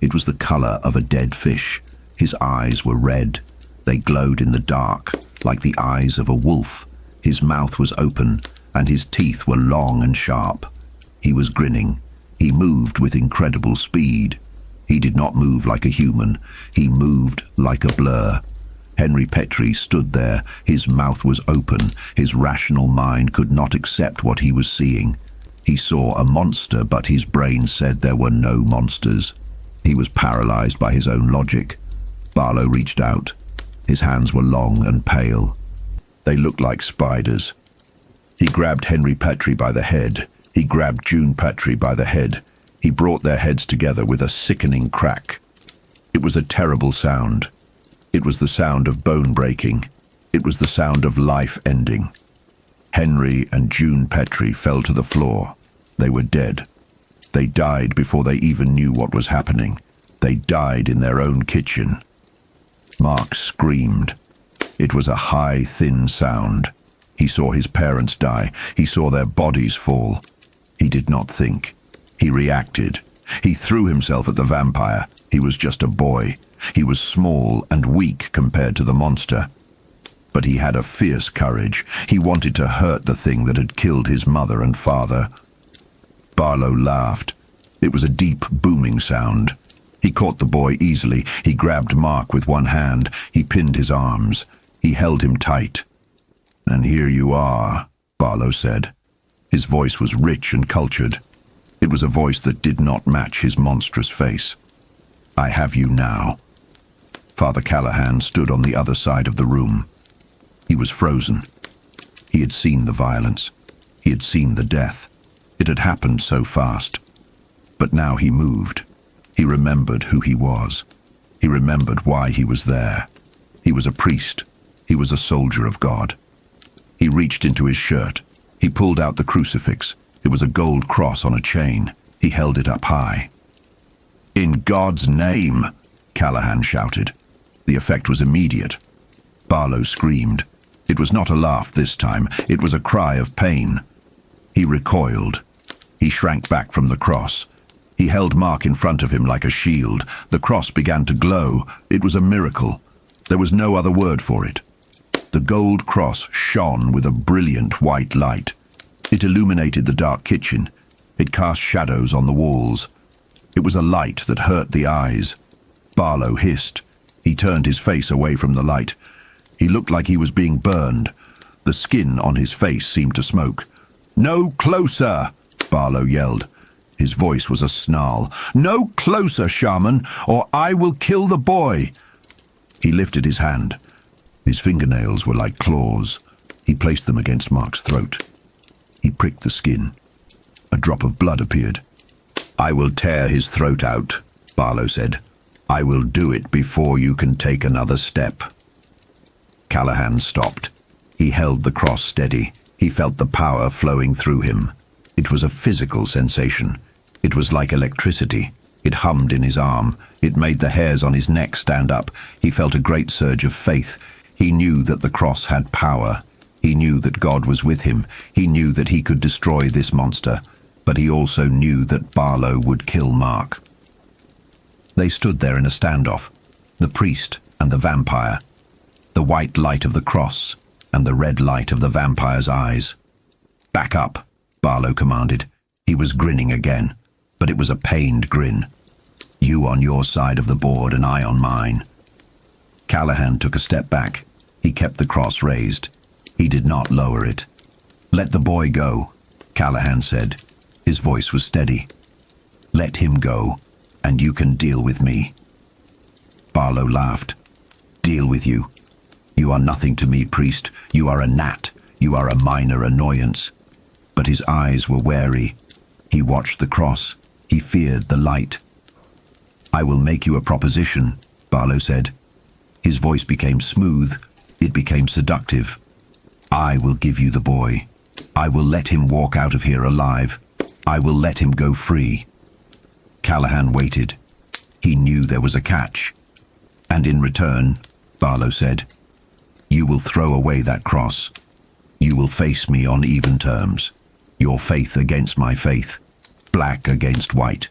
Speaker 1: It was the color of a dead fish. His eyes were red. They glowed in the dark, like the eyes of a wolf. His mouth was open, and his teeth were long and sharp. He was grinning. He moved with incredible speed. He did not move like a human. He moved like a blur. Henry Petrie stood there. His mouth was open. His rational mind could not accept what he was seeing. He saw a monster, but his brain said there were no monsters. He was paralyzed by his own logic. Barlow reached out. His hands were long and pale. They looked like spiders. He grabbed Henry Petrie by the head. He grabbed June Petrie by the head. He brought their heads together with a sickening crack. It was a terrible sound. It was the sound of bone breaking. It was the sound of life ending. Henry and June Petrie fell to the floor. They were dead. They died before they even knew what was happening. They died in their own kitchen. Mark screamed. It was a high, thin sound. He saw his parents die. He saw their bodies fall. He did not think. He reacted. He threw himself at the vampire. He was just a boy. He was small and weak compared to the monster. But he had a fierce courage. He wanted to hurt the thing that had killed his mother and father. Barlow laughed. It was a deep, booming sound. He caught the boy easily. He grabbed Mark with one hand. He pinned his arms. He held him tight. "And here you are," Barlow said. His voice was rich and cultured. It was a voice that did not match his monstrous face. "I have you now." Father Callahan stood on the other side of the room. He was frozen. He had seen the violence. He had seen the death. It had happened so fast. But now he moved. He remembered who he was. He remembered why he was there. He was a priest. He was a soldier of God. He reached into his shirt. He pulled out the crucifix. It was a gold cross on a chain. He held it up high. "In God's name!" Callahan shouted. The effect was immediate. Barlow screamed. It was not a laugh this time, it was a cry of pain. He recoiled. He shrank back from the cross. He held Mark in front of him like a shield. The cross began to glow. It was a miracle. There was no other word for it. The gold cross shone with a brilliant white light. It illuminated the dark kitchen. It cast shadows on the walls. It was a light that hurt the eyes. Barlow hissed. He turned his face away from the light. He looked like he was being burned. The skin on his face seemed to smoke. "No closer!" Barlow yelled. His voice was a snarl. "No closer, shaman, or I will kill the boy!" He lifted his hand. His fingernails were like claws. He placed them against Mark's throat. He pricked the skin. A drop of blood appeared. "I will tear his throat out," Barlow said. "I will do it before you can take another step." Callahan stopped. He held the cross steady. He felt the power flowing through him. It was a physical sensation. It was like electricity. It hummed in his arm. It made the hairs on his neck stand up. He felt a great surge of faith. He knew that the cross had power. He knew that God was with him. He knew that he could destroy this monster. But he also knew that Barlow would kill Mark. They stood there in a standoff, the priest and the vampire, the white light of the cross and the red light of the vampire's eyes. "Back up," Barlow commanded. He was grinning again, but it was a pained grin. "You on your side of the board and I on mine." Callahan took a step back. He kept the cross raised. He did not lower it. "Let the boy go," Callahan said. His voice was steady. "Let him go, and you can deal with me." Barlow laughed. "Deal with you? You are nothing to me, priest. You are a gnat. You are a minor annoyance." But his eyes were wary. He watched the cross. He feared the light. "I will make you a proposition," Barlow said. His voice became smooth. It became seductive. "I will give you the boy. I will let him walk out of here alive. I will let him go free." Callahan waited. He knew there was a catch. "And in return," Barlow said, "you will throw away that cross. You will face me on even terms. Your faith against my faith. Black against white."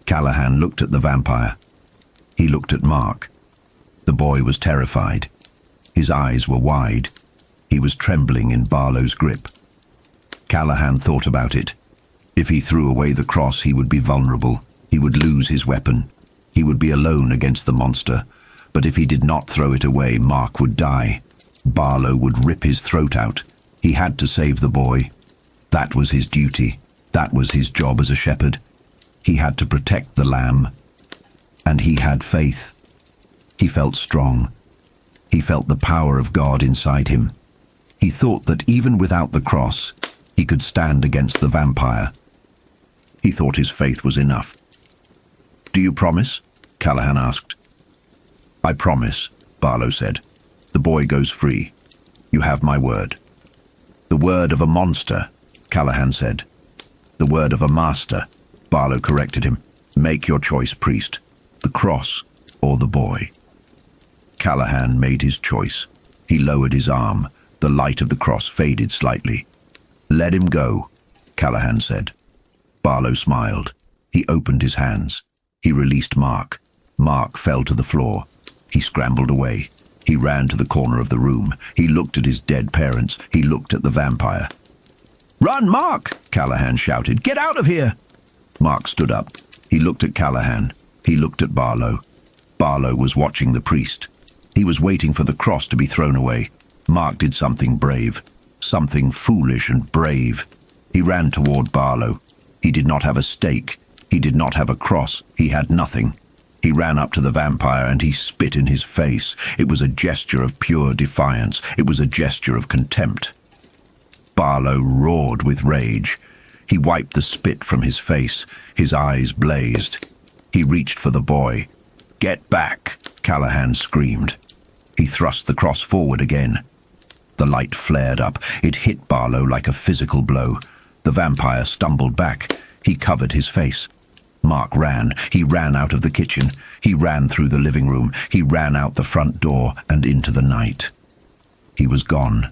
Speaker 1: Callahan looked at the vampire. He looked at Mark. The boy was terrified. His eyes were wide. He was trembling in Barlow's grip. Callahan thought about it. If he threw away the cross, he would be vulnerable. He would lose his weapon. He would be alone against the monster. But if he did not throw it away, Mark would die. Barlow would rip his throat out. He had to save the boy. That was his duty. That was his job as a shepherd. He had to protect the lamb. And he had faith. He felt strong. He felt the power of God inside him. He thought that even without the cross, he could stand against the vampire. He thought his faith was enough. "Do you promise?" Callahan asked. "I promise," Barlow said. "The boy goes free. You have my word." "The word of a monster," Callahan said. "The word of a master," Barlow corrected him. "Make your choice, priest. The cross or the boy." Callahan made his choice. He lowered his arm. The light of the cross faded slightly. "Let him go," Callahan said. Barlow smiled. He opened his hands. He released Mark. Mark fell to the floor. He scrambled away. He ran to the corner of the room. He looked at his dead parents. He looked at the vampire. "Run, Mark!" Callahan shouted. "Get out of here!" Mark stood up. He looked at Callahan. He looked at Barlow. Barlow was watching the priest. He was waiting for the cross to be thrown away. Mark did something brave. Something foolish and brave. He ran toward Barlow. He did not have a stake. He did not have a cross. He had nothing. He ran up to the vampire and he spit in his face. It was a gesture of pure defiance. It was a gesture of contempt. Barlow roared with rage. He wiped the spit from his face. His eyes blazed. He reached for the boy. "Get back!" Callahan screamed. He thrust the cross forward again. The light flared up. It hit Barlow like a physical blow. The vampire stumbled back. He covered his face. Mark ran. He ran out of the kitchen. He ran through the living room. He ran out the front door and into the night. He was gone.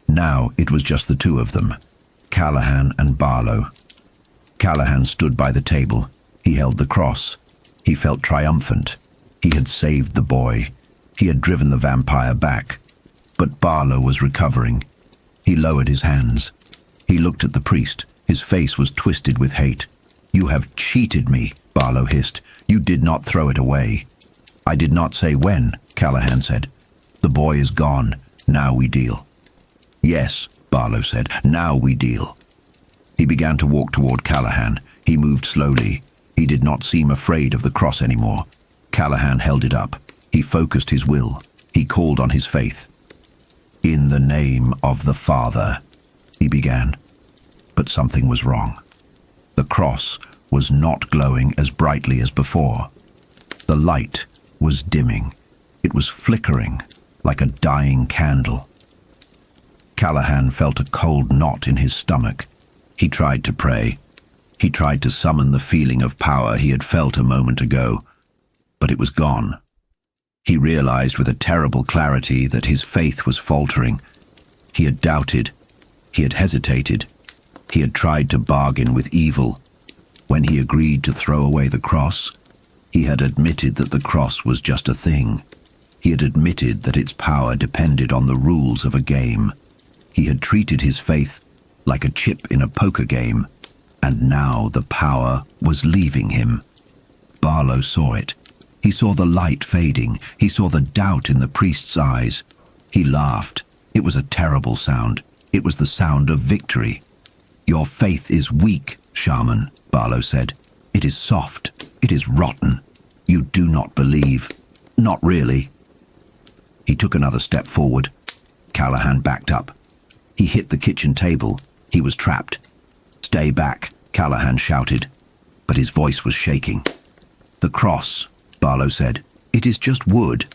Speaker 1: Now it was just the two of them, Callahan and Barlow. Callahan stood by the table. He held the cross. He felt triumphant. He had saved the boy. He had driven the vampire back. But Barlow was recovering. He lowered his hands. He looked at the priest. His face was twisted with hate. "You have cheated me," Barlow hissed. "You did not throw it away." "I did not say when," Callahan said. "The boy is gone. Now we deal." "Yes," Barlow said. "Now we deal." He began to walk toward Callahan. He moved slowly. He did not seem afraid of the cross anymore. Callahan held it up. He focused his will. He called on his faith. "In the name of the Father," he began. But something was wrong. The cross was not glowing as brightly as before. The light was dimming. It was flickering like a dying candle. Callahan felt a cold knot in his stomach. He tried to pray. He tried to summon the feeling of power he had felt a moment ago, but it was gone. He realized with a terrible clarity that his faith was faltering. He had doubted. He had hesitated. He had tried to bargain with evil. When he agreed to throw away the cross, he had admitted that the cross was just a thing. He had admitted that its power depended on the rules of a game. He had treated his faith like a chip in a poker game, and now the power was leaving him. Barlow saw it. He saw the light fading. He saw the doubt in the priest's eyes. He laughed. It was a terrible sound. It was the sound of victory. "Your faith is weak, shaman," Barlow said. "It is soft. It is rotten. You do not believe." "Not really." He took another step forward. Callahan backed up. He hit the kitchen table. He was trapped. "Stay back," Callahan shouted, but his voice was shaking. "The cross," Barlow said. "It is just wood.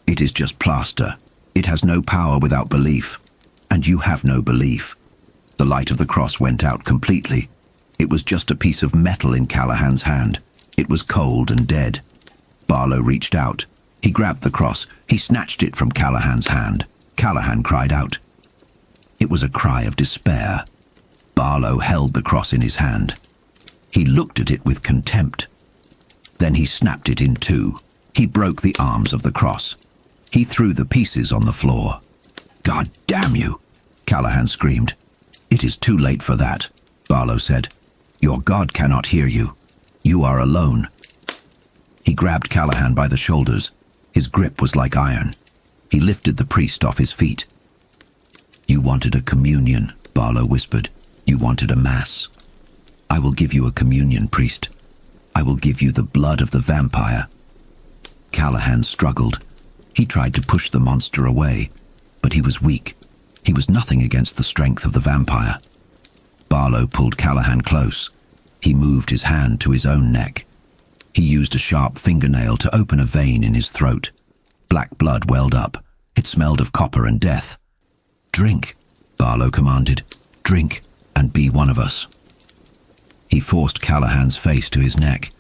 Speaker 1: It is just plaster. It has no power without belief. And you have no belief." The light of the cross went out completely. It was just a piece of metal in Callahan's hand. It was cold and dead. Barlow reached out. He grabbed the cross. He snatched it from Callahan's hand. Callahan cried out. It was a cry of despair. Barlow held the cross in his hand. He looked at it with contempt. Then he snapped it in two. He broke the arms of the cross. He threw the pieces on the floor. "God damn you!" Callahan screamed. "It is too late for that," Barlow said. "Your God cannot hear you. You are alone." He grabbed Callahan by the shoulders. His grip was like iron. He lifted the priest off his feet. "You wanted a communion," Barlow whispered. "You wanted a mass. I will give you a communion, priest. I will give you the blood of the vampire." Callahan struggled. He tried to push the monster away, but he was weak. He was nothing against the strength of the vampire. Barlow pulled Callahan close. He moved his hand to his own neck. He used a sharp fingernail to open a vein in his throat. Black blood welled up. It smelled of copper and death. "Drink," Barlow commanded. "Drink and be one of us." He forced Callahan's face to his neck.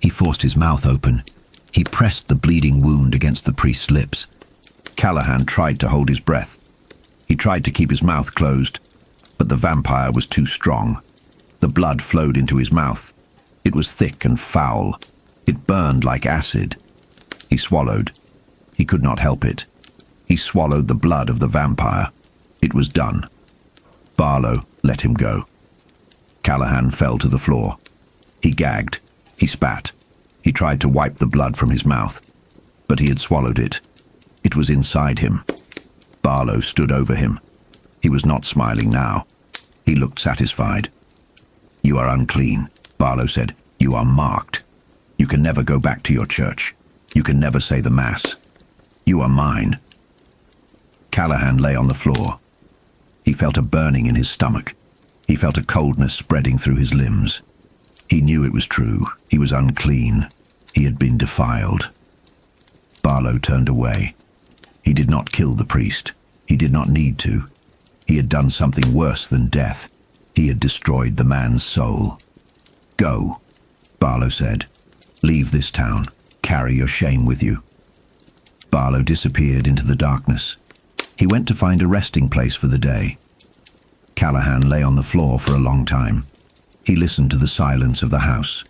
Speaker 1: He forced his mouth open. He pressed the bleeding wound against the priest's lips. Callahan tried to hold his breath. He tried to keep his mouth closed, but the vampire was too strong. The blood flowed into his mouth. It was thick and foul. It burned like acid. He swallowed. He could not help it. He swallowed the blood of the vampire. It was done. Barlow let him go. Callahan fell to the floor. He gagged. He spat. He tried to wipe the blood from his mouth, but he had swallowed it. It was inside him. Barlow stood over him. He was not smiling now. He looked satisfied. "You are unclean," Barlow said. "You are marked. You can never go back to your church. You can never say the Mass. You are mine." Callahan lay on the floor. He felt a burning in his stomach. He felt a coldness spreading through his limbs. He knew it was true. He was unclean. He had been defiled. Barlow turned away. He did not kill the priest. He did not need to. He had done something worse than death. He had destroyed the man's soul. "Go," Barlow said. "Leave this town. Carry your shame with you." Barlow disappeared into the darkness. He went to find a resting place for the day. Callahan lay on the floor for a long time. He listened to the silence of the house.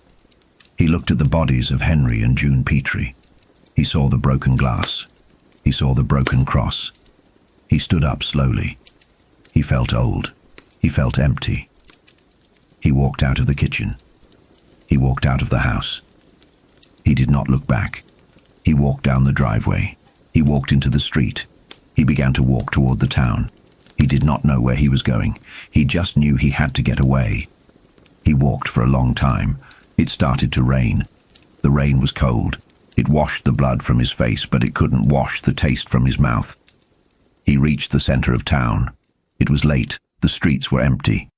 Speaker 1: He looked at the bodies of Henry and June Petrie. He saw the broken glass. He saw the broken cross. He stood up slowly. He felt old. He felt empty. He walked out of the kitchen. He walked out of the house. He did not look back. He walked down the driveway. He walked into the street. He began to walk toward the town. He did not know where he was going. He just knew he had to get away. He walked for a long time. It started to rain. The rain was cold. It washed the blood from his face, but it couldn't wash the taste from his mouth. He reached the center of town. It was late. The streets were empty.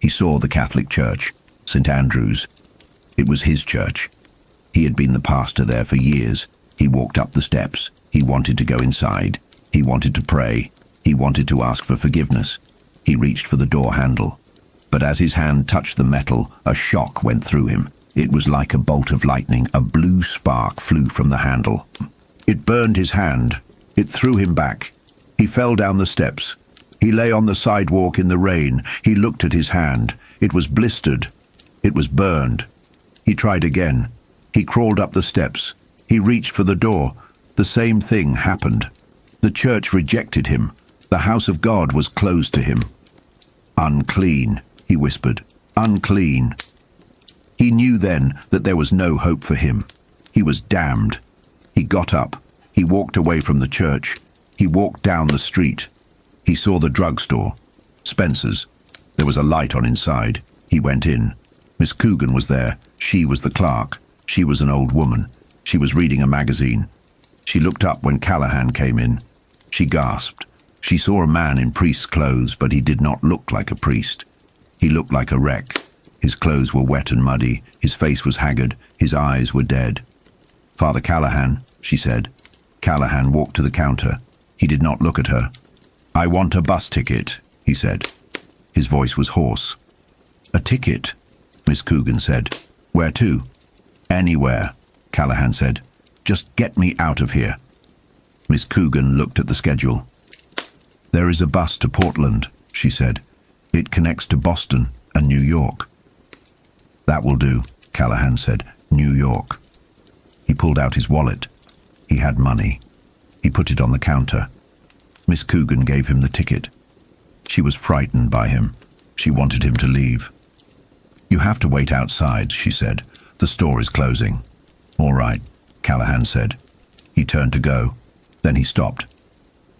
Speaker 1: He saw the Catholic church, St. Andrew's. It was his church. He had been the pastor there for years. He walked up the steps. He wanted to go inside. He wanted to pray. He wanted to ask for forgiveness. He reached for the door handle. But as his hand touched the metal, a shock went through him. It was like a bolt of lightning. A blue spark flew from the handle. It burned his hand. It threw him back. He fell down the steps. He lay on the sidewalk in the rain. He looked at his hand. It was blistered. It was burned. He tried again. He crawled up the steps. He reached for the door. The same thing happened. The church rejected him. The house of God was closed to him. "Unclean," he whispered. "Unclean." He knew then that there was no hope for him. He was damned. He got up. He walked away from the church. He walked down the street. He saw the drugstore, Spencer's. There was a light on inside. He went in. Miss Coogan was there. She was the clerk. She was an old woman. She was reading a magazine. She looked up when Callahan came in. She gasped. She saw a man in priest's clothes, but he did not look like a priest. He looked like a wreck. His clothes were wet and muddy. His face was haggard. His eyes were dead. "Father Callahan," she said. Callahan walked to the counter. He did not look at her. "I want a bus ticket," he said. His voice was hoarse. "A ticket?" Miss Coogan said. "Where to?" "Anywhere," Callahan said. "Just get me out of here." Miss Coogan looked at the schedule. "There is a bus to Portland," she said. "It connects to Boston and New York." "That will do," Callahan said. "New York." He pulled out his wallet. He had money. He put it on the counter. Miss Coogan gave him the ticket. She was frightened by him. She wanted him to leave. "You have to wait outside," she said. "The store is closing." "All right," Callahan said. He turned to go. Then he stopped.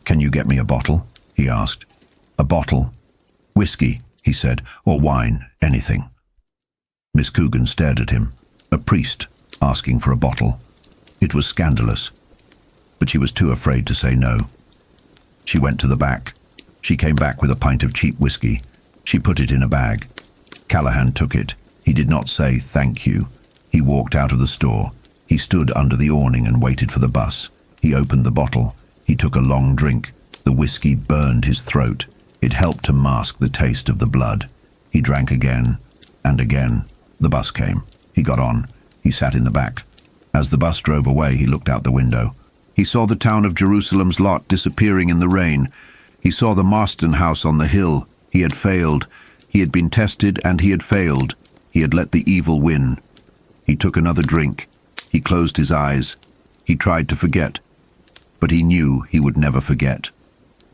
Speaker 1: "Can you get me a bottle?" he asked. "A bottle? Whiskey," he said, "or wine, anything." Miss Coogan stared at him. A priest asking for a bottle. It was scandalous. But she was too afraid to say no. She went to the back. She came back with a pint of cheap whiskey. She put it in a bag. Callahan took it. He did not say thank you. He walked out of the store. He stood under the awning and waited for the bus. He opened the bottle. He took a long drink. The whiskey burned his throat. It helped to mask the taste of the blood. He drank again and again. The bus came. He got on. He sat in the back. As the bus drove away, he looked out the window. He saw the town of Jerusalem's lot disappearing in the rain. He saw the Marsten House on the hill. He had failed. He had been tested and he had failed. He had let the evil win. He took another drink. He closed his eyes. He tried to forget. But he knew he would never forget.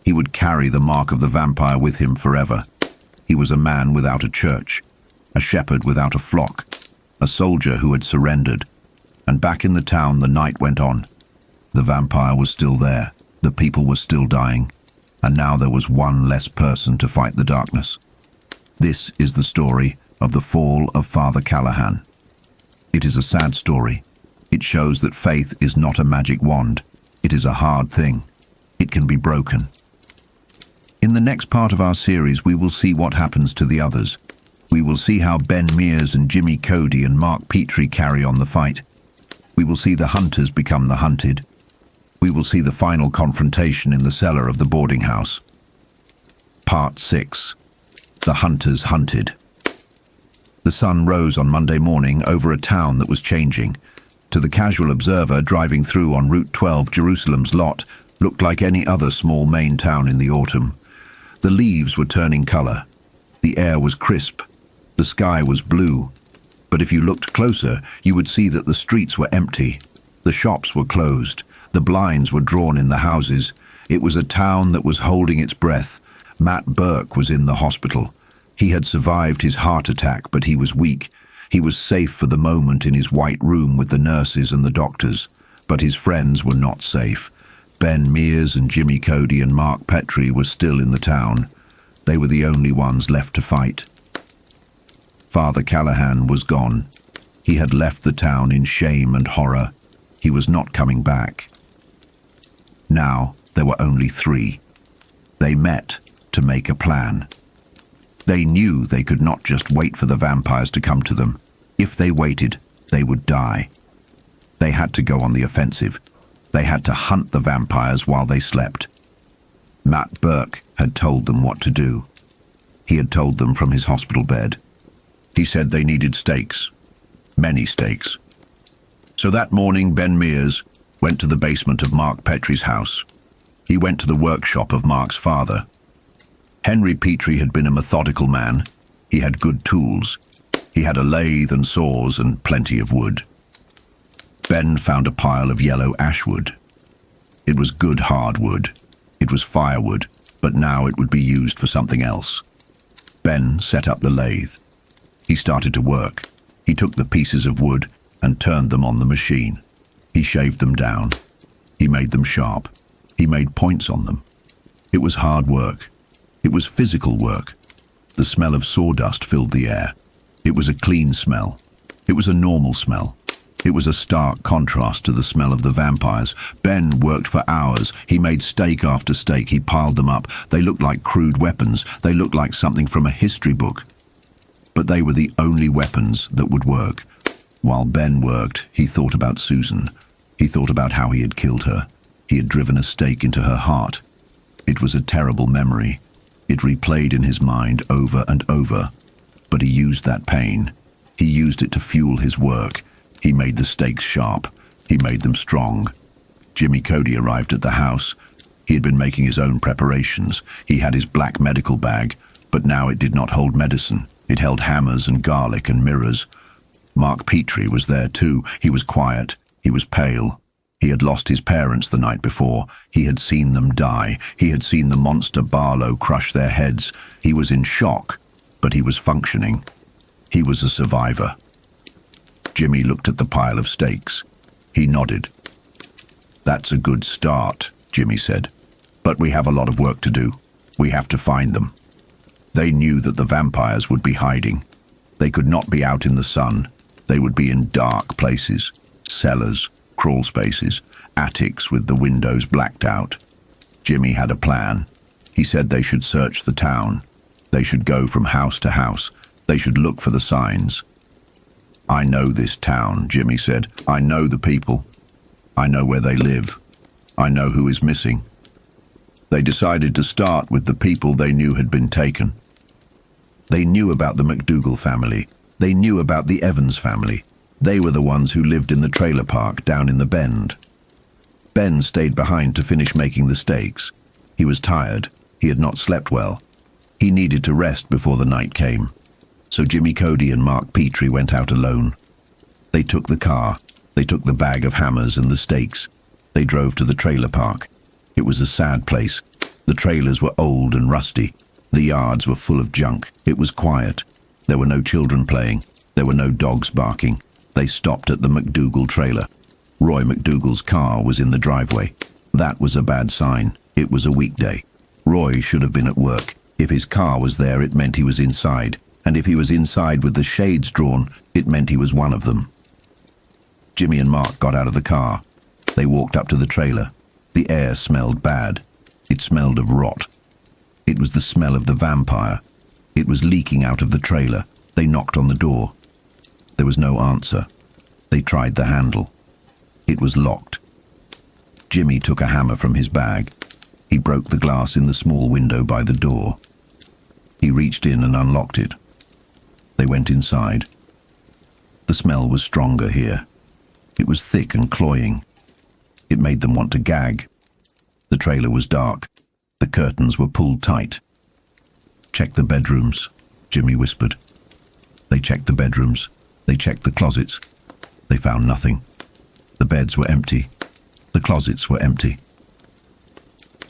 Speaker 1: He would carry the mark of the vampire with him forever. He was a man without a church, a shepherd without a flock, a soldier who had surrendered. And back in the town the night went on. The vampire was still there. The people were still dying. And now there was one less person to fight the darkness. This is the story of the fall of Father Callahan. It is a sad story. It shows that faith is not a magic wand. It is a hard thing. It can be broken. In the next part of our series, we will see what happens to the others. We will see how Ben Mears and Jimmy Cody and Mark Petrie carry on the fight. We will see the hunters become the hunted. We will see the final confrontation in the cellar of the boarding house. Part 6. The Hunters Hunted. The sun rose on Monday morning over a town that was changing. To the casual observer driving through on Route 12 Jerusalem's lot, looked like any other small Maine town in the autumn. The leaves were turning color. The air was crisp. The sky was blue. But if you looked closer, you would see that the streets were empty. The shops were closed. The blinds were drawn in the houses. It was a town that was holding its breath. Matt Burke was in the hospital. He had survived his heart attack, but he was weak. He was safe for the moment in his white room with the nurses and the doctors. But his friends were not safe. Ben Mears and Jimmy Cody and Mark Petrie were still in the town. They were the only ones left to fight. Father Callahan was gone. He had left the town in shame and horror. He was not coming back. Now there were only three. They met to make a plan. They knew they could not just wait for the vampires to come to them. If they waited, they would die. They had to go on the offensive. They had to hunt the vampires while they slept. Matt Burke had told them what to do. He had told them from his hospital bed. He said they needed stakes. Many stakes. So that morning, Ben Mears went to the basement of Mark Petrie's house. He went to the workshop of Mark's father. Henry Petrie had been a methodical man. He had good tools. He had a lathe and saws and plenty of wood. Ben found a pile of yellow ashwood. It was good hardwood. It was firewood, but now it would be used for something else. Ben set up the lathe. He started to work. He took the pieces of wood and turned them on the machine. He shaved them down. He made them sharp. He made points on them. It was hard work. It was physical work. The smell of sawdust filled the air. It was a clean smell. It was a normal smell. It was a stark contrast to the smell of the vampires. Ben worked for hours. He made stake after stake. He piled them up. They looked like crude weapons. They looked like something from a history book. But they were the only weapons that would work. While Ben worked, he thought about Susan. He thought about how he had killed her. He had driven a stake into her heart. It was a terrible memory. It replayed in his mind over and over. But he used that pain. He used it to fuel his work. He made the stakes sharp. He made them strong. Jimmy Cody arrived at the house. He had been making his own preparations. He had his black medical bag, but now it did not hold medicine. It held hammers and garlic and mirrors. Mark Petrie was there too. He was quiet. He was pale. He had lost his parents the night before. He had seen them die. He had seen the monster Barlow crush their heads. He was in shock, but he was functioning. He was a survivor. Jimmy looked at the pile of stakes. He nodded. "That's a good start," Jimmy said. "But we have a lot of work to do. We have to find them." They knew that the vampires would be hiding. They could not be out in the sun. They would be in dark places, cellars, crawl spaces, attics with the windows blacked out. Jimmy had a plan. He said they should search the town. They should go from house to house. They should look for the signs. "I know this town," Jimmy said. "I know the people. I know where they live. I know who is missing." They decided to start with the people they knew had been taken. They knew about the McDougal family. They knew about the Evans family. They were the ones who lived in the trailer park down in the Bend. Ben stayed behind to finish making the stakes. He was tired. He had not slept well. He needed to rest before the night came. So Jimmy Cody and Mark Petrie went out alone. They took the car. They took the bag of hammers and the stakes. They drove to the trailer park. It was a sad place. The trailers were old and rusty. The yards were full of junk. It was quiet. There were no children playing. There were no dogs barking. They stopped at the McDougal trailer. Roy McDougal's car was in the driveway. That was a bad sign. It was a weekday. Roy should have been at work. If his car was there, it meant he was inside. And if he was inside with the shades drawn, it meant he was one of them. Jimmy and Mark got out of the car. They walked up to the trailer. The air smelled bad. It smelled of rot. It was the smell of the vampire. It was leaking out of the trailer. They knocked on the door. There was no answer. They tried the handle. It was locked. Jimmy took a hammer from his bag. He broke the glass in the small window by the door. He reached in and unlocked it. They went inside. The smell was stronger here. It was thick and cloying. It made them want to gag. The trailer was dark. The curtains were pulled tight. "Check the bedrooms," Jimmy whispered. They checked the bedrooms. They checked the closets. They found nothing. The beds were empty. The closets were empty.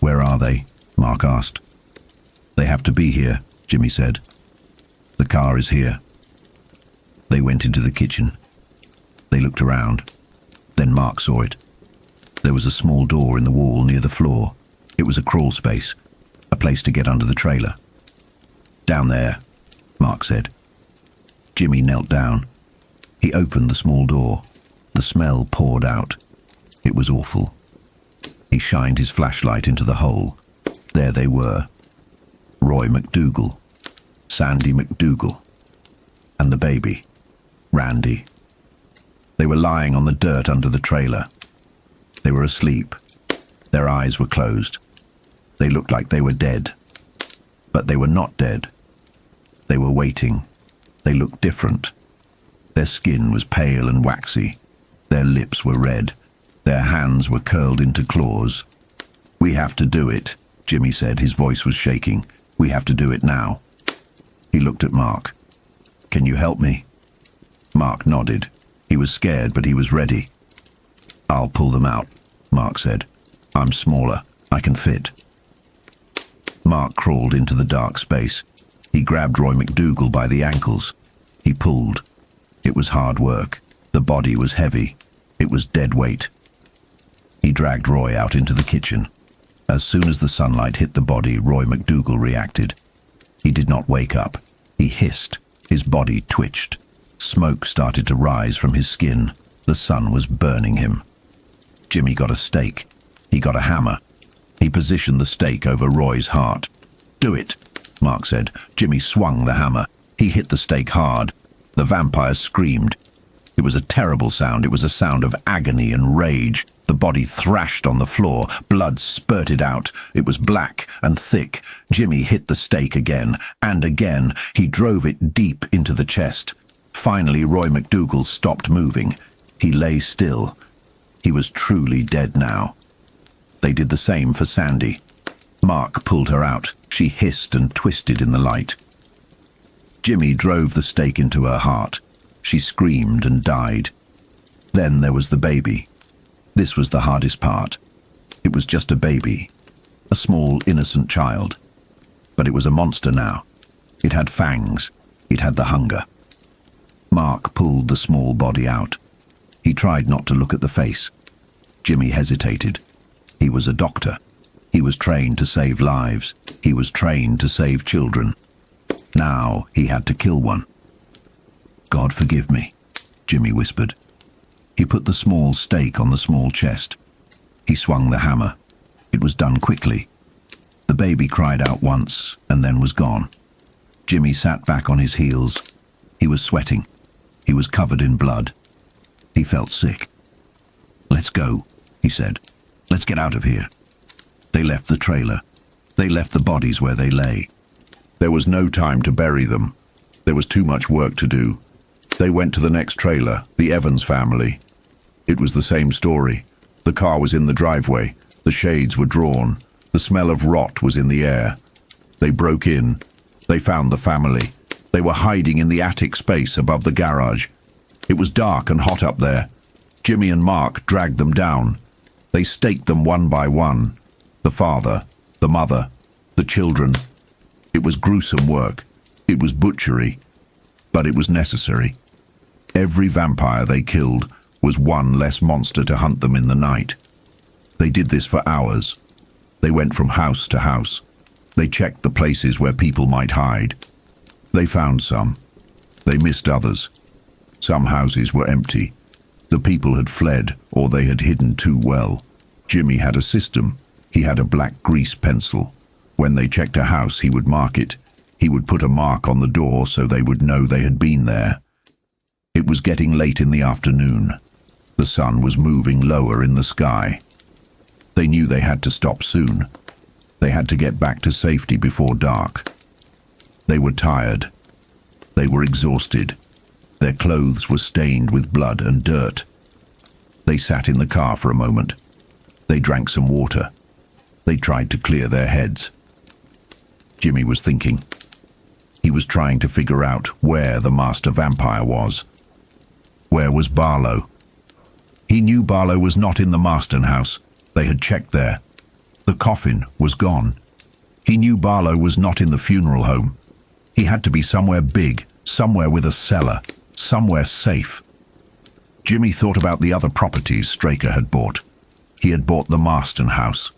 Speaker 1: "Where are they?" Mark asked. "They have to be here," Jimmy said. "The car is here." They went into the kitchen. They looked around. Then Mark saw it. There was a small door in the wall near the floor. It was a crawl space, a place to get under the trailer. "Down there," Mark said. Jimmy knelt down. He opened the small door. The smell poured out. It was awful. He shined his flashlight into the hole. There they were. Roy McDougal, Sandy McDougal, and the baby, Randy. They were lying on the dirt under the trailer. They were asleep. Their eyes were closed. They looked like they were dead. But they were not dead. They were waiting. They looked different. Their skin was pale and waxy. Their lips were red. Their hands were curled into claws. "We have to do it," Jimmy said. His voice was shaking. "We have to do it now." He looked at Mark. "Can you help me?" Mark nodded. He was scared, but he was ready. "I'll pull them out," Mark said. "I'm smaller. I can fit." Mark crawled into the dark space. He grabbed Roy McDougal by the ankles. He pulled. It was hard work. The body was heavy. It was dead weight. He dragged Roy out into the kitchen. As soon as the sunlight hit the body, Roy McDougal reacted. He did not wake up. He hissed. His body twitched. Smoke started to rise from his skin. The sun was burning him. Jimmy got a stake. He got a hammer. He positioned the stake over Roy's heart. "Do it," Mark said. Jimmy swung the hammer. He hit the stake hard. The vampire screamed. It was a terrible sound. It was a sound of agony and rage. The body thrashed on the floor. Blood spurted out. It was black and thick. Jimmy hit the stake again and again. He drove it deep into the chest. Finally, Roy McDougal stopped moving. He lay still. He was truly dead now. They did the same for Sandy. Mark pulled her out. She hissed and twisted in the light. Jimmy drove the stake into her heart. She screamed and died. Then there was the baby. This was the hardest part. It was just a baby, a small, innocent child. But it was a monster now. It had fangs. It had the hunger. Mark pulled the small body out. He tried not to look at the face. Jimmy hesitated. He was a doctor. He was trained to save lives. He was trained to save children. Now he had to kill one. "God forgive me," Jimmy whispered. He put the small stake on the small chest. He swung the hammer. It was done quickly. The baby cried out once and then was gone. Jimmy sat back on his heels. He was sweating. He was covered in blood. He felt sick. "Let's go," he said. "Let's get out of here." They left the trailer. They left the bodies where they lay. There was no time to bury them. There was too much work to do. They went to the next trailer, the Evans family. It was the same story. The car was in the driveway. The shades were drawn. The smell of rot was in the air. They broke in. They found the family. They were hiding in the attic space above the garage. It was dark and hot up there. Jimmy and Mark dragged them down. They staked them one by one. The father, the mother, the children. It was gruesome work. It was butchery. But it was necessary. Every vampire they killed was one less monster to hunt them in the night. They did this for hours. They went from house to house. They checked the places where people might hide. They found some. They missed others. Some houses were empty. The people had fled, or they had hidden too well. Jimmy had a system. He had a black grease pencil. When they checked a house, he would mark it. He would put a mark on the door so they would know they had been there. It was getting late in the afternoon. The sun was moving lower in the sky. They knew they had to stop soon. They had to get back to safety before dark. They were tired. They were exhausted. Their clothes were stained with blood and dirt. They sat in the car for a moment. They drank some water. They tried to clear their heads. Jimmy was thinking. He was trying to figure out where the master vampire was. Where was Barlow? He knew Barlow was not in the Marsten House. They had checked there. The coffin was gone. He knew Barlow was not in the funeral home. He had to be somewhere big, somewhere with a cellar, somewhere safe. Jimmy thought about the other properties Straker had bought. He had bought the Marsten House.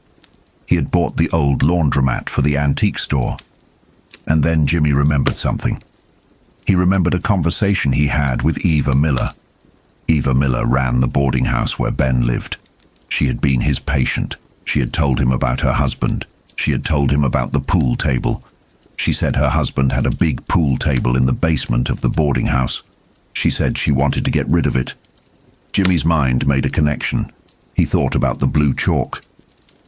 Speaker 1: He had bought the old laundromat for the antique store. And then Jimmy remembered something. He remembered a conversation he had with Eva Miller. Eva Miller ran the boarding house where Ben lived. She had been his patient. She had told him about her husband. She had told him about the pool table. She said her husband had a big pool table in the basement of the boarding house. She said she wanted to get rid of it. Jimmy's mind made a connection. He thought about the blue chalk.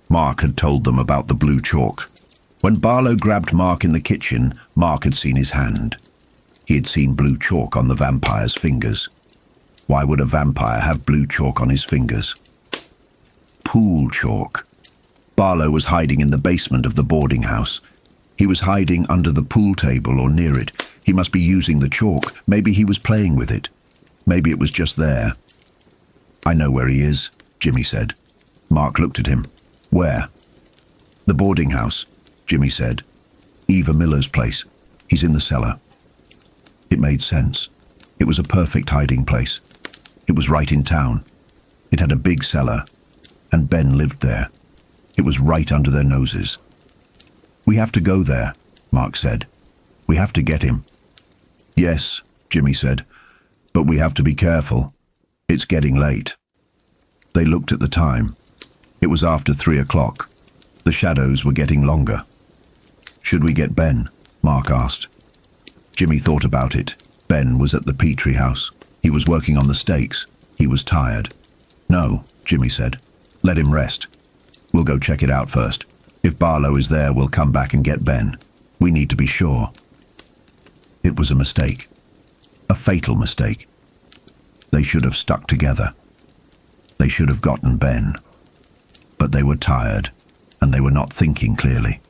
Speaker 1: Mark had told them about the blue chalk. When Barlow grabbed Mark in the kitchen, Mark had seen his hand. He had seen blue chalk on the vampire's fingers. Why would a vampire have blue chalk on his fingers? Pool chalk. Barlow was hiding in the basement of the boarding house. He was hiding under the pool table or near it. He must be using the chalk. Maybe he was playing with it. Maybe it was just there. I know where he is, Jimmy said. Mark looked at him. Where? The boarding house, Jimmy said. Eva Miller's place. He's in the cellar. It made sense. It was a perfect hiding place. It was right in town. It had a big cellar, and Ben lived there. It was right under their noses. We have to go there, Mark said. We have to get him. Yes, Jimmy said, but we have to be careful. It's getting late. They looked at the time. It was after 3 o'clock. The shadows were getting longer. Should we get Ben? Mark asked. Jimmy thought about it. Ben was at the Petrie house. He was working on the stakes. He was tired. No, Jimmy said. Let him rest. We'll go check it out first. If Barlow is there, we'll come back and get Ben. We need to be sure. It was a mistake. A fatal mistake. They should have stuck together. They should have gotten Ben. But they were tired, and they were not thinking clearly.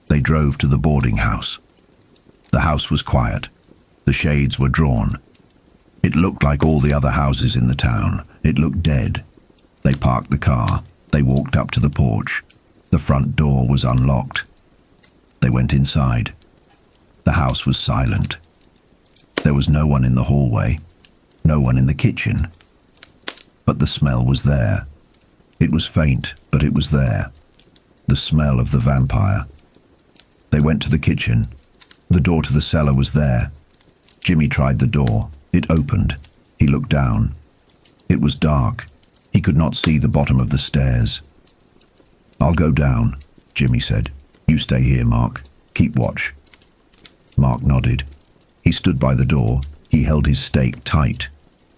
Speaker 1: They drove to the boarding house. The house was quiet. The shades were drawn. It looked like all the other houses in the town. It looked dead. They parked the car. They walked up to the porch. The front door was unlocked. They went inside. The house was silent. There was no one in the hallway, no one in the kitchen. But the smell was there. It was faint, but it was there. The smell of the vampire. They went to the kitchen. The door to the cellar was there. Jimmy tried the door. It opened. He looked down. It was dark. He could not see the bottom of the stairs. I'll go down, Jimmy said. You stay here, Mark. Keep watch. Mark nodded. He stood by the door. He held his stake tight.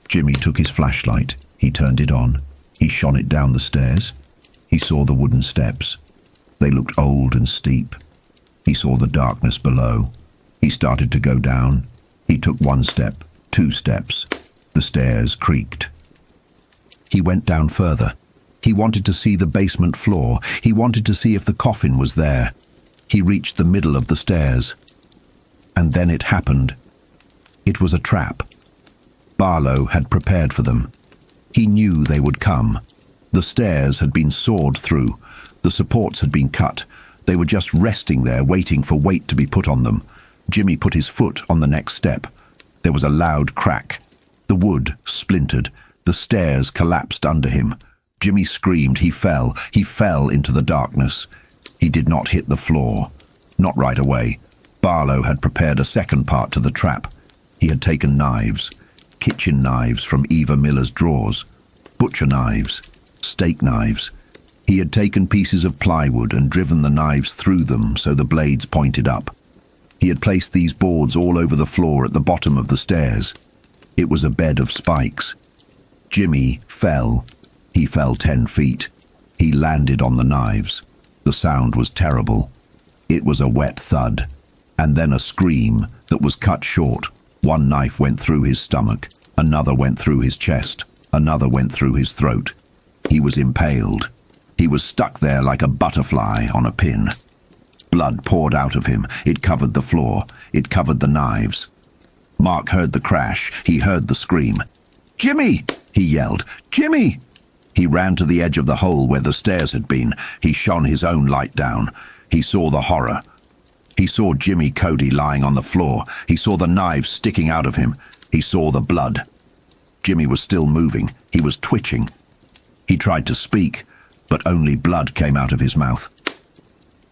Speaker 1: Jimmy took his flashlight. He turned it on. He shone it down the stairs. He saw the wooden steps. They looked old and steep. He saw the darkness below. He started to go down. He took 1 step, 2 steps. The stairs creaked. He went down further. He wanted to see the basement floor. He wanted to see if the coffin was there. He reached the middle of the stairs. And then it happened. It was a trap. Barlow had prepared for them. He knew they would come. The stairs had been sawed through. The supports had been cut. They were just resting there, waiting for weight to be put on them. Jimmy put his foot on the next step. There was a loud crack. The wood splintered. The stairs collapsed under him. Jimmy screamed. He fell. He fell into the darkness. He did not hit the floor. Not right away. Barlow had prepared a second part to the trap. He had taken knives. Kitchen knives from Eva Miller's drawers. Butcher knives. Steak knives. He had taken pieces of plywood and driven the knives through them so the blades pointed up. He had placed these boards all over the floor at the bottom of the stairs. It was a bed of spikes. Jimmy fell. He fell 10 feet. He landed on the knives. The sound was terrible. It was a wet thud, and then a scream that was cut short. 1 knife went through his stomach, another went through his chest, another went through his throat. He was impaled. He was stuck there like a butterfly on a pin. Blood poured out of him. It covered the floor. It covered the knives. Mark heard the crash. He heard the scream. "Jimmy!" he yelled. "Jimmy!" He ran to the edge of the hole where the stairs had been. He shone his own light down. He saw the horror. He saw Jimmy Cody lying on the floor. He saw the knives sticking out of him. He saw the blood. Jimmy was still moving. He was twitching. He tried to speak, but only blood came out of his mouth.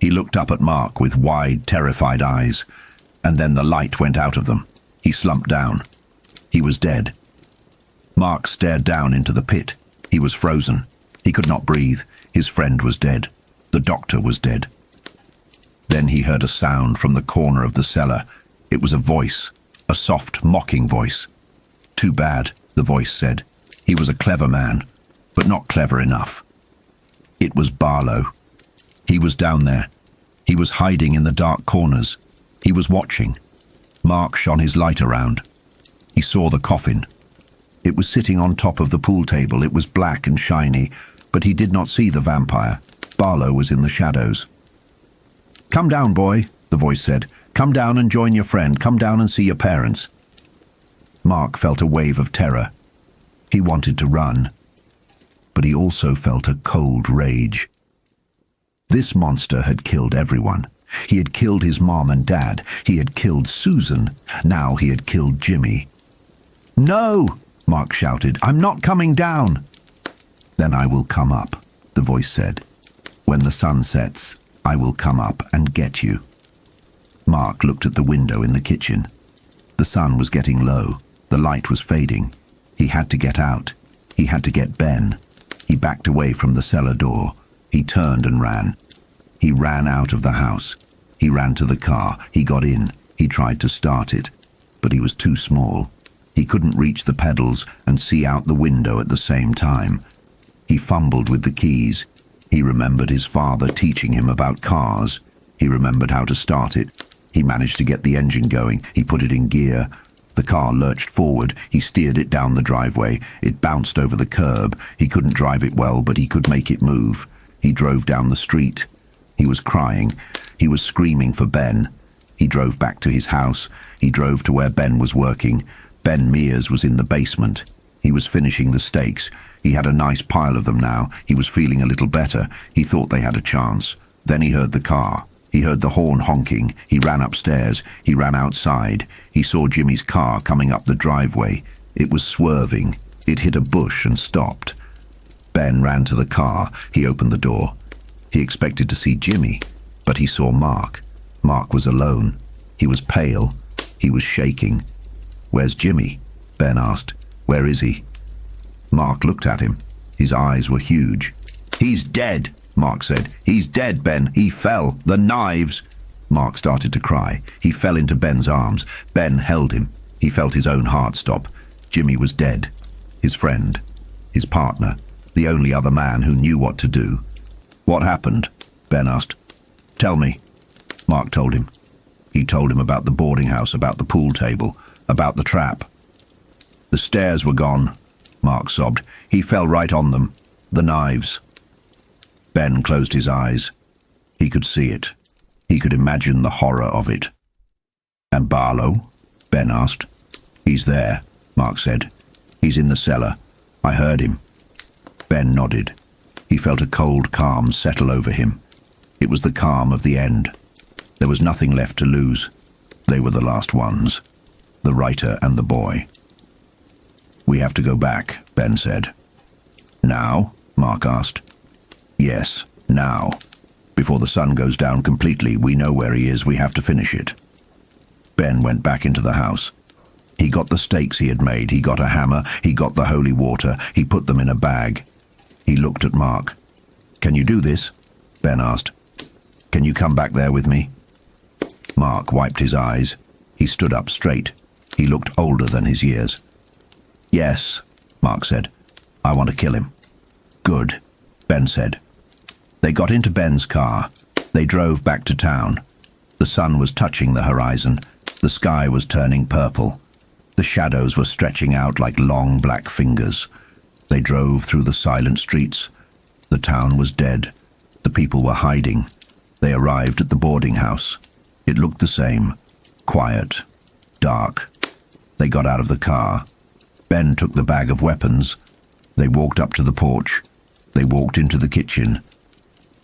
Speaker 1: He looked up at Mark with wide, terrified eyes, and then the light went out of them. He slumped down. He was dead. Mark stared down into the pit. He was frozen. He could not breathe. His friend was dead. The doctor was dead. Then he heard a sound from the corner of the cellar. It was a voice, a soft, mocking voice. "Too bad," the voice said. He was a clever man, but not clever enough. It was Barlow. He was down there. He was hiding in the dark corners. He was watching. Mark shone his light around. He saw the coffin. It was sitting on top of the pool table. It was black and shiny, but he did not see the vampire. Barlow was in the shadows. "Come down, boy," the voice said. "Come down and join your friend. Come down and see your parents." Mark felt a wave of terror. He wanted to run, but he also felt a cold rage. This monster had killed everyone. He had killed his mom and dad. He had killed Susan. Now he had killed Jimmy. "No!" Mark shouted. "I'm not coming down." "Then I will come up," the voice said. "When the sun sets, I will come up and get you." Mark looked at the window in the kitchen. The sun was getting low. The light was fading. He had to get out. He had to get Ben. He backed away from the cellar door. He turned and ran. He ran out of the house. He ran to the car. He got in. He tried to start it, but he was too small. He couldn't reach the pedals and see out the window at the same time. He fumbled with the keys. He remembered his father teaching him about cars. He remembered how to start it. He managed to get the engine going. He put it in gear. The car lurched forward. He steered it down the driveway. It bounced over the curb. He couldn't drive it well, but he could make it move. He drove down the street. He was crying. He was screaming for Ben. He drove back to his house. He drove to where Ben was working. Ben Mears was in the basement. He was finishing the steaks. He had a nice pile of them now. He was feeling a little better. He thought they had a chance. Then he heard the car. He heard the horn honking. He ran upstairs. He ran outside. He saw Jimmy's car coming up the driveway. It was swerving. It hit a bush and stopped. Ben ran to the car. He opened the door. He expected to see Jimmy, but he saw Mark. Mark was alone. He was pale. He was shaking. "Where's Jimmy?" Ben asked. "Where is he?" Mark looked at him. His eyes were huge. "He's dead," Mark said. "He's dead, Ben. He fell. The knives." Mark started to cry. He fell into Ben's arms. Ben held him. He felt his own heart stop. Jimmy was dead. His friend. His partner. The only other man who knew what to do. "What happened?" Ben asked. "Tell me." Mark told him. He told him about the boarding house, about the pool table, about the trap. "The stairs were gone," Mark sobbed. "He fell right on them. The knives." Ben closed his eyes. He could see it. He could imagine the horror of it. "And Barlow?" Ben asked. "He's there," Mark said. "He's in the cellar. I heard him." Ben nodded. He felt a cold calm settle over him. It was the calm of the end. There was nothing left to lose. They were the last ones. The writer and the boy. "We have to go back," Ben said. "Now?" Mark asked. "Yes, now. Before the sun goes down completely, we know where he is. We have to finish it." Ben went back into the house. He got the steaks he had made. He got a hammer. He got the holy water. He put them in a bag. He looked at Mark. "Can you do this?" Ben asked. "Can you come back there with me?" Mark wiped his eyes. He stood up straight. He looked older than his years. "Yes," Mark said. "I want to kill him." "Good," Ben said. They got into Ben's car. They drove back to town. The sun was touching the horizon. The sky was turning purple. The shadows were stretching out like long black fingers. They drove through the silent streets. The town was dead. The people were hiding. They arrived at the boarding house. It looked the same. Quiet. Dark. They got out of the car. Ben took the bag of weapons. They walked up to the porch. They walked into the kitchen.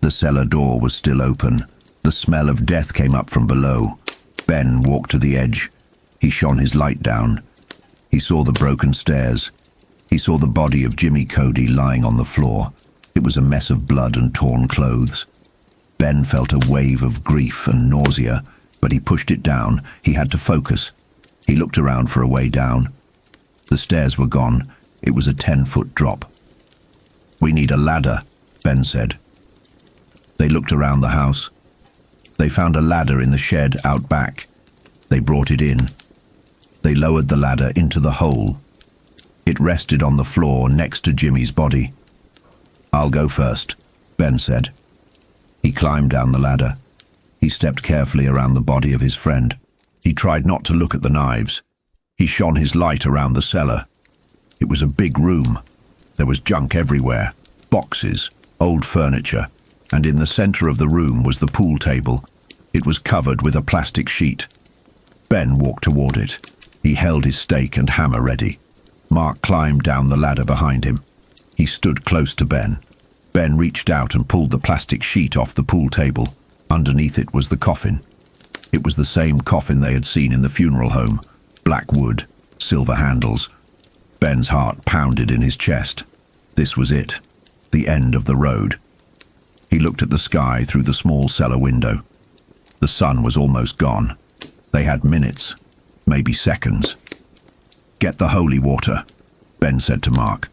Speaker 1: The cellar door was still open. The smell of death came up from below. Ben walked to the edge. He shone his light down. He saw the broken stairs. He saw the body of Jimmy Cody lying on the floor. It was a mess of blood and torn clothes. Ben felt a wave of grief and nausea, but he pushed it down. He had to focus. He looked around for a way down. The stairs were gone. It was a 10-foot drop. "We need a ladder," Ben said. They looked around the house. They found a ladder in the shed out back. They brought it in. They lowered the ladder into the hole. It rested on the floor next to Jimmy's body. "I'll go first," Ben said. He climbed down the ladder. He stepped carefully around the body of his friend. He tried not to look at the knives. He shone his light around the cellar. It was a big room. There was junk everywhere, boxes, old furniture, and in the center of the room was the pool table. It was covered with a plastic sheet. Ben walked toward it. He held his stake and hammer ready. Mark climbed down the ladder behind him. He stood close to Ben. Ben reached out and pulled the plastic sheet off the pool table. Underneath it was the coffin. It was the same coffin they had seen in the funeral home. Black wood, silver handles. Ben's heart pounded in his chest. This was it, the end of the road. He looked at the sky through the small cellar window. The sun was almost gone. They had minutes, maybe seconds. "Get the holy water," Ben said to Mark.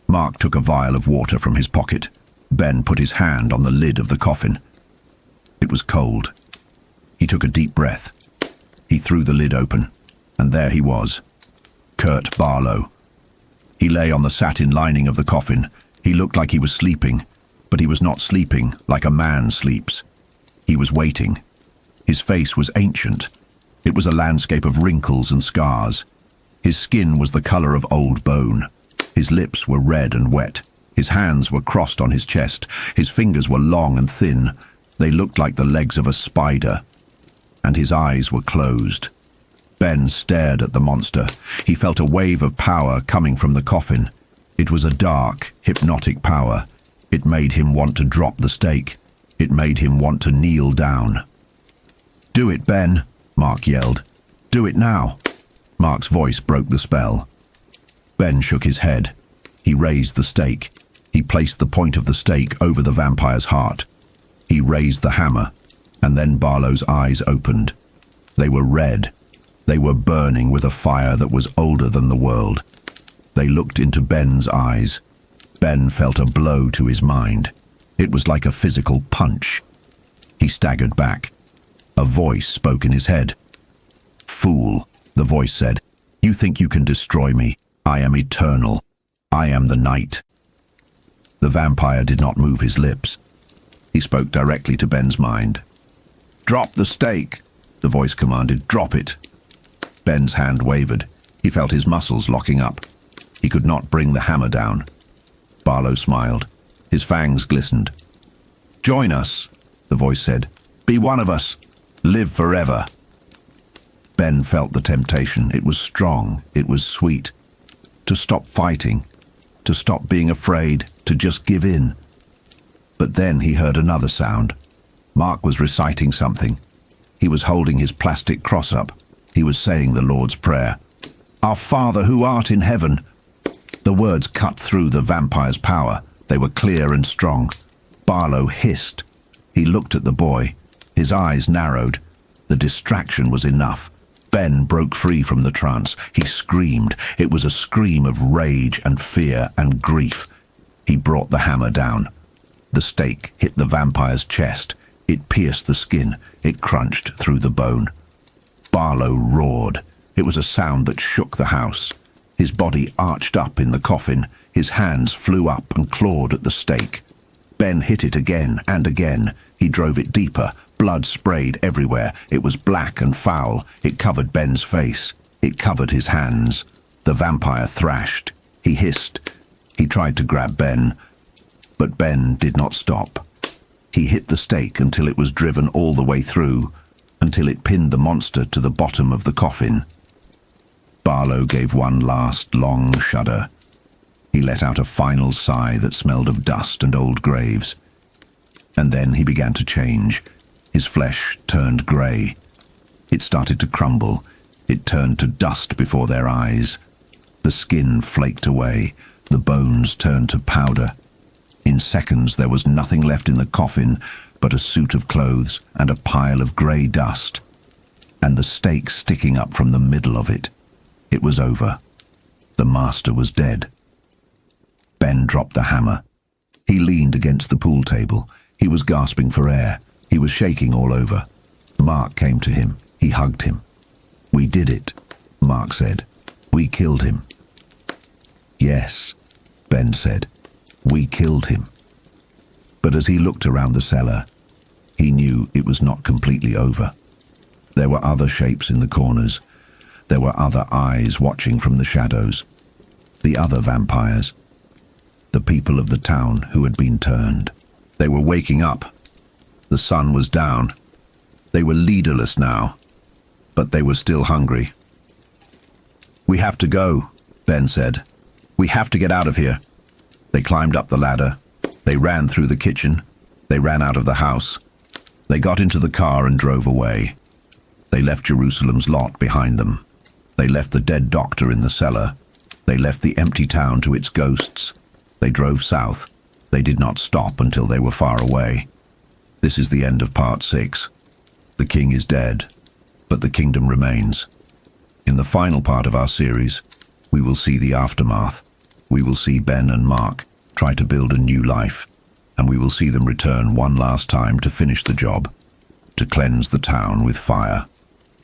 Speaker 1: Mark took a vial of water from his pocket. Ben put his hand on the lid of the coffin. It was cold. He took a deep breath. He threw the lid open, and there he was, Kurt Barlow. He lay on the satin lining of the coffin. He looked like he was sleeping, but he was not sleeping like a man sleeps. He was waiting. His face was ancient. It was a landscape of wrinkles and scars. His skin was the color of old bone. His lips were red and wet. His hands were crossed on his chest. His fingers were long and thin. They looked like the legs of a spider. And his eyes were closed. Ben stared at the monster. He felt a wave of power coming from the coffin. It was a dark, hypnotic power. It made him want to drop the stake. It made him want to kneel down. "Do it, Ben," Mark yelled. "Do it now." Mark's voice broke the spell. Ben shook his head. He raised the stake. He placed the point of the stake over the vampire's heart. He raised the hammer, and then Barlow's eyes opened. They were red. They were burning with a fire that was older than the world. They looked into Ben's eyes. Ben felt a blow to his mind. It was like a physical punch. He staggered back. A voice spoke in his head. "Fool," the voice said. "You think you can destroy me. I am eternal. I am the night." The vampire did not move his lips. He spoke directly to Ben's mind. "Drop the stake," the voice commanded. "Drop it." Ben's hand wavered. He felt his muscles locking up. He could not bring the hammer down. Barlow smiled. His fangs glistened. "Join us," the voice said. "Be one of us. Live forever." Ben felt the temptation. It was strong. It was sweet. To stop fighting. To stop being afraid. To just give in. But then he heard another sound. Mark was reciting something. He was holding his plastic cross up. He was saying the Lord's Prayer. "Our Father who art in heaven." The words cut through the vampire's power. They were clear and strong. Barlow hissed. He looked at the boy. His eyes narrowed. The distraction was enough. Ben broke free from the trance. He screamed. It was a scream of rage and fear and grief. He brought the hammer down. The stake hit the vampire's chest. It pierced the skin. It crunched through the bone. Barlow roared. It was a sound that shook the house. His body arched up in the coffin. His hands flew up and clawed at the stake. Ben hit it again and again. He drove it deeper. Blood sprayed everywhere. It was black and foul. It covered Ben's face. It covered his hands. The vampire thrashed. He hissed. He tried to grab Ben. But Ben did not stop. He hit the stake until it was driven all the way through, until it pinned the monster to the bottom of the coffin. Barlow gave one last long shudder. He let out a final sigh that smelled of dust and old graves. And then he began to change. His flesh turned grey. It started to crumble. It turned to dust before their eyes. The skin flaked away. The bones turned to powder. In seconds there was nothing left in the coffin but a suit of clothes and a pile of grey dust, and the stake sticking up from the middle of it. It was over. The master was dead. Ben dropped the hammer. He leaned against the pool table. He was gasping for air. He was shaking all over. Mark came to him. He hugged him. "We did it," Mark said. "We killed him." "Yes," Ben said. "We killed him." But as he looked around the cellar, he knew it was not completely over. There were other shapes in the corners. There were other eyes watching from the shadows. The other vampires. The people of the town who had been turned. They were waking up. The sun was down. They were leaderless now, but they were still hungry. "We have to go," Ben said. "We have to get out of here." They climbed up the ladder. They ran through the kitchen. They ran out of the house. They got into the car and drove away. They left Jerusalem's lot behind them. They left the dead doctor in the cellar. They left the empty town to its ghosts. They drove south. They did not stop until they were far away. This is the end of part 6. The king is dead, but the kingdom remains. In the final part of our series, we will see the aftermath. We will see Ben and Mark try to build a new life, and we will see them return one last time to finish the job, to cleanse the town with fire.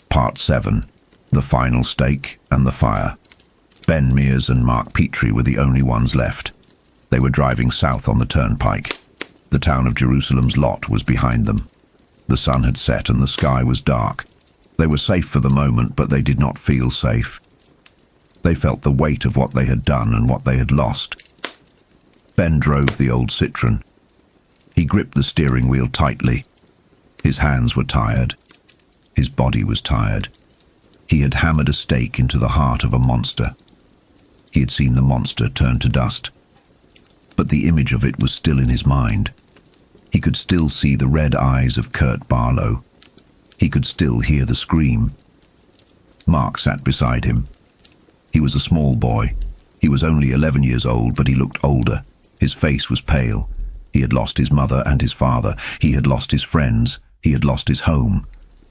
Speaker 1: Part 7, the final stake and the fire. Ben Mears and Mark Petrie were the only ones left. They were driving south on the turnpike. The town of Jerusalem's lot was behind them. The sun had set and the sky was dark. They were safe for the moment, but they did not feel safe. They felt the weight of what they had done and what they had lost. Ben drove the old Citroen. He gripped the steering wheel tightly. His hands were tired. His body was tired. He had hammered a stake into the heart of a monster. He had seen the monster turn to dust. But the image of it was still in his mind. He could still see the red eyes of Kurt Barlow. He could still hear the scream. Mark sat beside him. He was a small boy. He was only 11 years old, but he looked older. His face was pale. He had lost his mother and his father. He had lost his friends. He had lost his home.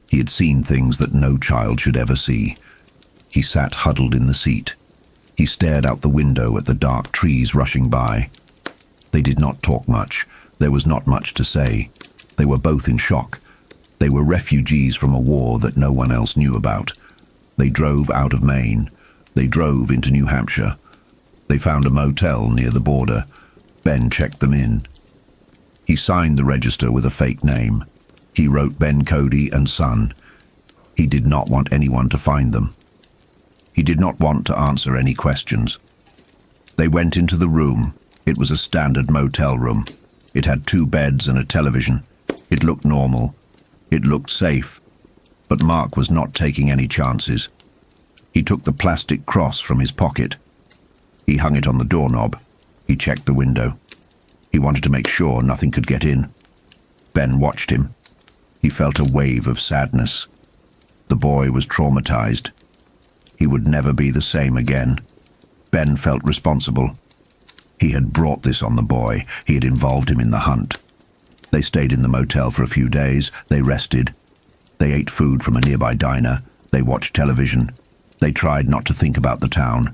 Speaker 1: He had seen things that no child should ever see. He sat huddled in the seat. He stared out the window at the dark trees rushing by. They did not talk much. There was not much to say. They were both in shock. They were refugees from a war that no one else knew about. They drove out of Maine. They drove into New Hampshire. They found a motel near the border. Ben checked them in. He signed the register with a fake name. He wrote Ben Cody and Son. He did not want anyone to find them. He did not want to answer any questions. They went into the room. It was a standard motel room. It had 2 beds and a television. It looked normal. It looked safe. But Mark was not taking any chances. He took the plastic cross from his pocket. He hung it on the doorknob. He checked the window. He wanted to make sure nothing could get in. Ben watched him. He felt a wave of sadness. The boy was traumatized. He would never be the same again. Ben felt responsible. He had brought this on the boy. He had involved him in the hunt. They stayed in the motel for a few days. They rested. They ate food from a nearby diner. They watched television. They tried not to think about the town.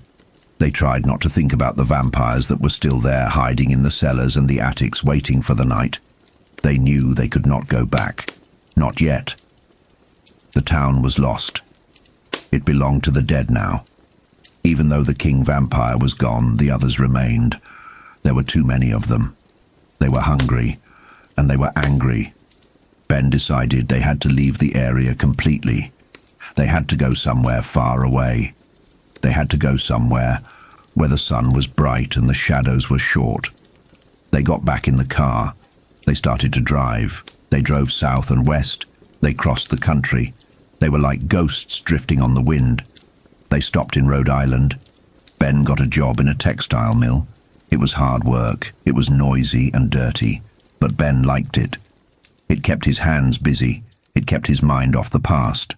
Speaker 1: They tried not to think about the vampires that were still there, hiding in the cellars and the attics, waiting for the night. They knew they could not go back. Not yet. The town was lost. It belonged to the dead now. Even though the king vampire was gone, the others remained. There were too many of them. They were hungry, and they were angry. Ben decided they had to leave the area completely. They had to go somewhere far away. They had to go somewhere where the sun was bright and the shadows were short. They got back in the car. They started to drive. They drove south and west. They crossed the country. They were like ghosts drifting on the wind. They stopped in Rhode Island. Ben got a job in a textile mill. It was hard work. It was noisy and dirty, but Ben liked it. It kept his hands busy. It kept his mind off the past.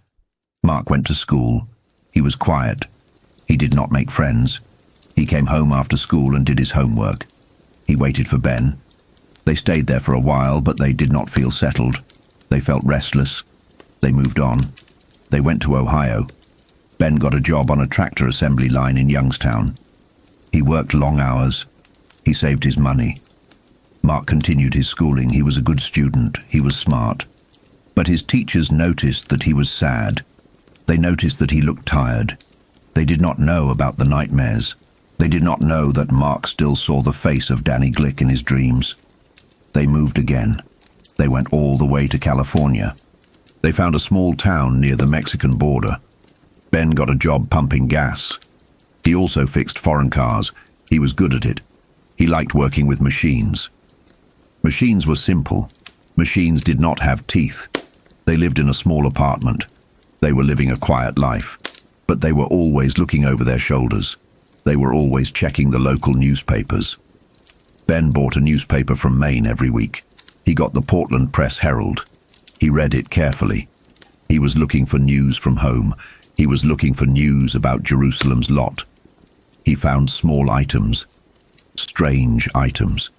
Speaker 1: Mark went to school. He was quiet. He did not make friends. He came home after school and did his homework. He waited for Ben. They stayed there for a while, but they did not feel settled. They felt restless. They moved on. They went to Ohio. Ben got a job on a tractor assembly line in Youngstown. He worked long hours. He saved his money. Mark continued his schooling. He was a good student. He was smart. But his teachers noticed that he was sad. They noticed that he looked tired. They did not know about the nightmares. They did not know that Mark still saw the face of Danny Glick in his dreams. They moved again. They went all the way to California. They found a small town near the Mexican border. Ben got a job pumping gas. He also fixed foreign cars. He was good at it. He liked working with machines. Machines were simple. Machines did not have teeth. They lived in a small apartment. They were living a quiet life, but they were always looking over their shoulders. They were always checking the local newspapers. Ben bought a newspaper from Maine every week. He got the Portland Press Herald. He read it carefully. He was looking for news from home. He was looking for news about Jerusalem's lot. He found small items, strange items.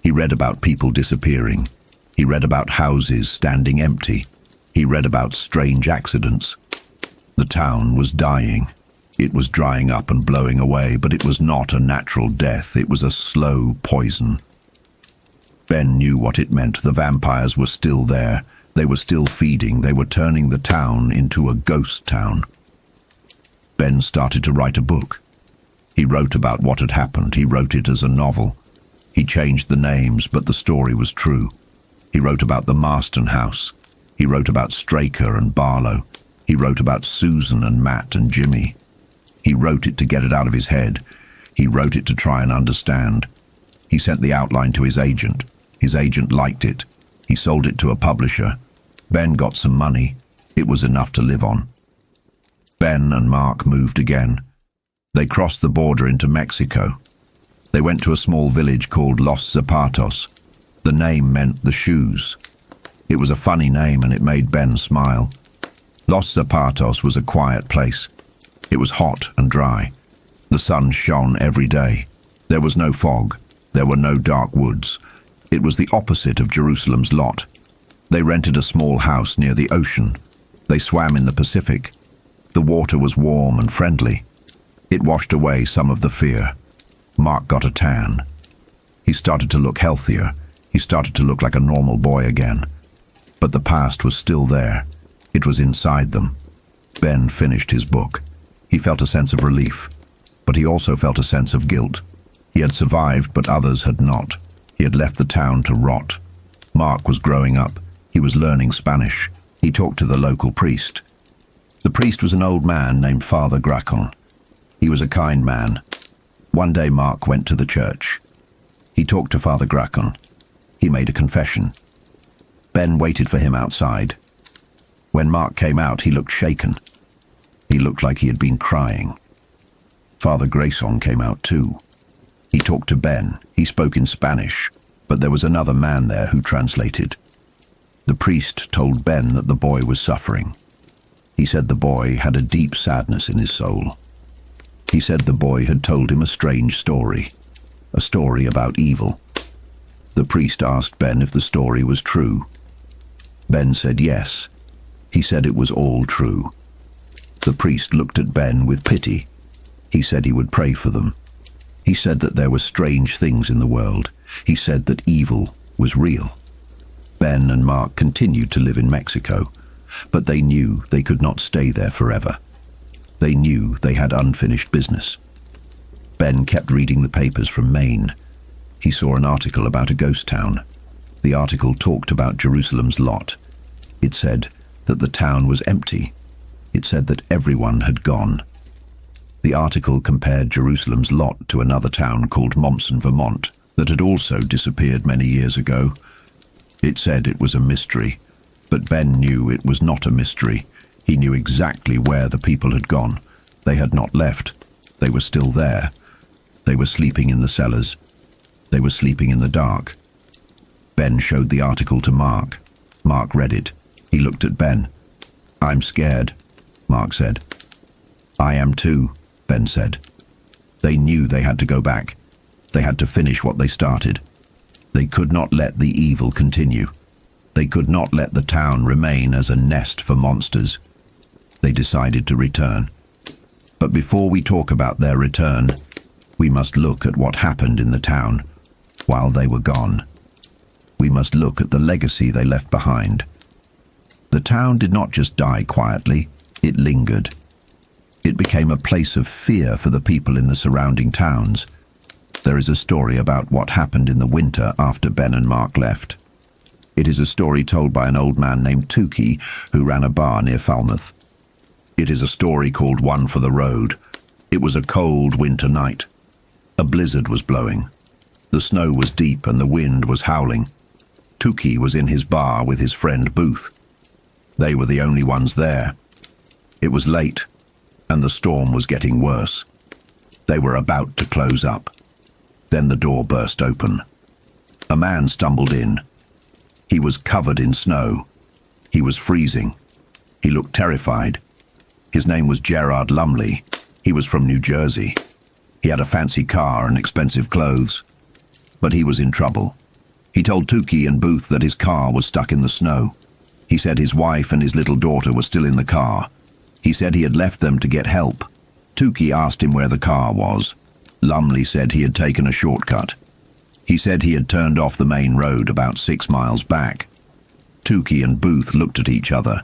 Speaker 1: He read about people disappearing. He read about houses standing empty. He read about strange accidents. The town was dying. It was drying up and blowing away, but it was not a natural death. It was a slow poison. Ben knew what it meant. The vampires were still there. They were still feeding. They were turning the town into a ghost town. Ben started to write a book. He wrote about what had happened. He wrote it as a novel. He changed the names, but the story was true. He wrote about the Marsten House. He wrote about Straker and Barlow. He wrote about Susan and Matt and Jimmy. He wrote it to get it out of his head. He wrote it to try and understand. He sent the outline to his agent. His agent liked it. He sold it to a publisher. Ben got some money. It was enough to live on. Ben and Mark moved again. They crossed the border into Mexico. They went to a small village called Los Zapatos. The name meant the shoes. It was a funny name and it made Ben smile. Los Zapatos was a quiet place. It was hot and dry. The sun shone every day. There was no fog. There were no dark woods. It was the opposite of Jerusalem's lot. They rented a small house near the ocean. They swam in the Pacific. The water was warm and friendly. It washed away some of the fear. Mark got a tan. He started to look healthier. He started to look like a normal boy again. But the past was still there. It was inside them. Ben finished his book. He felt a sense of relief, but he also felt a sense of guilt. He had survived, but others had not. He had left the town to rot. Mark was growing up. He was learning Spanish. He talked to the local priest. The priest was an old man named Father Gracon. He was a kind man. One day Mark went to the church. He talked to Father Gracon. He made a confession. Ben waited for him outside. When Mark came out, he looked shaken. He looked like he had been crying. Father Gracon came out too. He talked to Ben. He spoke in Spanish, but there was another man there who translated. The priest told Ben that the boy was suffering. He said the boy had a deep sadness in his soul. He said the boy had told him a strange story, a story about evil. The priest asked Ben if the story was true. Ben said yes. He said it was all true. The priest looked at Ben with pity. He said he would pray for them. He said that there were strange things in the world. He said that evil was real. Ben and Mark continued to live in Mexico, but they knew they could not stay there forever. They knew they had unfinished business. Ben kept reading the papers from Maine. He saw an article about a ghost town. The article talked about Jerusalem's lot. It said that the town was empty. It said that everyone had gone. The article compared Jerusalem's lot to another town called Mompson, Vermont. that had also disappeared many years ago. It said it was a mystery, but Ben knew it was not a mystery. He knew exactly where the people had gone. They had not left. They were still there. They were sleeping in the cellars. They were sleeping in the dark. Ben showed the article to Mark. Mark read it. He looked at Ben. "I'm scared," Mark said. "I am too," Ben said. They knew they had to go back. They had to finish what they started. They could not let the evil continue. They could not let the town remain as a nest for monsters. They decided to return. But before we talk about their return, we must look at what happened in the town while they were gone. We must look at the legacy they left behind. The town did not just die quietly, it lingered. It became a place of fear for the people in the surrounding towns. There is a story about what happened in the winter after Ben and Mark left. It is a story told by an old man named Tukey, who ran a bar near Falmouth. It is a story called One for the Road. It was a cold winter night. A blizzard was blowing. The snow was deep and the wind was howling. Tukey was in his bar with his friend Booth. They were the only ones there. It was late, and the storm was getting worse. They were about to close up. Then the door burst open. A man stumbled in. He was covered in snow. He was freezing. He looked terrified. His name was Gerard Lumley. He was from New Jersey. He had a fancy car and expensive clothes. But he was in trouble. He told Tukey and Booth that his car was stuck in the snow. He said his wife and his little daughter were still in the car. He said he had left them to get help. Tukey asked him where the car was. Lumley said he had taken a shortcut. He said he had turned off the main road about 6 miles back. Tukey and Booth looked at each other.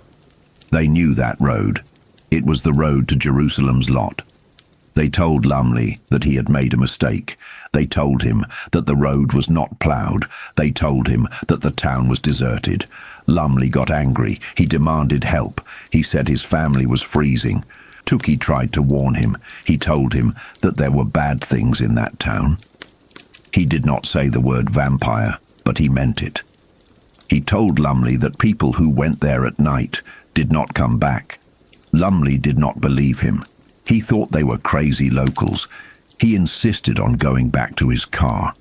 Speaker 1: They knew that road. It was the road to Jerusalem's lot. They told Lumley that he had made a mistake. They told him that the road was not ploughed. They told him that the town was deserted. Lumley got angry. He demanded help. He said his family was freezing. Tukey tried to warn him. He told him that there were bad things in that town. He did not say the word vampire, but he meant it. He told Lumley that people who went there at night did not come back. Lumley did not believe him. He thought they were crazy locals. He insisted on going back to his car.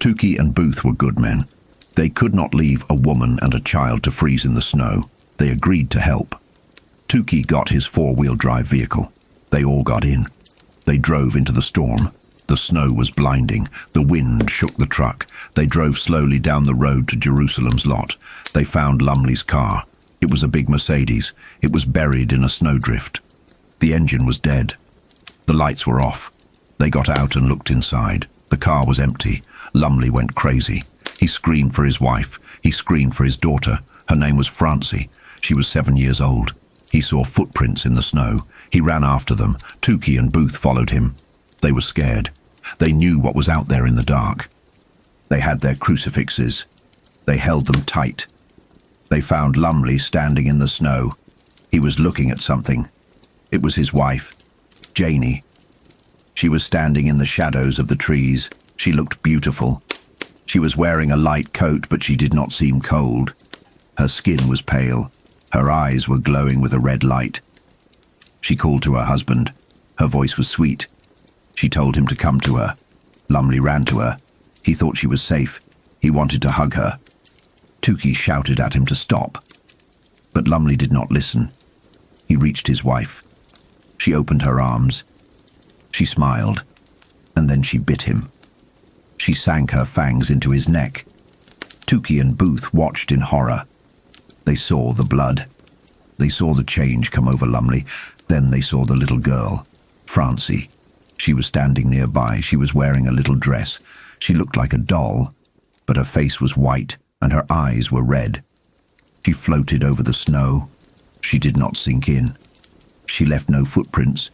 Speaker 1: Tukey and Booth were good men. They could not leave a woman and a child to freeze in the snow. They agreed to help. Tukey got his 4-wheel drive vehicle. They all got in. They drove into the storm. The snow was blinding. The wind shook the truck. They drove slowly down the road to Jerusalem's lot. They found Lumley's car. It was a big Mercedes. It was buried in a snowdrift. The engine was dead. The lights were off. They got out and looked inside. The car was empty. Lumley went crazy. He screamed for his wife. He screamed for his daughter. Her name was Francie. She was 7 years old. He saw footprints in the snow. He ran after them. Tukey and Booth followed him. They were scared. They knew what was out there in the dark. They had their crucifixes. They held them tight. They found Lumley standing in the snow. He was looking at something. It was his wife, Janie. She was standing in the shadows of the trees. She looked beautiful. She was wearing a light coat, but she did not seem cold. Her skin was pale. Her eyes were glowing with a red light. She called to her husband. Her voice was sweet. She told him to come to her. Lumley ran to her. He thought she was safe. He wanted to hug her. Tukey shouted at him to stop. But Lumley did not listen. He reached his wife. She opened her arms. She smiled, and then she bit him. She sank her fangs into his neck. Tukey and Booth watched in horror. They saw the blood. They saw the change come over Lumley. Then they saw the little girl, Francie. She was standing nearby. She was wearing a little dress. She looked like a doll, but her face was white and her eyes were red. She floated over the snow. She did not sink in. She left no footprints.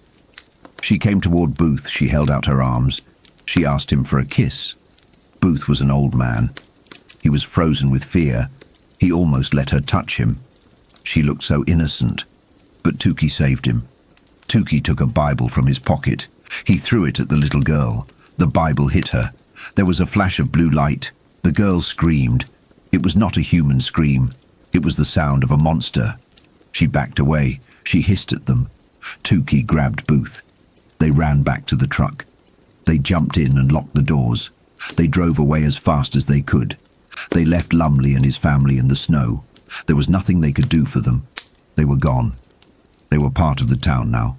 Speaker 1: She came toward Booth. She held out her arms. She asked him for a kiss. Booth was an old man. He was frozen with fear. He almost let her touch him. She looked so innocent, but Tukey saved him. Tukey took a Bible from his pocket. He threw it at the little girl. The Bible hit her. There was a flash of blue light. The girl screamed. It was not a human scream. It was the sound of a monster. She backed away. She hissed at them. Tukey grabbed Booth. They ran back to the truck. They jumped in and locked the doors. They drove away as fast as they could. They left Lumley and his family in the snow. There was nothing they could do for them. They were gone. They were part of the town now.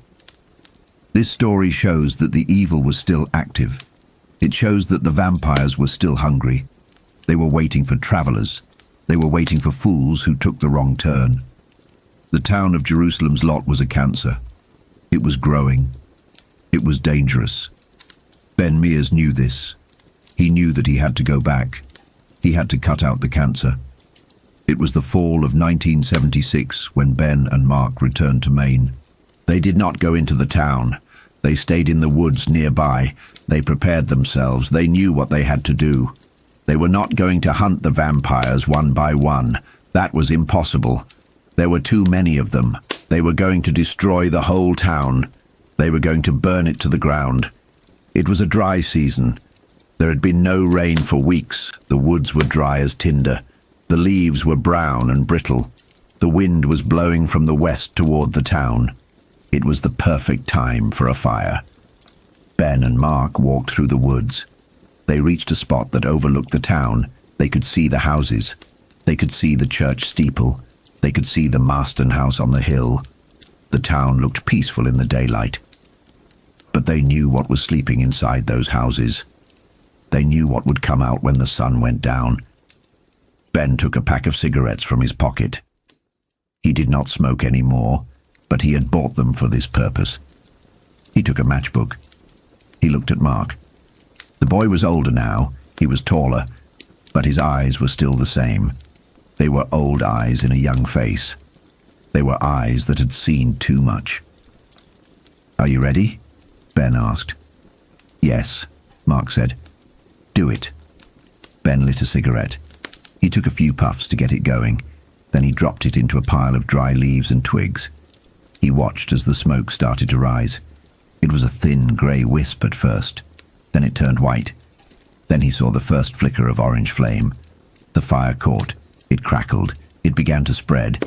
Speaker 1: This story shows that the evil was still active. It shows that the vampires were still hungry. They were waiting for travelers. They were waiting for fools who took the wrong turn. The town of Jerusalem's Lot was a cancer. It was growing. It was dangerous. Ben Mears knew this. He knew that he had to go back. He had to cut out the cancer. It was the fall of 1976 when Ben and Mark returned to Maine. They did not go into the town. They stayed in the woods nearby. They prepared themselves. They knew what they had to do. They were not going to hunt the vampires one by one. That was impossible. There were too many of them. They were going to destroy the whole town. They were going to burn it to the ground. It was a dry season. There had been no rain for weeks. The woods were dry as tinder. The leaves were brown and brittle. The wind was blowing from the west toward the town. It was the perfect time for a fire. Ben and Mark walked through the woods. They reached a spot that overlooked the town. They could see the houses. They could see the church steeple. They could see the Marsten House on the hill. The town looked peaceful in the daylight. But they knew what was sleeping inside those houses. They knew what would come out when the sun went down. Ben took a pack of cigarettes from his pocket. He did not smoke any more, but he had bought them for this purpose. He took a matchbook. He looked at Mark. The boy was older now. He was taller, but his eyes were still the same. They were old eyes in a young face. They were eyes that had seen too much. "Are you ready?" Ben asked. "Yes," Mark said. "Do it." Ben lit a cigarette. He took a few puffs to get it going. Then he dropped it into a pile of dry leaves and twigs. He watched as the smoke started to rise. It was a thin grey wisp at first. Then it turned white. Then he saw the first flicker of orange flame. The fire caught. It crackled. It began to spread.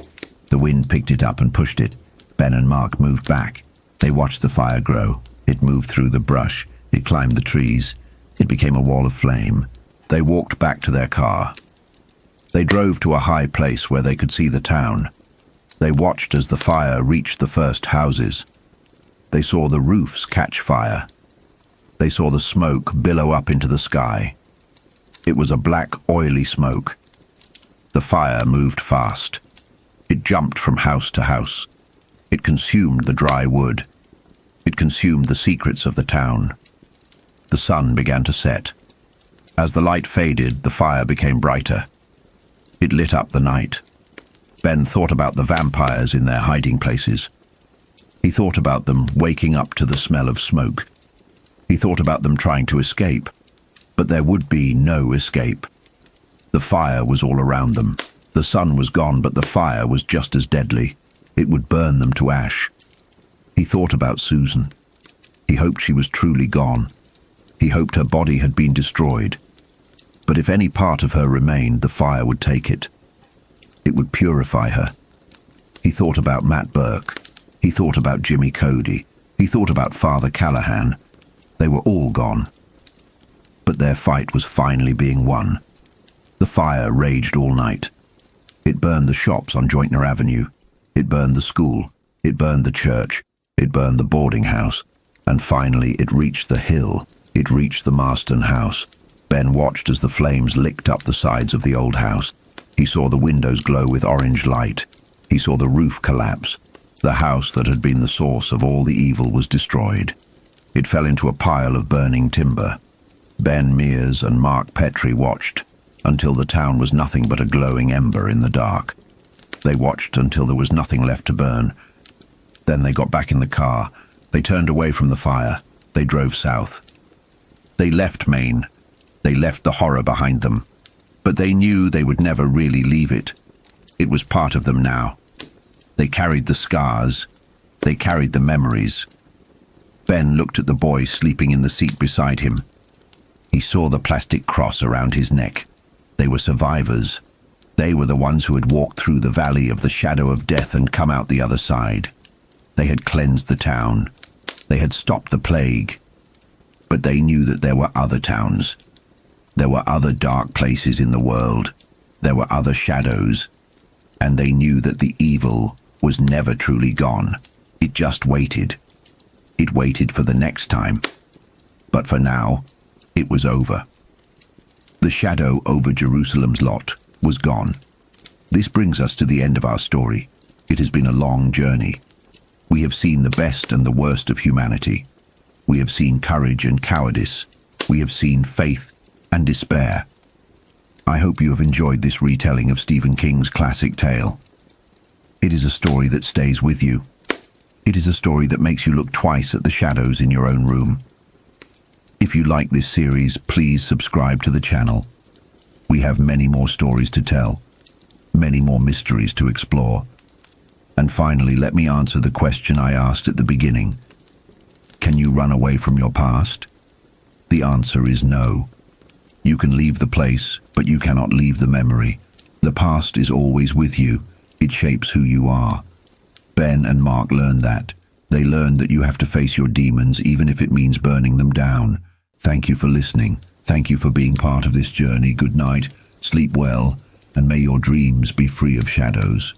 Speaker 1: The wind picked it up and pushed it. Ben and Mark moved back. They watched the fire grow. It moved through the brush. It climbed the trees. It became a wall of flame. They walked back to their car. They drove to a high place where they could see the town. They watched as the fire reached the first houses. They saw the roofs catch fire. They saw the smoke billow up into the sky. It was a black, oily smoke. The fire moved fast. It jumped from house to house. It consumed the dry wood. It consumed the secrets of the town. The sun began to set. As the light faded, the fire became brighter. It lit up the night. Ben thought about the vampires in their hiding places. He thought about them waking up to the smell of smoke. He thought about them trying to escape, but there would be no escape. The fire was all around them. The sun was gone, but the fire was just as deadly. It would burn them to ash. He thought about Susan. He hoped she was truly gone. He hoped her body had been destroyed. But if any part of her remained, the fire would take it. It would purify her. He thought about Matt Burke. He thought about Jimmy Cody. He thought about Father Callahan. They were all gone. But their fight was finally being won. The fire raged all night. It burned the shops on Jointner Avenue. It burned the school. It burned the church. It burned the boarding house. And finally it reached the hill. It reached the Marsten House. Ben watched as the flames licked up the sides of the old house. He saw the windows glow with orange light. He saw the roof collapse. The house that had been the source of all the evil was destroyed. It fell into a pile of burning timber. Ben Mears and Mark Petrie watched until the town was nothing but a glowing ember in the dark. They watched until there was nothing left to burn. Then they got back in the car. They turned away from the fire. They drove south. They left Maine. They left the horror behind them. But they knew they would never really leave it. It was part of them now. They carried the scars. They carried the memories. Ben looked at the boy sleeping in the seat beside him. He saw the plastic cross around his neck. They were survivors. They were the ones who had walked through the valley of the shadow of death and come out the other side. They had cleansed the town. They had stopped the plague. But they knew that there were other towns. There were other dark places in the world. There were other shadows. And they knew that the evil was never truly gone. It just waited. It waited for the next time. But for now, it was over. The shadow over Jerusalem's lot was gone. This brings us to the end of our story. It has been a long journey. We have seen the best and the worst of humanity. We have seen courage and cowardice. We have seen faith and despair. I hope you have enjoyed this retelling of Stephen King's classic tale. It is a story that stays with you. It is a story that makes you look twice at the shadows in your own room. If you like this series, please subscribe to the channel. We have many more stories to tell, many more mysteries to explore. And finally, let me answer the question I asked at the beginning. Can you run away from your past? The answer is no. You can leave the place, but you cannot leave the memory. The past is always with you. It shapes who you are. Ben and Mark learned that. They learned that you have to face your demons, even if it means burning them down. Thank you for listening. Thank you for being part of this journey. Good night, sleep well, and may your dreams be free of shadows.